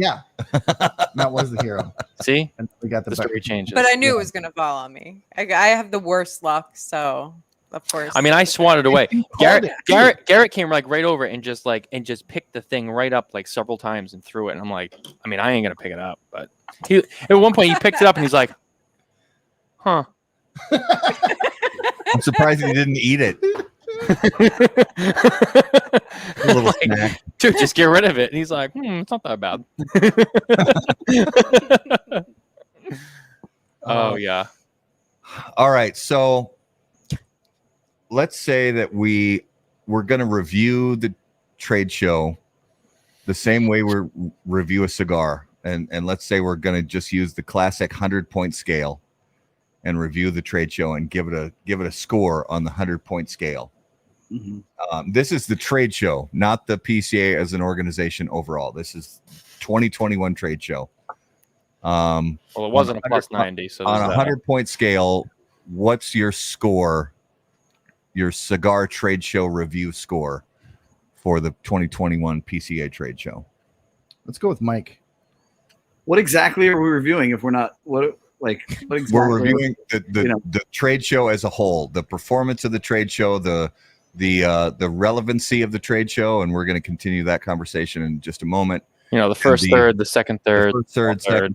Matt was the hero.
See,
And we got
the story changes.
But I knew it was going to fall on me. I have the worst luck, so of course.
I mean, I swatted away. Garrett came like right over and just picked the thing right up like several times and threw it. And I'm like, I mean, I ain't gonna pick it up. But at one point he picked it up and he's like, huh.
I'm surprised he didn't eat it. A little snack.
Dude, just get rid of it. And he's like, it's not that bad. Oh yeah.
All right, so let's say that we're going to review the trade show the same way we review a cigar, and let's say we're going to just use the classic 100-point scale and review the trade show and give it a score on the 100-point scale.
Mm-hmm.
This is the trade show, not the PCA as an organization overall. This is 2021 trade show.
Well, it wasn't a plus 90, so
on a 100-point scale, what's your score? Your cigar trade show review score for the 2021 PCA trade show?
Let's go with Mike.
What exactly are we reviewing? If we're not what exactly?
We're reviewing the trade show as a whole, the performance of the trade show, the relevancy of the trade show, and we're going to continue that conversation in just a moment.
You know, the first third, the second third,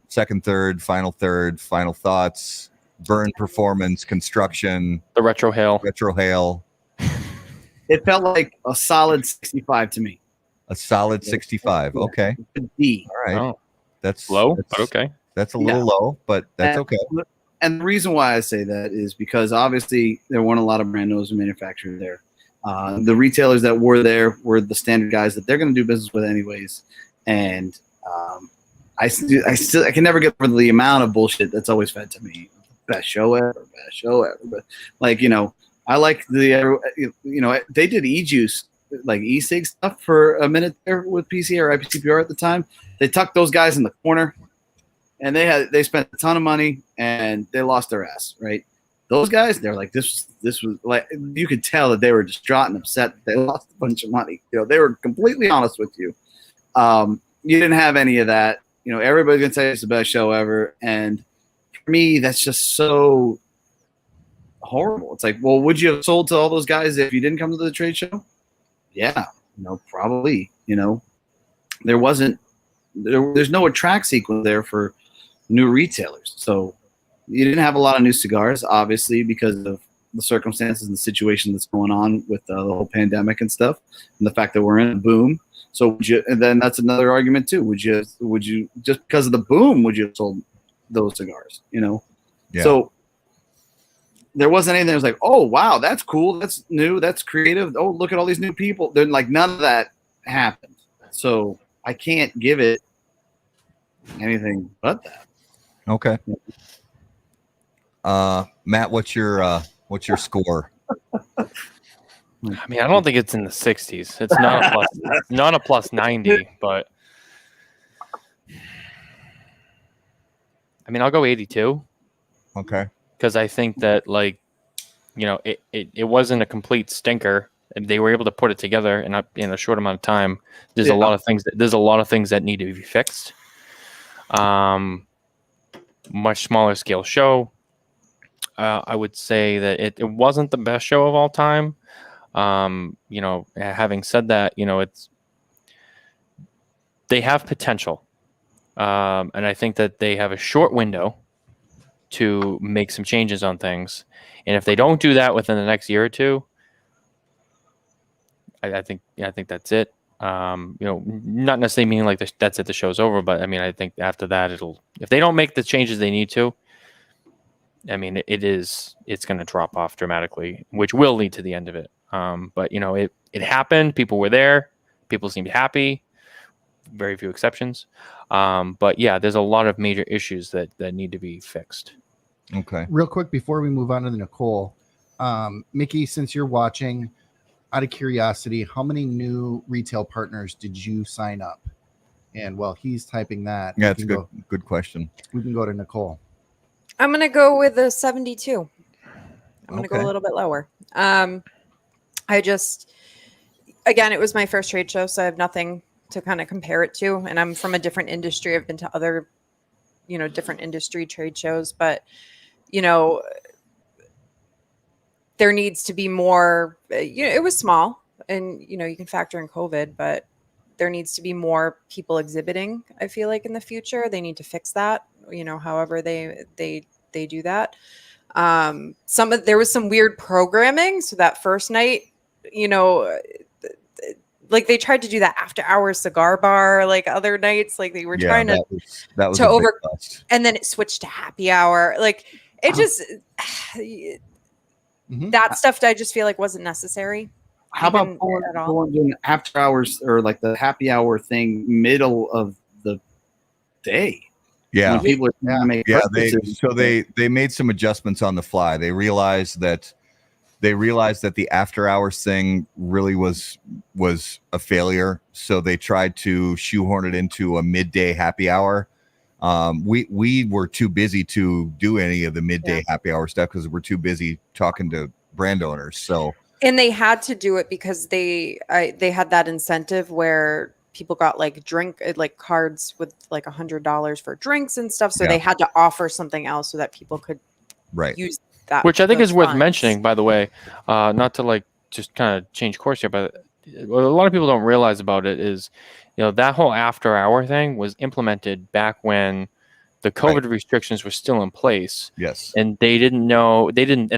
second third, final thoughts, burn performance, construction,
the retro hail.
It felt like a solid 65 to me.
A solid 65. Okay.
D.
All right.
Oh.
That's
low,
that's,
but okay.
That's a little low, but that's okay.
And the reason why I say that is because obviously there weren't a lot of brand owners and manufacturers there. The retailers that were there were the standard guys that they're going to do business with anyways. And I can never get over the amount of bullshit that's always fed to me. Best show ever. But like, I like they did e-juice, like e-cig stuff for a minute there with PC or IPCPR at the time. They tucked those guys in the corner, and they spent a ton of money and they lost their ass, right? Those guys, they're like, this was like, you could tell that they were distraught and upset that they lost a bunch of money. They were completely honest with you. You didn't have any of that. Everybody's gonna say it's the best show ever, and for me, that's just so horrible. It's like, well, would you have sold to all those guys if you didn't come to the trade show? Yeah, probably. There's no attract sequence there for new retailers, so you didn't have a lot of new cigars, obviously, because of the circumstances and the situation that's going on with the whole pandemic and stuff, and the fact that we're in a boom. So and then that's another argument too. Would you just because of the boom, would you have sold those cigars?
Yeah.
So there wasn't anything that was like, oh wow, that's cool, that's new, that's creative. Oh, look at all these new people. Then like none of that happened. So I can't give it anything but that.
Okay. Matt, what's your score?
I mean, I don't think it's in the 60s. It's not a plus. It's not a plus 90, but I mean, I'll go 82.
Okay.
Because I think that it wasn't a complete stinker. They were able to put it together in a short amount of time. There's a lot of things that need to be fixed. Much smaller scale show. I would say that it wasn't the best show of all time. Having said that, they have potential. And I think that they have a short window to make some changes on things. And if they don't do that within the next year or two, I think that's it. Not necessarily meaning like that's it, the show's over, but I mean, I think after that, if they don't make the changes they need to, I mean, it's going to drop off dramatically, which will lead to the end of it. But it happened. People were there. People seemed happy. Very few exceptions. But yeah, there's a lot of major issues that need to be fixed.
Okay.
Real quick before we move on to the Nicole, Mickey, since you're watching, out of curiosity, how many new retail partners did you sign up? And while he's typing that,
Yeah, it's a good question.
We can go to Nicole.
I'm gonna go with a 72. I'm gonna go a little bit lower. I just, again, it was my first trade show, so I have nothing to kind of compare it to. And I'm from a different industry. I've been to other, different industry trade shows, but there needs to be more. It was small, and you can factor in COVID, but there needs to be more people exhibiting. I feel like in the future they need to fix that. However they do that. There was some weird programming. So that first night, like they tried to do that after hours cigar bar, like other nights, like they were trying
that was over,
and then it switched to happy hour. Like it just, that stuff I just feel like wasn't necessary.
How about doing after hours or like the happy hour thing middle of the day?
Yeah.
When people are
they made some adjustments on the fly. They realized that the after hours thing really was a failure. So they tried to shoehorn it into a midday happy hour. We were too busy to do any of the midday happy hour stuff because we're too busy talking to brand owners. So,
and they had to do it because they had that incentive where people got like cards with like $100 for drinks and stuff. So they had to offer something else so that people could use that.
Which I think is worth mentioning, by the way, not to like just kind of change course here, but what a lot of people don't realize about it is, that whole after hour thing was implemented back when the COVID restrictions were still in place.
Yes.
And at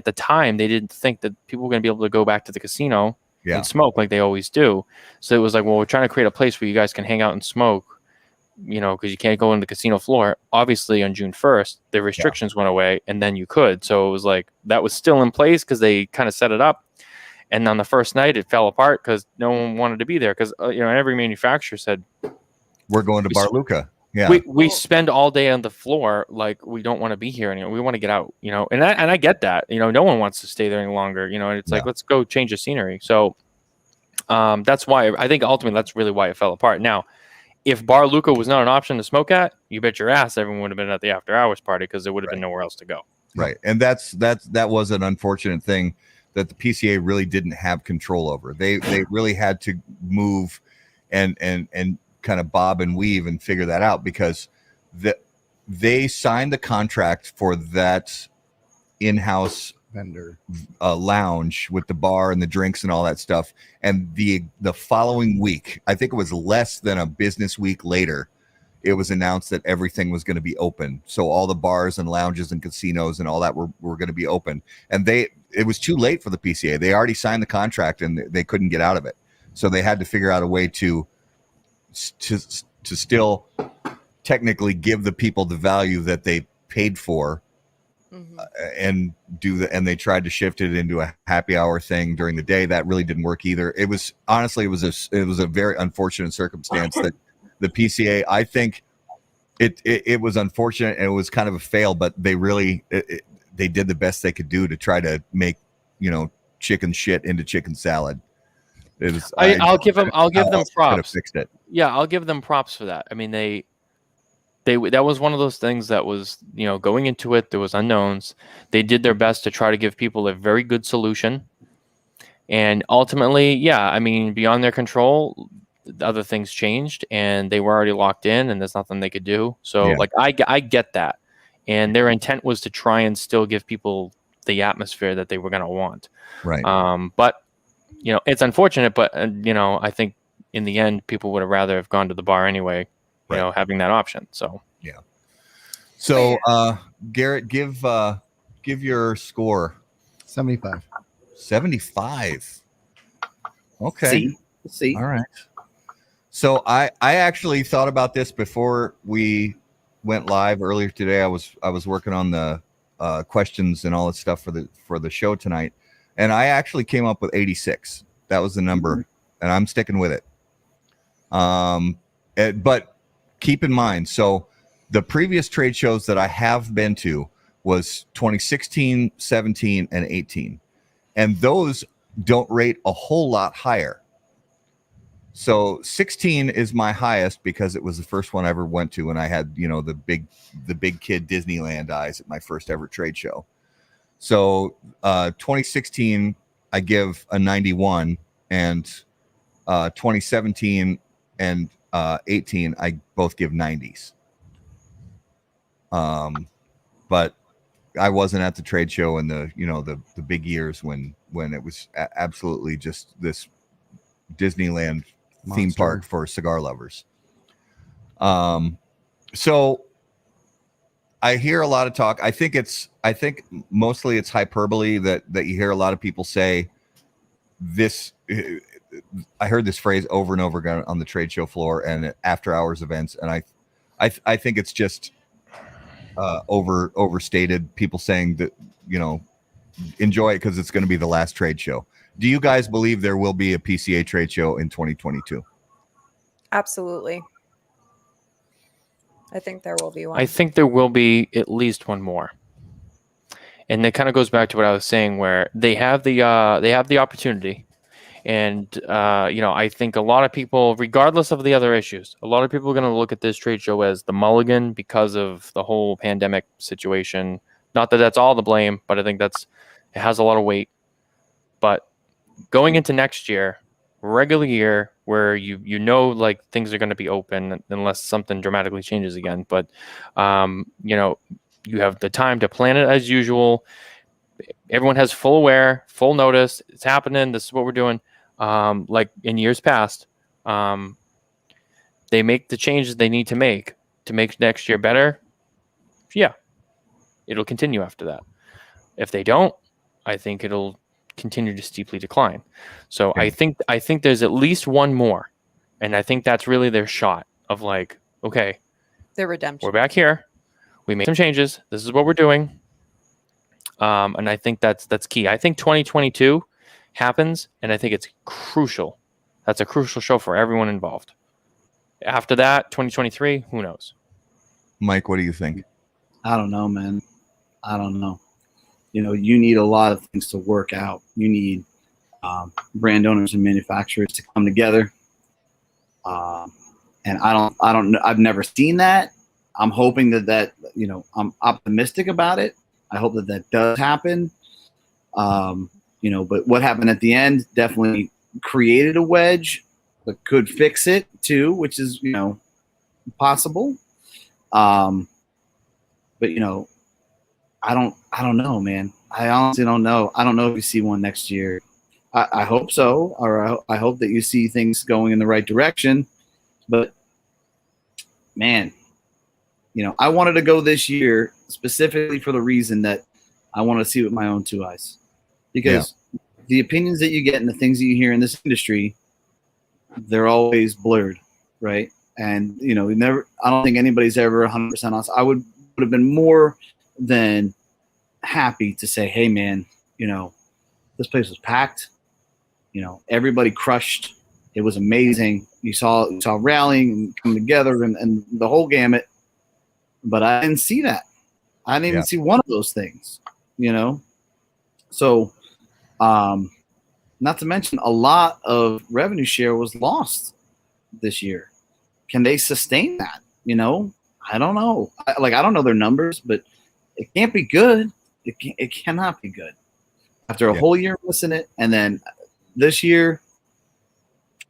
the time, they didn't think that people were going to be able to go back to the casino and smoke like they always do. So it was like, well, we're trying to create a place where you guys can hang out and smoke, because you can't go on the casino floor. Obviously on June 1st, the restrictions went away and then you could. So it was like, that was still in place because they kind of set it up. And on the first night it fell apart because no one wanted to be there. Because, every manufacturer said,
we're going to Bar Luca. Yeah.
We spend all day on the floor. Like we don't want to be here anymore. We want to get out, and I get that, no one wants to stay there any longer, and it's like, let's go change the scenery. So that's why I think ultimately that's really why it fell apart. Now, if Bar Luca was not an option to smoke at, you bet your ass everyone would have been at the after hours party because there would have been nowhere else to go.
Right. And that was an unfortunate thing that the PCA really didn't have control over. They really had to move and kind of bob and weave and figure that out because they signed the contract for that in-house
vendor
lounge with the bar and the drinks and all that stuff. And the following week, I think it was less than a business week later, it was announced that everything was going to be open. So all the bars and lounges and casinos and all that were going to be open. And it was too late for the PCA. They already signed the contract and they couldn't get out of it. So they had to figure out a way to still technically give the people the value that they paid for, and they tried to shift it into a happy hour thing during the day. That really didn't work either. It was honestly, it was a very unfortunate circumstance that the PCA, I think it was unfortunate and it was kind of a fail, but they really, they did the best they could do to try to make, chicken shit into chicken salad. It was,
I'll give them props.
Fixed it.
Yeah, I'll give them props for that. I mean, they that was one of those things that was, going into it, there was unknowns. They did their best to try to give people a very good solution. And ultimately, beyond their control, other things changed and they were already locked in and there's nothing they could do. So I get that. And their intent was to try and still give people the atmosphere that they were going to want.
Right.
But it's unfortunate, but I think in the end, people would have rather have gone to the bar anyway, having that option. So,
yeah. So, Garrett, give your score.
75.
75. Okay.
See.
All right. So I actually thought about this before we went live earlier today. I was working on the questions and all that stuff for the show tonight. And I actually came up with 86. That was the number, and I'm sticking with it. But keep in mind, so the previous trade shows that I have been to was 2016, 17, and 18. And those don't rate a whole lot higher. So 16 is my highest because it was the first one I ever went to, and I had, you know, the big kid Disneyland eyes at my first ever trade show. So 2016 I give a 91, and 2017 and 18 I both give 90s. But I wasn't at the trade show in the, you know, the big years when it was absolutely just this Disneyland theme park for cigar lovers. So I hear a lot of talk. I think mostly it's hyperbole that you hear a lot of people say this. I heard this phrase over and over again on the trade show floor and after hours events. And I think it's just overstated. People saying that, you know, enjoy it because it's going to be the last trade show. Do you guys believe there will be a PCA trade show in 2022?
Absolutely. I think there will be one.
I think there will be at least one more. And it kind of goes back to what I was saying, where they have the opportunity. And, you know, I think a lot of people, regardless of the other issues, a lot of people are going to look at this trade show as the mulligan because of the whole pandemic situation. Not that that's all the blame, but I think it has a lot of weight. But going into next year, regular year, where you know, like, things are going to be open unless something dramatically changes again. But, you know, you have the time to plan it as usual. Everyone has full notice. It's happening. This is what we're doing. Like in years past, they make the changes they need to make next year better. Yeah, it'll continue after that. If they don't, I think it'll continue to steeply decline. So okay. I think there's at least one more, and I think that's really their shot of, like, okay,
their redemption.
We're back here. We made some changes. This is what we're doing. And I think that's key. I think 2022 happens, and I think it's crucial. That's a crucial show for everyone involved. After that, 2023, who knows?
Mike, what do you think?
I don't know, man. I don't know. You know, you need a lot of things to work out. You need brand owners and manufacturers to come together. And I don't know. I've never seen that. I'm hoping that, you know, I'm optimistic about it. I hope that does happen. You know, but what happened at the end definitely created a wedge, but could fix it too, which is, you know, possible. But, you know, I don't know, man. I honestly don't know. I don't know if you see one next year. I hope so, or I hope that you see things going in the right direction. But, man, you know, I wanted to go this year specifically for the reason that I want to see with my own two eyes. Because the opinions that you get and the things that you hear in this industry, they're always blurred, right? And, you know, I don't think anybody's ever 100% honest. I would have been more than happy to say, hey, man, you know, this place was packed. You know, everybody crushed. It was amazing. You saw rallying and coming together and the whole gamut. But I didn't see that. I didn't even see one of those things, you know? So, not to mention a lot of revenue share was lost this year. Can they sustain that? You know, I don't know. I don't know their numbers, but it can't be good. It cannot be good. After a whole year missing it, and then this year,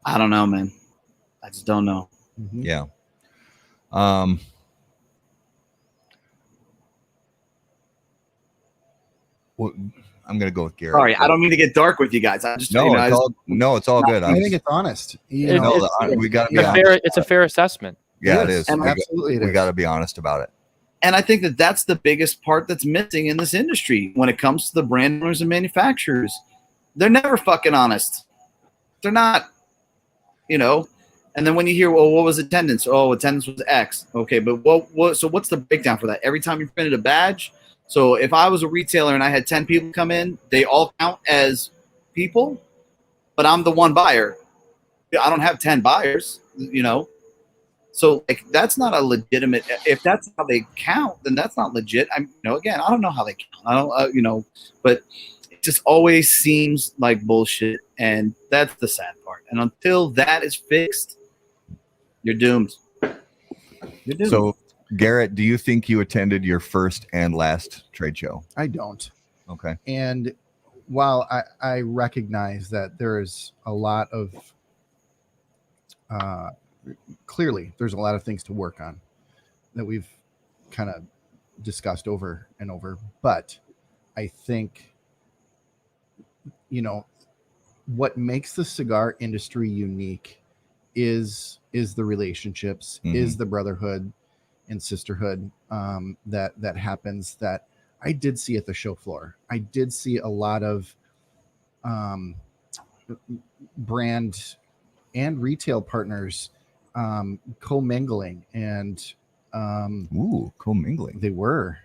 I don't know, man. I just don't know.
Mm-hmm. Yeah. Well, I'm gonna go with Garrett.
Sorry, I don't mean to get dark with you guys. I just
it's all good.
I think it's honest.
We got to be
honest. It's a fair assessment.
Yeah, it is.
And absolutely,
we got to be honest about it.
And I think that that's the biggest part that's missing in this industry when it comes to the brand owners and manufacturers. They're never fucking honest. They're not, you know. And then when you hear, well, what was attendance? Oh, attendance was X. Okay, but what? So what's the breakdown for that? Every time you printed a badge. So if I was a retailer and I had 10 people come in, they all count as people, but I'm the one buyer. I don't have 10 buyers, you know. So like that's not a legitimate. If that's how they count, then that's not legit. Again, I don't know how they count. I don't, but it just always seems like bullshit, and that's the sad part. And until that is fixed, you're doomed. You're doomed.
So, Garrett, do you think you attended your first and last trade show?
I don't.
Okay.
And while I recognize that there's a lot of clearly there's a lot of things to work on that we've kind of discussed over and over, but I think what makes the cigar industry unique is the relationships, is the brotherhood and sisterhood that happens, that I did see at the show floor. I did see a lot of brand and retail partners commingling, and
commingling.
They were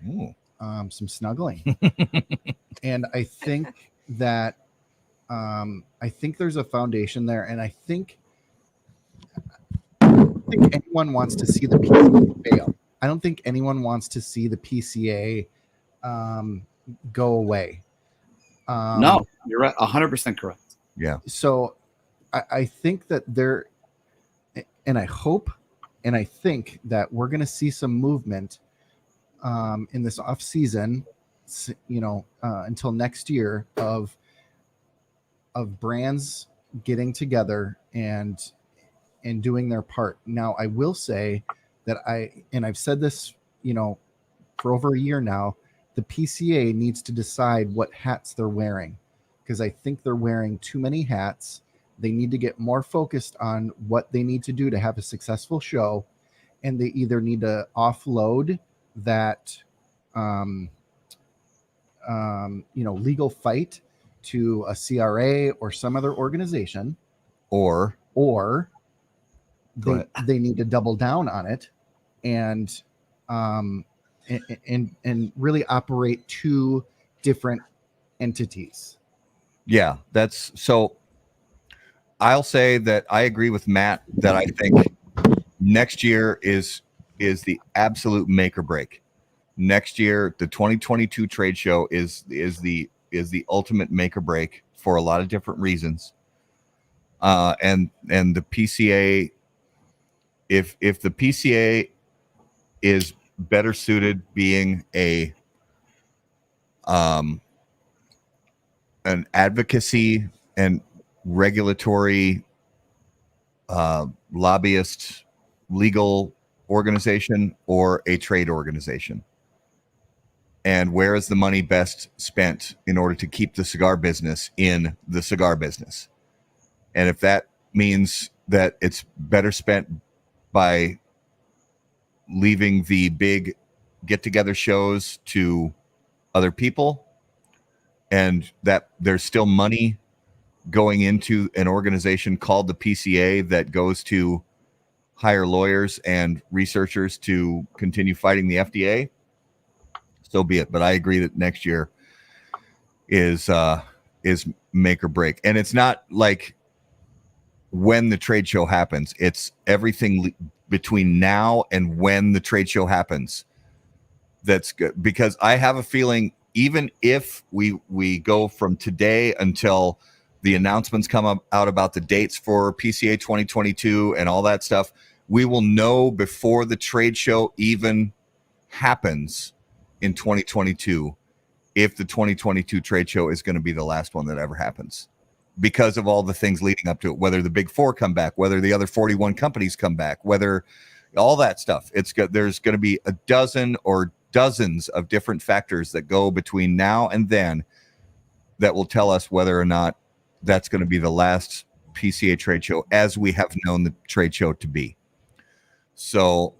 some snuggling. And I think that there's a foundation there, and I don't think anyone wants to see the PCA fail. I don't think anyone wants to see the PCA go away.
No, you're right. 100% correct.
Yeah.
So I think that and I hope, and I think that we're going to see some movement in this off season, until next year, of brands getting together and doing their part. Now, I will say that I've said this, for over a year now, the PCA needs to decide what hats they're wearing, because I think they're wearing too many hats. They need to get more focused on what they need to do to have a successful show, and they either need to offload that, legal fight to a CRA or some other organization, or they need to double down on it and really operate two different entities.
Yeah, that's so. I'll say that I agree with Matt that I think next year is the absolute make or break. Next year, the 2022 trade show is the ultimate make or break for a lot of different reasons. And the PCA, if the PCA is better suited being an advocacy and regulatory lobbyist legal organization or a trade organization, and where is the money best spent in order to keep the cigar business in the cigar business? And if that means that it's better spent by leaving the big get-together shows to other people, and that there's still money going into an organization called the PCA that goes to hire lawyers and researchers to continue fighting the FDA, so be it. But I agree that next year is make or break. And it's not like when the trade show happens, it's everything between now and when the trade show happens. That's good, because I have a feeling even if we go from today until the announcements come out about the dates for PCA 2022 and all that stuff, we will know before the trade show even happens in 2022 if the 2022 trade show is going to be the last one that ever happens, because of all the things leading up to it, whether the big four come back, whether the other 41 companies come back, whether all that stuff. There's going to be a dozen or dozens of different factors that go between now and then that will tell us whether or not that's going to be the last PCA trade show as we have known the trade show to be. So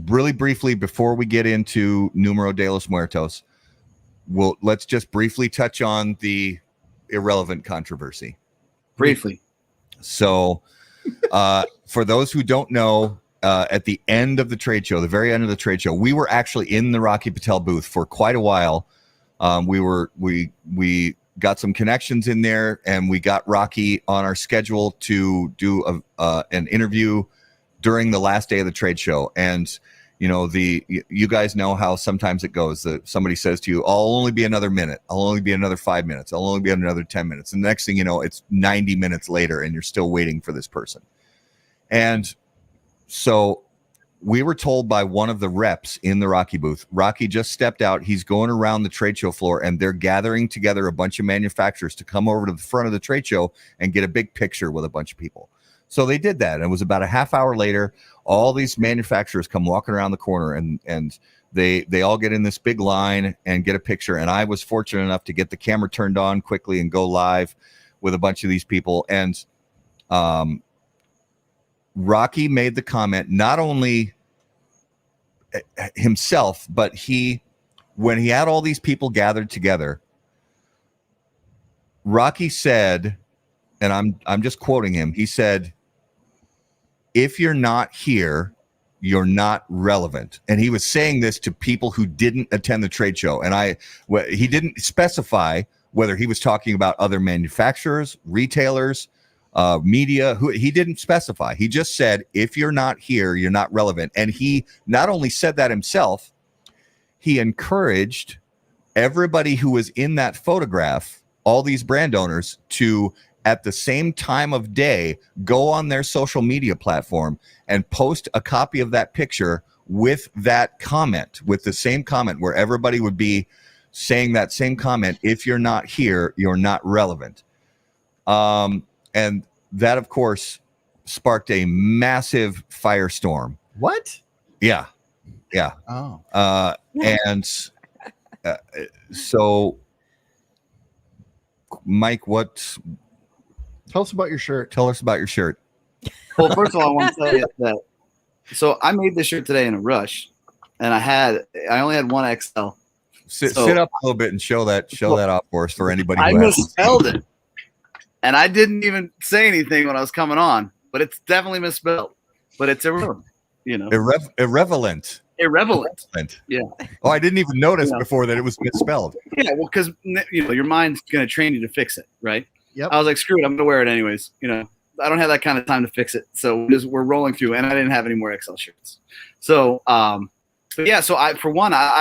really briefly, before we get into Numero de los Muertos, let's just briefly touch on the irrelevant controversy.
Briefly.
So for those who don't know, at the end of the trade show, the very end of the trade show, we were actually in the Rocky Patel booth for quite a while. We got some connections in there, and we got Rocky on our schedule to do an interview during the last day of the trade show. And, you know, you guys know how sometimes it goes that somebody says to you, I'll only be another minute. I'll only be another 5 minutes. I'll only be another 10 minutes. And the next thing you know, it's 90 minutes later and you're still waiting for this person. And so we were told by one of the reps in the Rocky booth, Rocky just stepped out. He's going around the trade show floor and they're gathering together a bunch of manufacturers to come over to the front of the trade show and get a big picture with a bunch of people. So they did that. And it was about a half hour later, all these manufacturers come walking around the corner and they all get in this big line and get a picture. And I was fortunate enough to get the camera turned on quickly and go live with a bunch of these people. And Rocky made the comment, not only himself, but when he had all these people gathered together, Rocky said, and I'm just quoting him, he said, if you're not here, you're not relevant. And he was saying this to people who didn't attend the trade show. And he didn't specify whether he was talking about other manufacturers, retailers, media. He didn't specify. He just said, if you're not here, you're not relevant. And he not only said that himself, he encouraged everybody who was in that photograph, all these brand owners, to at the same time of day, go on their social media platform and post a copy of that picture with that comment, with the same comment, where everybody would be saying that same comment. If you're not here, you're not relevant. And that, of course, sparked a massive firestorm.
What?
Yeah. Yeah.
Oh.
And so, Mike,
Tell us about your shirt.
Tell us about your shirt.
Well, first of all, I want to tell you that. So I made this shirt today in a rush, and I only had one XL.
Sit up a little bit and show that off for us, for anybody who
I
hasn't
misspelled it, and I didn't even say anything when I was coming on, but it's definitely misspelled. But it's irrelevant, you know.
Irrelevant.
Yeah.
Oh, I didn't even notice before that it was misspelled.
Yeah, well, because your mind's gonna train you to fix it, right?
Yep.
I was like, screw it, I'm gonna wear it anyways. I don't have that kind of time to fix it, so we're rolling through, and I didn't have any more XL shirts. So, but yeah, so I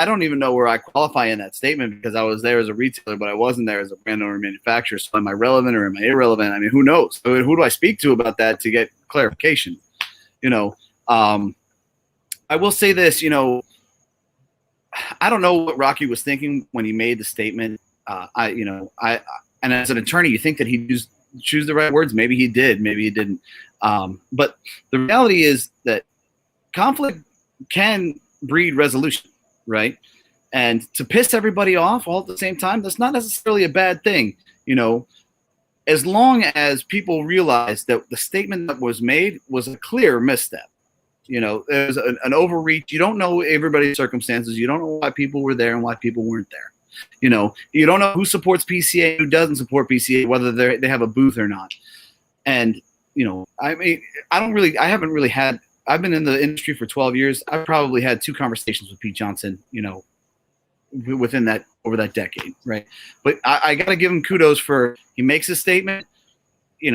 don't even know where I qualify in that statement, because I was there as a retailer, but I wasn't there as a brand owner manufacturer. So am I relevant or am I irrelevant? I mean, who knows? Who do I speak to about that to get clarification? I will say this, I don't know what Rocky was thinking when he made the statement. And as an attorney, you think that he'd choose the right words. Maybe he did, maybe he didn't. But the reality is that conflict can breed resolution, right? And to piss everybody off all at the same time, that's not necessarily a bad thing. As long as people realize that the statement that was made was a clear misstep. There's an overreach. You don't know everybody's circumstances. You don't know why people were there and why people weren't there. You don't know who supports PCA, who doesn't support PCA, whether they have a booth or not. And, I mean, I've been in the industry for 12 years. I've probably had 2 conversations with Pete Johnson, over that decade. Right. But I got to give him kudos for, he makes a statement, he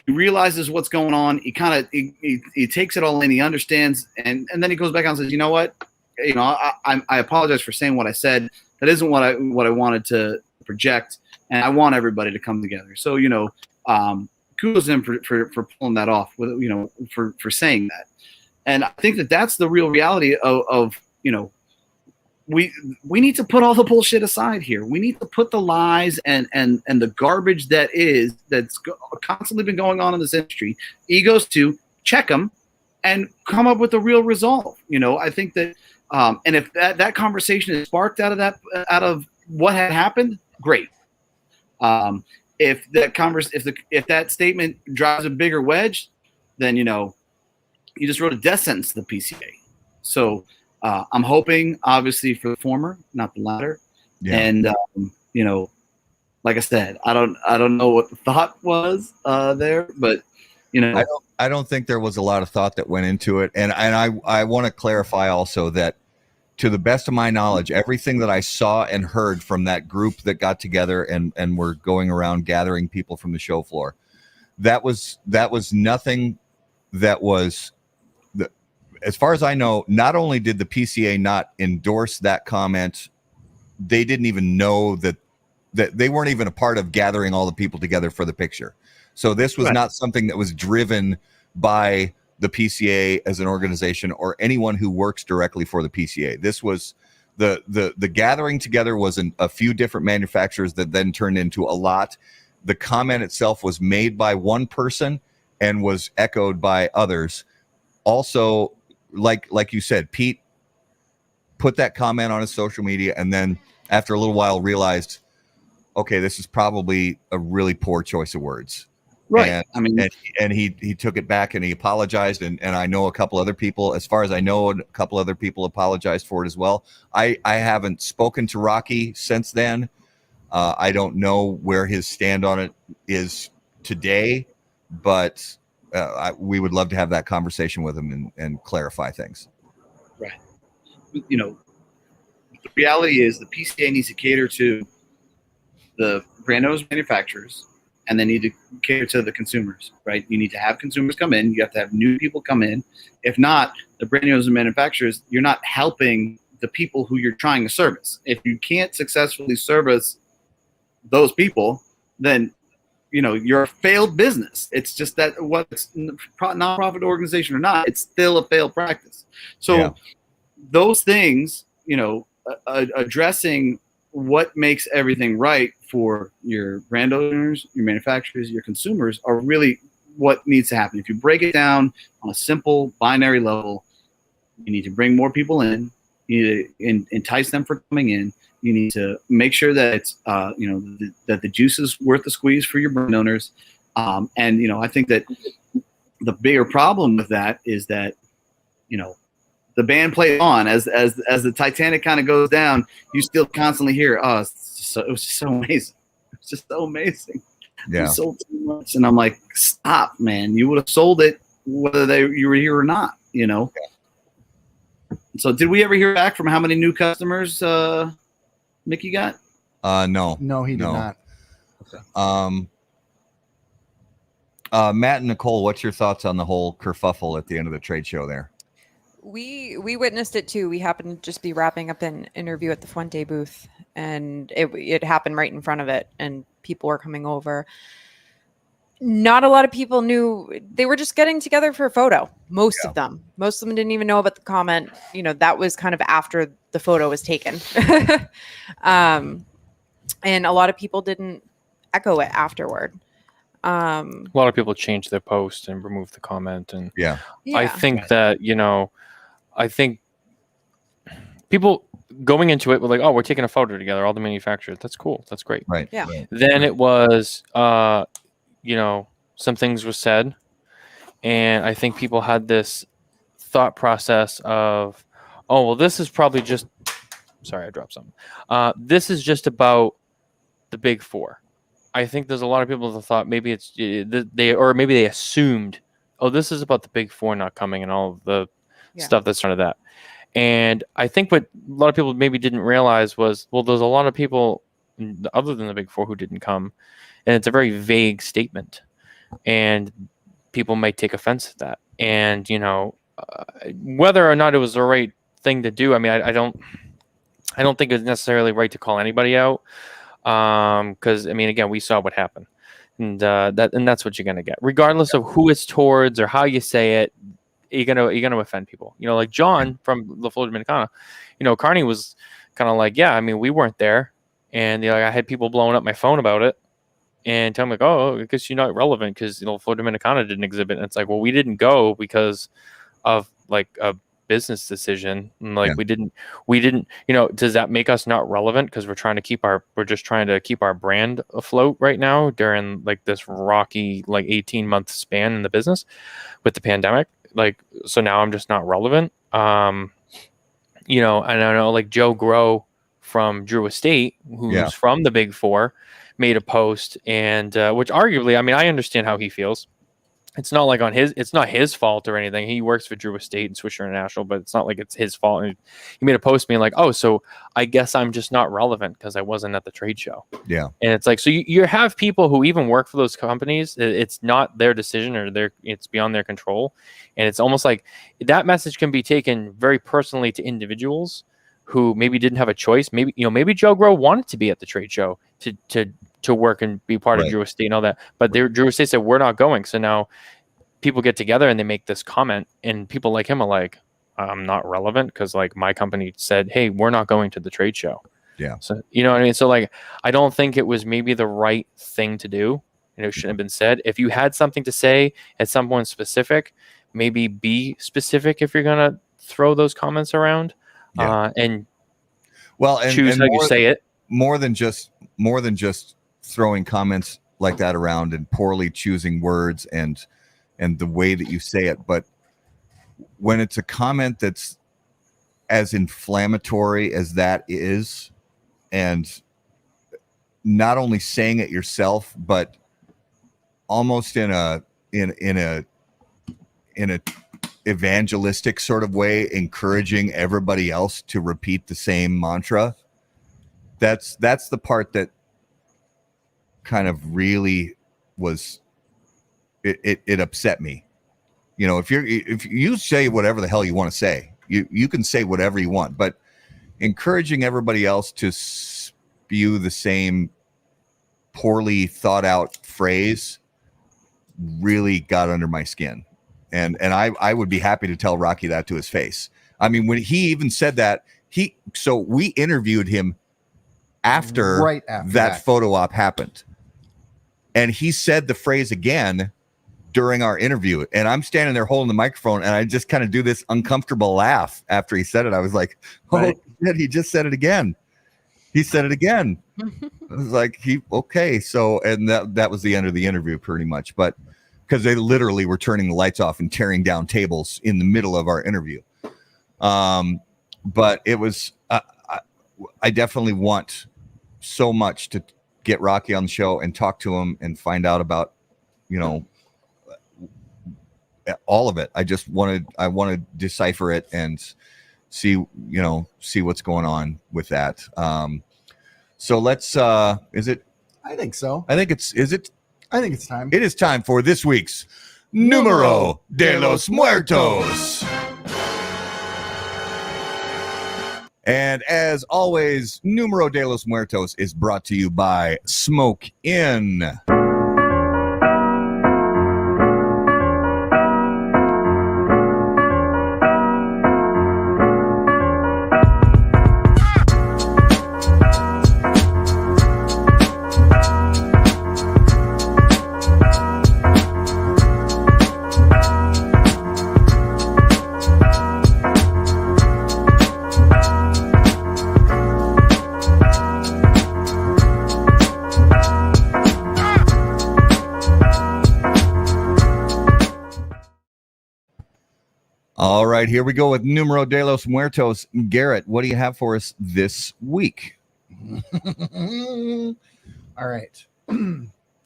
realizes what's going on. He kind of, he takes it all in, he understands. And then he goes back and says, you know what? I apologize for saying what I said. That isn't what I wanted to project, and I want everybody to come together. So kudos to him for pulling that off, for saying that. And I think that that's the real reality of we need to put all the bullshit aside here. We need to put the lies and the garbage that's constantly been going on in this industry. Egos to check them and come up with a real resolve. I think that. And if that conversation is sparked out of what had happened, great. If that statement drives a bigger wedge, then you just wrote a death sentence to the PCA. So I'm hoping, obviously, for the former, not the latter. Yeah. And like I said, I don't know what the thought was there, but
I don't think there was a lot of thought that went into it. And I want to clarify also that, to the best of my knowledge, everything that I saw and heard from that group that got together and were going around gathering people from the show floor, that was nothing that was as far as I know, not only did the PCA not endorse that comment, they didn't even know that they weren't even a part of gathering all the people together for the picture. So this was not something that was driven by the PCA as an organization or anyone who works directly for the PCA. This was the gathering together was a few different manufacturers that then turned into a lot. The comment itself was made by one person and was echoed by others. Also, like you said, Pete put that comment on his social media, and then after a little while realized, okay, this is probably a really poor choice of words.
Right.
And he took it back and he apologized. And I know a couple other people, as far as I know, a couple other people apologized for it as well. I haven't spoken to Rocky since then. I don't know where his stand on it is today, but we would love to have that conversation with him and clarify things.
Right. You know, the reality is the PCA needs to cater to the brand owners, manufacturers, and they need to cater to the consumers, right? You need to have consumers come in. You have to have new people come in. If not, the brand owners and manufacturers, you're not helping the people who you're trying to service. If you can't successfully service those people, then you're a failed business. It's just that whether it's nonprofit organization or not, it's still a failed practice. So those things, addressing what makes everything right for your brand owners, your manufacturers, your consumers are really what needs to happen. If you break it down on a simple binary level, you need to bring more people in. You need to entice them for coming in. You need to make sure that it's, that the juice is worth the squeeze for your brand owners. And I think that the bigger problem with that is that, the band plays on as the Titanic kind of goes down. You still constantly hear, "Oh, it was just so amazing! It's just so amazing."
Yeah,
we sold too much, and I'm like, "Stop, man! You would have sold it whether you were here or not." So, did we ever hear back from how many new customers Mickey got?
No,
he did not.
Okay.
Matt and Nicole, what's your thoughts on the whole kerfuffle at the end of the trade show there?
We witnessed it too. We happened to just be wrapping up an interview at the Fuente booth, and it happened right in front of it, and people were coming over. Not a lot of people knew. They were just getting together for a photo. Most of them didn't even know about the comment. That was kind of after the photo was taken. And a lot of people didn't echo it afterward.
A lot of people changed their post and removed the comment. And
yeah.
I think that, I think people going into it were like, oh, we're taking a photo together, all the manufacturers. That's cool. That's great.
Right.
Yeah.
Right.
Then it was, some things were said. And I think people had this thought process of, oh, well, this is probably just, sorry, I dropped something. This is just about the big four. I think there's a lot of people that thought maybe maybe they assumed, oh, this is about the big four not coming and all of the stuff that's under that. And I think what a lot of people maybe didn't realize was, well, there's a lot of people other than the big four who didn't come. And it's a very vague statement. And people might take offense at that. And, whether or not it was the right thing to do, I mean, I don't think it's necessarily right to call anybody out. Because, I mean, again, we saw what happened. And that's what you're going to get. Regardless of who it's towards or how you say it, you're gonna offend people. Like John from La Flor Dominicana, Carney was kind of like, yeah, I mean, we weren't there. And I had people blowing up my phone about it and telling me, like, oh, I guess you're not relevant because, Flor Dominicana didn't exhibit. And it's like, well, we didn't go because of like a business decision. And like, we didn't, does that make us not relevant? Because we're just trying to keep our brand afloat right now during like this rocky, like 18-month span in the business with the pandemic. Like, so now I'm just not relevant. And I know like Joe Grow from Drew Estate, who's from the Big Four, made a post and which arguably, I mean, I understand how he feels. it's not like it's not his fault or anything. He works for Drew Estate and Swisher International, but it's not like it's his fault. And he made a post being like, "Oh, so I guess I'm just not relevant because I wasn't at the trade show."
Yeah.
And it's like, so you have people who even work for those companies. It's not their decision or it's beyond their control. And it's almost like that message can be taken very personally to individuals who maybe didn't have a choice. Maybe Joe Grow wanted to be at the trade show to work and be part of Drew Estate and all that. But Drew Estate said, we're not going. So now people get together and they make this comment, and people like him are like, I'm not relevant because like my company said, hey, we're not going to the trade show.
Yeah.
So, you know what I mean? So like, I don't think it was maybe the right thing to do. And it shouldn't have been said. If you had something to say at some point specific, maybe be specific if you're going to throw those comments around. And choose how you say it.
More than just throwing comments like that around and poorly choosing words and the way that you say it, but when it's a comment that's as inflammatory as that is, and not only saying it yourself, but almost in a evangelistic sort of way, encouraging everybody else to repeat the same mantra. That's the part that kind of really was it upset me. You know, if you say whatever the hell you want to say, you can say whatever you want, but encouraging everybody else to spew the same poorly thought out phrase really got under my skin. And I would be happy to tell Rocky that to his face. I mean, when he even said that, so we interviewed him after that photo op happened. And he said the phrase again during our interview. And I'm standing there holding the microphone, and I just kind of do this uncomfortable laugh after he said it. I was like, oh, shit, he just said it again. He said it again. I was like, okay. So, and that was the end of the interview pretty much. But because they literally were turning the lights off and tearing down tables in the middle of our interview. But it was, I definitely want so much to get Rocky on the show and talk to him and find out about, you know, all of it. I want to decipher it and see what's going on with that. So let's, is it?
I think so.
I think it's time. It is time for this week's Numero de los Muertos. And as always, Numero de los Muertos is brought to you by Smoke In. All right, here we go with Numero de los Muertos. Garrett, what do you have for us this week?
All right.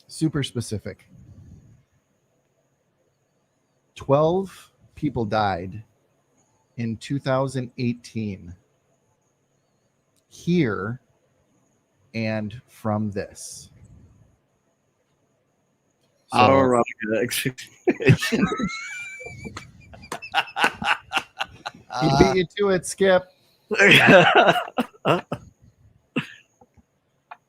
Super specific. 12 people died in 2018 here and from this.
So,
he beat you to it, Skip.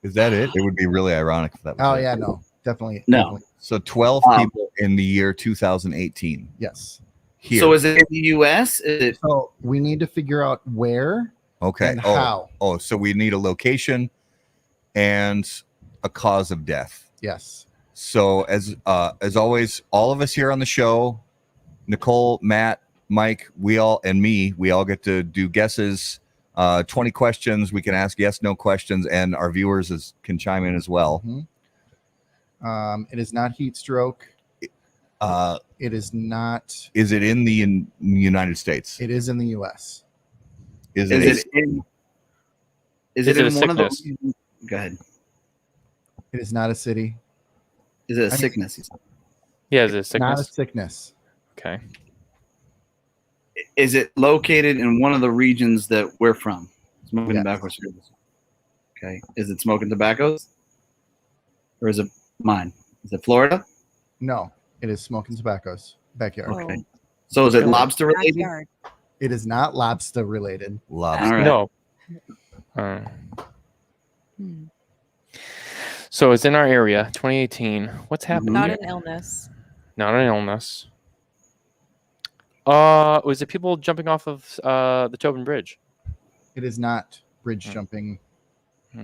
Is that it? It would be really ironic if that was it.
No, definitely.
No.
Definitely.
So 12 people in the year 2018.
Yes.
Here. So is it in the U.S.?
So we need to figure out where and how.
Oh, so we need a location and a cause of death.
Yes.
So as always, all of us here on the show, Nicole, Matt, Mike, we all get to do guesses. 20 questions. We can ask yes, no questions, and our viewers can chime in as well.
Mm-hmm. It is not heat stroke. It is not.
Is it in the United States?
It is in the U.S.
Is it in one of those? Go ahead.
It is not a city.
Is it a sickness?
Yeah, is it a
Not a
sickness?
sickness.
Okay.
Is it located in one of the regions that we're from? Smoking
Yes.
tobacco service. Okay. Is it smoking tobaccos? Or is it mine? Is it Florida?
No, it is smoking tobaccos backyard.
Oh.
Okay. So is it lobster related?
Backyard.
It is not lobster related.
Lobster.
All right.
No.
Hmm.
So it's in our area, 2018. What's
Mm-hmm.
happening?
Not
here?
an illness.
Not an illness. Was it people jumping off of the Tobin Bridge?
It is not bridge jumping.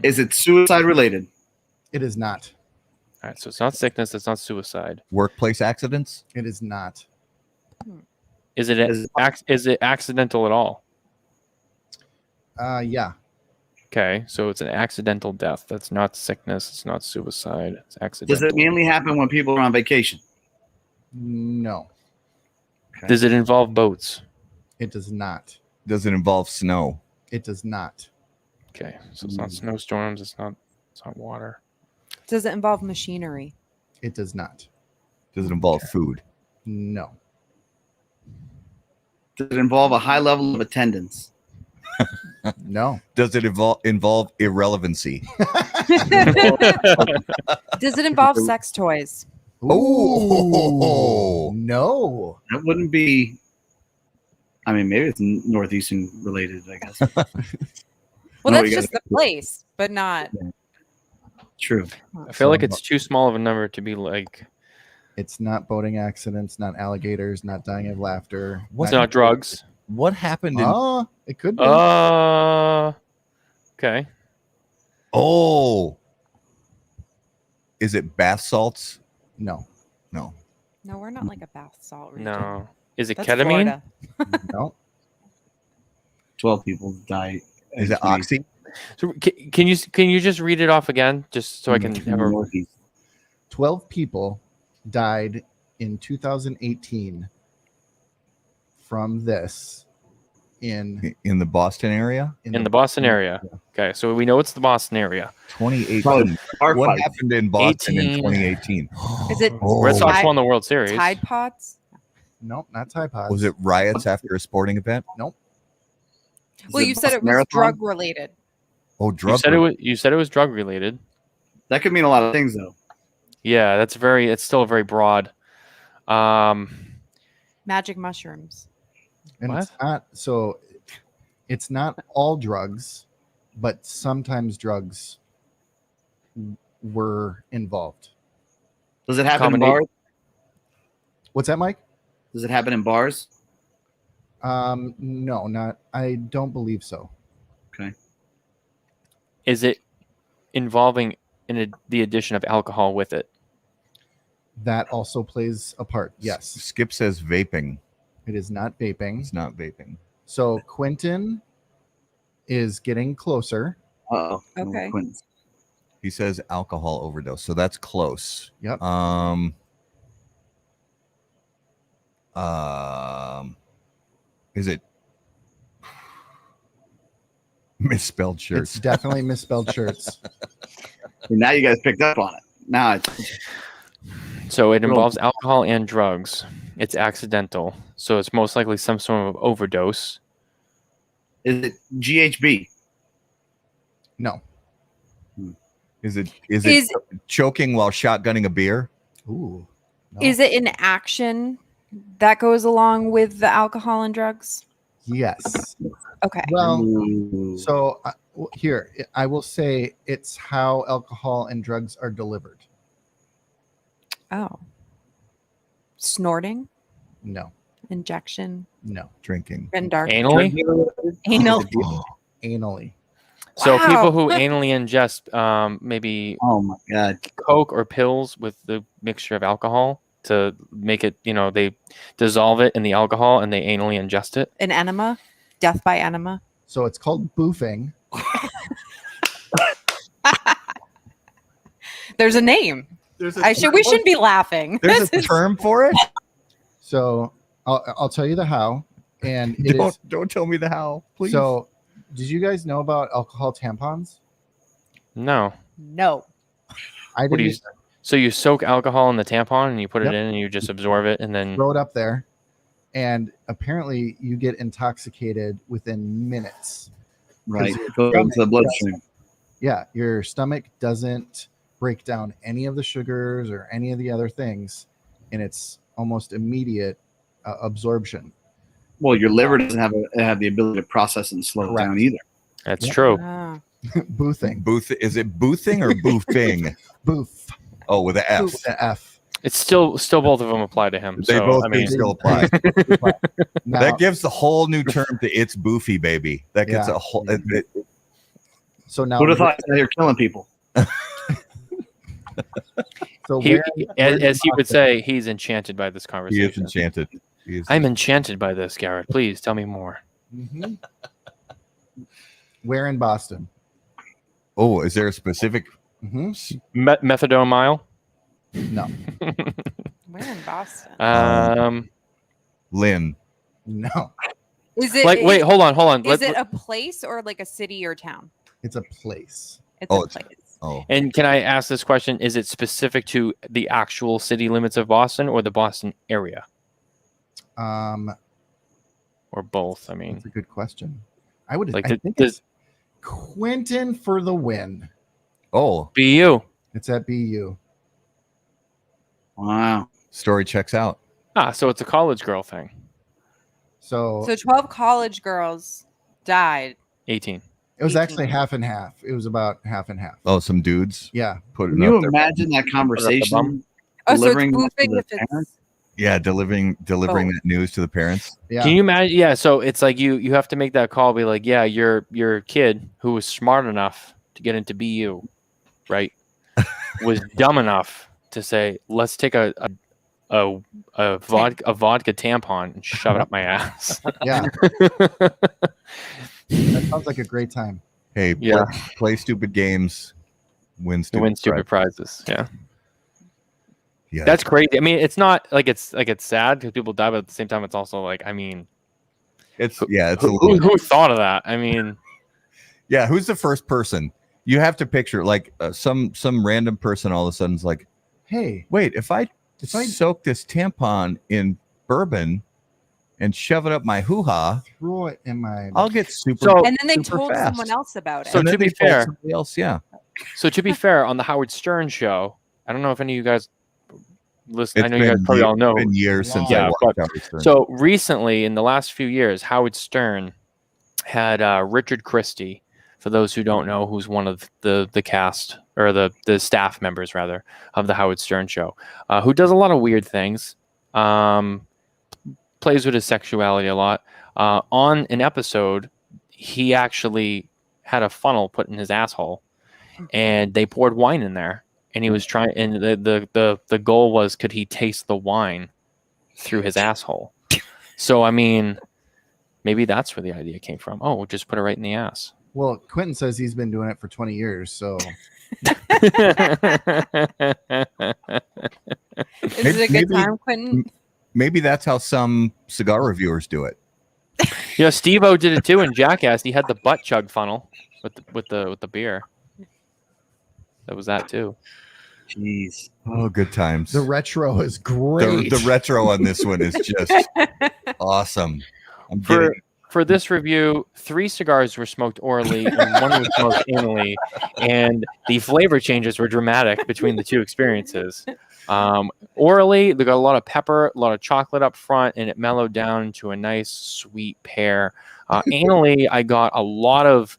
Is it suicide related?
It is not.
All right, so it's not sickness. It's not suicide.
Workplace accidents.
It is not.
Is it
Is
is it accidental at all?
Yeah.
Okay, so it's an accidental death. That's not sickness. It's not suicide. It's accidental.
Does it mainly happen when people are on vacation?
No,
Does it involve boats?
it does not.
Does it involve snow?
It does not.
Okay, so it's not snowstorms. It's not water.
Does it involve machinery?
It does not.
Does it involve food?
No.
Does it involve a high level of attendance?
No.
Does it involve irrelevancy?
Does it involve sex toys?
Oh.
No.
That wouldn't be. I mean, maybe it's northeastern related, I guess.
Well,
No,
that's
you
just the place, but not.
True.
I feel like it's too small of a number to be like.
It's not boating accidents, not alligators, not dying of laughter.
It's not drugs.
What happened in
Oh, it could be.
Okay.
Oh. Is it bath salts?
No.
No.
No, we're not like a bath salt region.
No. Is it
That's
ketamine?
Florida.
No.
12 people die.
Is it oxy?
So can you just read it off again, just so I can have a.
Northeast.
12 people died in 2018 from this in
In the Boston area?
In the Boston area. Okay, so we know it's the Boston area.
2018.
Probably bar
What
fights.
happened in Boston
18.
in 2018?
Is it
Red Sox
Tide-
won the World Series.
Tide Pods?
Nope, not Tide Pods.
Was it riots after a sporting event?
Is
Well,
it
you said it
Boston
was
Marathon?
drug related.
Oh,
You
drug.
said it was drug related.
That could mean a lot of things, though.
Yeah, it's still very broad.
Magic mushrooms.
And
What?
it's not so it's not all drugs, but sometimes drugs were involved.
Does it happen in
Combinate-
bars?
What's that, Mike?
Does it happen in bars?
No, not I don't believe so.
Is it involving the addition of alcohol with it?
That also plays a part. Yes.
Skip says vaping.
It is not vaping.
It's not vaping.
So Quentin is getting closer.
Uh-oh.
Okay.
Quince.
He says alcohol overdose. So that's close.
Yep.
Is it misspelled
It's
shirts?
definitely misspelled shirts.
And now you guys picked up on it. Now it's
So it involves alcohol and drugs. It's accidental. So it's most likely some sort of overdose.
is it GHB?
No.
Is it
Is-
choking while shotgunning a beer?
Ooh. No.
Is it an action that goes along with the alcohol and drugs?
Yes.
Okay.
Well,
Ooh.
so here I will say it's how alcohol and drugs are delivered.
Oh. Snorting,
No.
injection,
No.
Drinking.
and dark.
Anally?
Anal.
Anally.
So
Wow.
people who anally ingest maybe
Oh my god.
Coke or pills with the mixture of alcohol to make it, they dissolve it in the alcohol and they anally ingest it.
An enema, death by enema.
So it's called boofing.
There's a name. We shouldn't be laughing.
There's a term for it.
So I'll tell you the how. And it is
Don't tell me the how, please.
so did you guys know about alcohol tampons?
No.
No.
I
What do
didn't
you- So you soak alcohol in the tampon and you put
Yep.
it in and you just absorb it and then
throw it up there, and apparently you get intoxicated within minutes.
Right.
your
Go into the
stomach
bloodstream.
Yeah, your stomach doesn't break down any of the sugars or any of the other things, and it's almost immediate absorption.
Well, your liver doesn't have the ability to process and slow it
Correct.
down either.
that's
Yep.
true.
Ah.
Boothing.
Booth, is it boothing or boofing?
Booth.
Oh, with an F.
With the F.
It's still both of them apply to him.
They
so,
both
I
do
mean,
still apply.
Now,
That gives the whole new term to it's boofy, baby. That gets
Yeah.
a whole.
so now
Who'd have thought you're killing people?
so
he,
where
as he would
Boston?
say, he's enchanted by this
He is
conversation.
enchanted. He is
I'm enchanted by this, Garrett. Please tell me more.
Mhm. Where in Boston?
Oh, is there a specific?
Hmm.
Methadone mile.
No,
We're in Boston.
Lynn.
no,
Is it
Like, wait, hold on.
Is it a place or like a city or town?
it's a place.
It's
Oh,
a
it's-
place.
Oh,
And can I ask this question? Is it specific to the actual city limits of Boston or the Boston area or both? I mean,
That's a good question. I would
Like
I
the-
think
the-
it's Quentin for the win.
oh,
BU.
It's at BU.
Wow.
story checks out.
So it's a college girl thing.
So,
So 12 college girls died.
18.
it was
18.
actually half and half. It was about half and half.
Oh, some dudes
Yeah.
putting
Can you
up their,
imagine that
bum?
conversation?
Oh, so it's
Delivering that to
boofing
the
if it's
parents?
yeah, delivering
Oh.
that news to the parents.
Yeah.
Can you imagine? Yeah. So it's like you have to make that call. Be like, yeah, your kid who was smart enough to get into BU, right, was dumb enough to say, let's take a vodka tampon and shove it up my ass.
Yeah. That sounds like a great time.
Hey,
Yeah.
play stupid games, win
To win
stupid
stupid
prizes.
prizes. Yeah.
Yeah,
That's crazy. I mean, it's not like it's sad because people die, but at the same time, it's also like, I mean,
it's a little.
who thought of that? I mean,
Yeah, who's the first person? You have to picture like some random person all of a sudden is like,
Hey,
wait, if I soak this tampon in bourbon and shove it up my hoo-ha,
throw it in my.
I'll get super.
So-
And then they
super
told
fast.
someone else about it.
So
And then
to be
they told
fair-
somebody else, yeah,
so to be fair, on the Howard Stern show, I don't know if any of you guys listen. I
It's
know you guys probably all know.
Been years since
Yeah,
I watched Howard Stern.
So recently, in the last few years, Howard Stern had Richard Christie. For those who don't know, who's one of the cast or the staff members rather of the Howard Stern show, who does a lot of weird things, plays with his sexuality a lot. On an episode, he actually had a funnel put in his asshole, and they poured wine in there, and he was trying. And the goal was, could he taste the wine through his asshole? So I mean, maybe that's where the idea came from. Oh, we'll just put it right in the ass.
Well, Quentin says he's been doing it for 20 years. So
Is it a good
maybe-
time, Quentin?
Maybe that's how some cigar reviewers do it.
Yeah, Steve-O did it too in Jackass. He had the butt chug funnel with the beer. That was that too.
Jeez.
Oh, good times.
the retro is great.
The retro on this one is just awesome. I'm
For
getting
for this review, 3 cigars were smoked orally and 1 was smoked anally, and the flavor changes were dramatic between the two experiences. Orally, they got a lot of pepper, a lot of chocolate up front, and it mellowed down to a nice sweet pear. Anally, I got a lot of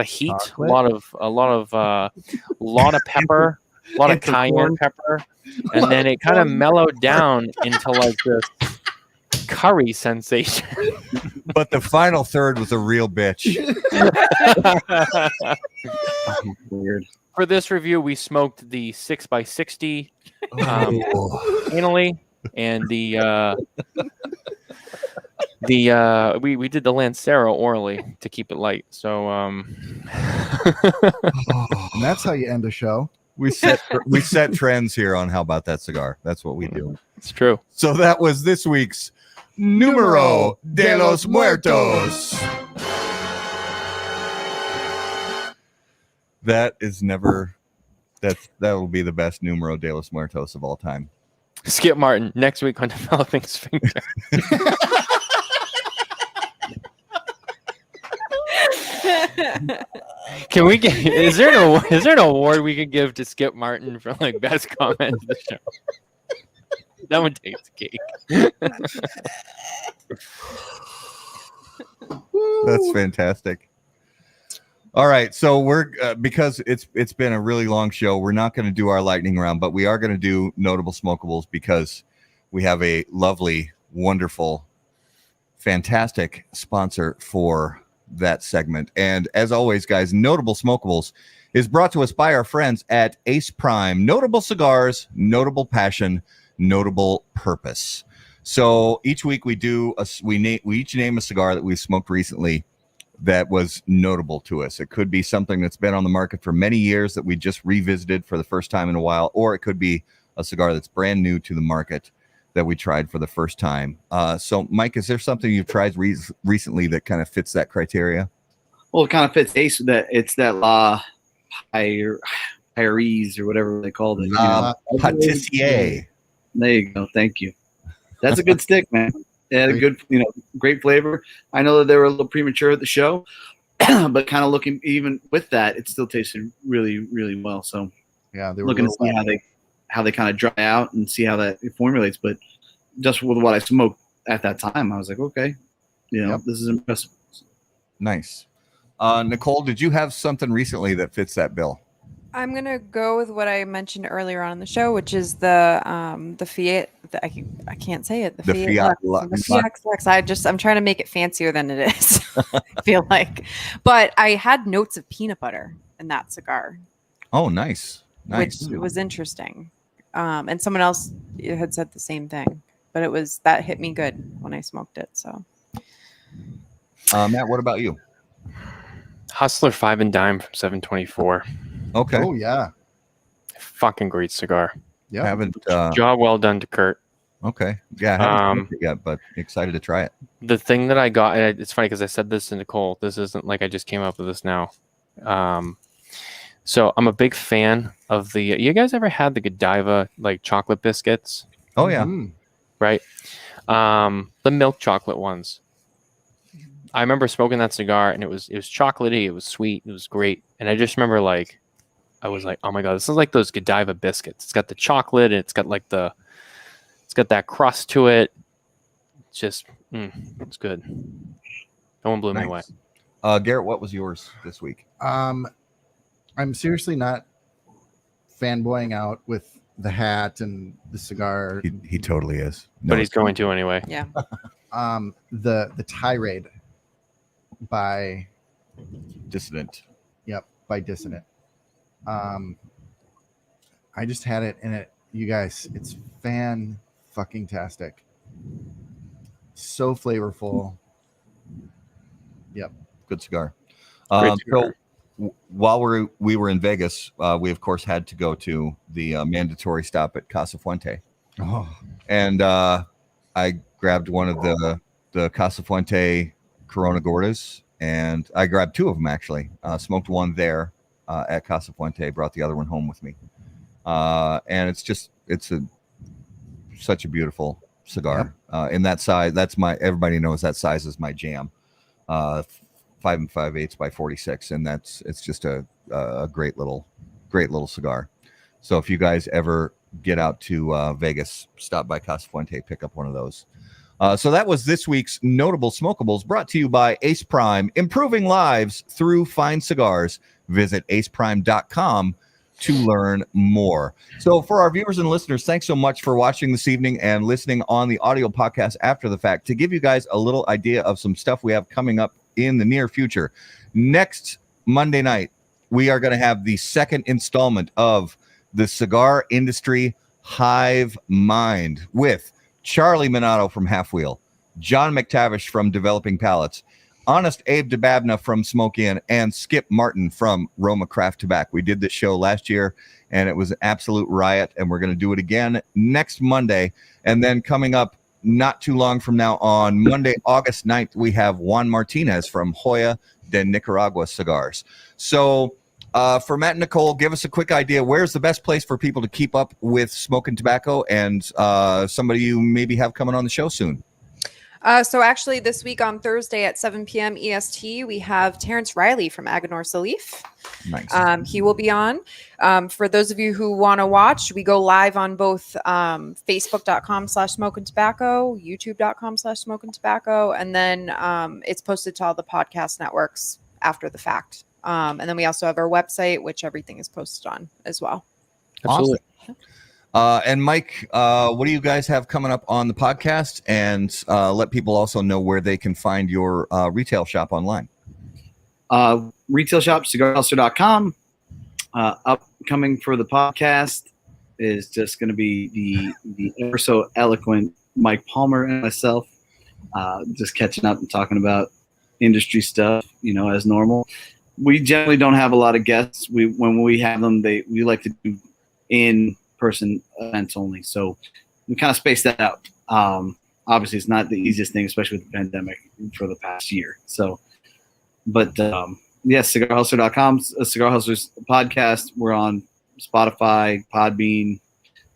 heat,
Chocolate?
a lot of pepper, a lot of cayenne pepper, and then it kind of mellowed down into like this curry sensation.
but the final third was a real bitch.
Weird.
For this review, we smoked the 6x60
Oh.
anally, and we did the Lancero orally to keep it light. So
And that's how you end a show.
we set trends here on How About That Cigar. That's what we do.
it's true.
So that was this week's Numero de los Muertos. That That will be the best Numero de los Muertos of all time.
Skip Martin next week on Developing Sphincter. Can we get? Is there an award we could give to Skip Martin for like best comment of the show? That one takes the cake.
That's fantastic. All right, so we're because it's been a really long show. We're not going to do our lightning round, but we are going to do notable smokables because we have a lovely, wonderful, fantastic sponsor for that segment. And as always, guys, notable smokables is brought to us by our friends at Ace Prime. Notable cigars, notable passion, notable purpose. So each week we each name a cigar that we've smoked recently that was notable to us. It could be something that's been on the market for many years that we just revisited for the first time in a while, or it could be a cigar that's brand new to the market that we tried for the first time. So, Mike, is there something you've tried recently that kind of fits that criteria?
Well, it kind of fits Ace. That it's that La Pyres or whatever they called it.
Patissier.
There you go. Thank you. That's a good stick, man. It had a good, great flavor. I know that they were a little premature at the show, but kind of looking even with that, it still tasted really, really well. So
yeah, they were
looking to see how they kind of dry out and see how that it formulates. But just with what I smoked at that time, I was like, okay, this is impressive.
Nice. Nicole, did you have something recently that fits that bill?
I'm gonna go with what I mentioned earlier on in the show, which is the Fiat. I can't say it. The Fiat Lux. The Fiat Lux. I'm trying to make it fancier than it is. I feel like, but I had notes of peanut butter in that cigar.
Oh, nice.
Which was interesting. And someone else had said the same thing, but that hit me good when I smoked it. So,
Matt, what about you?
Hustler 5 and Dime from 724.
Okay.
Oh yeah.
Fucking great cigar.
Yeah.
Haven't
job well done to Kurt.
Okay. Yeah. I haven't smoked it yet, but excited to try it.
The thing that I got, and it's funny because I said this to Nicole. This isn't like I just came up with this now. So I'm a big fan of the. You guys ever had the Godiva like chocolate biscuits?
Oh yeah.
Mm.
Right. The milk chocolate ones. I remember smoking that cigar, and it was chocolatey. It was sweet. It was great. And I just remember I was like, oh my God, this is like those Godiva biscuits. It's got the chocolate, and it's got that crust to it. It's just, it's good. That one blew me away.
Garrett, what was yours this week?
I'm seriously not fanboying out with the hat and the cigar.
He totally is.
But he's going to anyway.
Yeah.
The Tirade by
Dissident.
Yep, by Dissident. I just had it in it. You guys, it's fan-fucking-tastic. So flavorful. Yep.
Good cigar.
Great cigar.
So while we were in Vegas, we of course had to go to the mandatory stop at Casa Fuente.
Oh.
And I grabbed one of the Casa Fuente Corona Gordas, and I grabbed two of them actually. Smoked one there at Casa Fuente, brought the other one home with me. And it's such a beautiful cigar.
Yep.
In that size, everybody knows that size is my jam. 5 5/8 by 46, and it's just a great little cigar. So if you guys ever get out to Vegas, stop by Casa Fuente, pick up one of those. So that was this week's Notable Smokables, brought to you by Ace Prime, improving lives through fine cigars. Visit aceprime.com to learn more. So for our viewers and listeners, thanks so much for watching this evening and listening on the audio podcast after the fact. To give you guys a little idea of some stuff we have coming up in the near future, next Monday night, we are going to have the second installment of the Cigar Industry Hive Mind with Charlie Minato from Half Wheel, John McTavish from Developing Palates, Honest Abe DeBabna from Smoke Inn, and Skip Martin from Roma Craft Tobacco. We did this show last year, and it was an absolute riot, and we're going to do it again next Monday. And then coming up not too long from now, on Monday, August 9th, we have Juan Martinez from Joya de Nicaragua Cigars. So For Matt and Nicole, give us a quick idea. Where's the best place for people to keep up with smoking tobacco and somebody you maybe have coming on the show soon?
So actually this week on Thursday at 7 p.m. EST, we have Terrence Riley from Aganor Salif.
Nice.
He will be on. For those of you who want to watch, we go live on both facebook.com/smokeandtobacco, youtube.com/smokeandtobacco, and then it's posted to all the podcast networks after the fact. And then we also have our website, which everything is posted on as well.
Absolutely.
Awesome. And Mike, what do you guys have coming up on the podcast? And let people also know where they can find your retail shop online.
Retail shop, cigarhustler.com. Upcoming for the podcast is just going to be the ever so eloquent Mike Palmer and myself, just catching up and talking about industry stuff, as normal. We generally don't have a lot of guests. When we have them, we like to do in-person events only. So we kind of space that out. Obviously, it's not the easiest thing, especially with the pandemic for the past year. So, but yes, cigarhustler.com, Cigar Hustlers podcast. We're on Spotify, Podbean,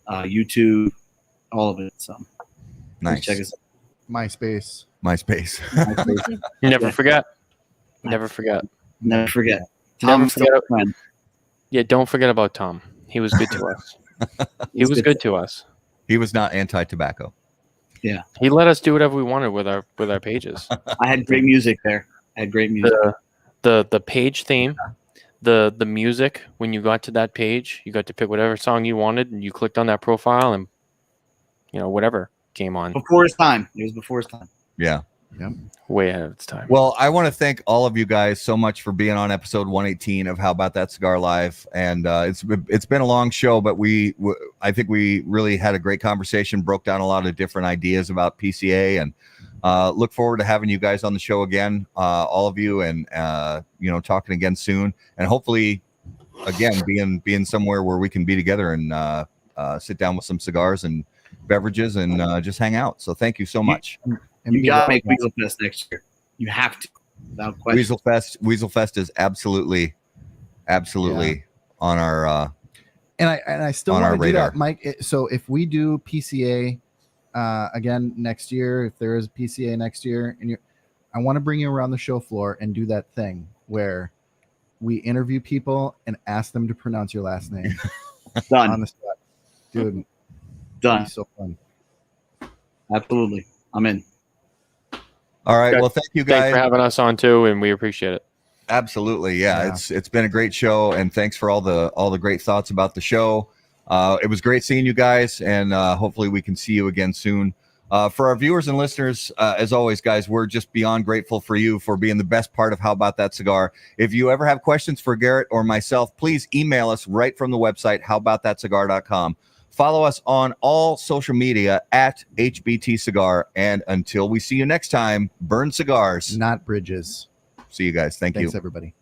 YouTube, all of it. So
nice.
Check us out.
MySpace.
Never forget. Never forget.
Never forget.
Never forget. Yeah, don't forget about Tom. He was good to us. He was good to us.
He was not anti-tobacco.
Yeah.
He let us do whatever we wanted with our pages.
I had great music there.
The page theme, the music, when you got to that page, you got to pick whatever song you wanted and you clicked on that profile and whatever came on.
Before his time. It was before his time.
Yeah.
Yep.
Way ahead of its time.
Well, I want to thank all of you guys so much for being on episode 118 of How About That Cigar Live. And it's been a long show, but I think we really had a great conversation, broke down a lot of different ideas about PCA, and look forward to having you guys on the show again, all of you, and talking again soon, and hopefully again being somewhere where we can be together and sit down with some cigars and beverages and just hang out. So thank you so much.
You gotta make Weasel Fest next year. You have to, without question.
Weasel Fest is absolutely on our
and I still want to do that, Mike. So if we do PCA again next year, if there is a PCA next year, and I want to bring you around the show floor and do that thing where we interview people and ask them to pronounce your last name.
Done.
On the spot. Dude.
Done.
So fun.
Absolutely. I'm in.
All right. Well, thank you guys.
Thanks for having us on too, and we appreciate it.
Absolutely. Yeah. It's been a great show, and thanks for all the great thoughts about the show. It was great seeing you guys, and hopefully we can see you again soon. For our viewers and listeners, as always, guys, we're just beyond grateful for you for being the best part of How About That Cigar. If you ever have questions for Garrett or myself, please email us right from the website, howaboutthatcigar.com. Follow us on all social media at HBT Cigar. And until we see you next time, burn cigars,
not bridges.
See you guys. Thanks,
everybody.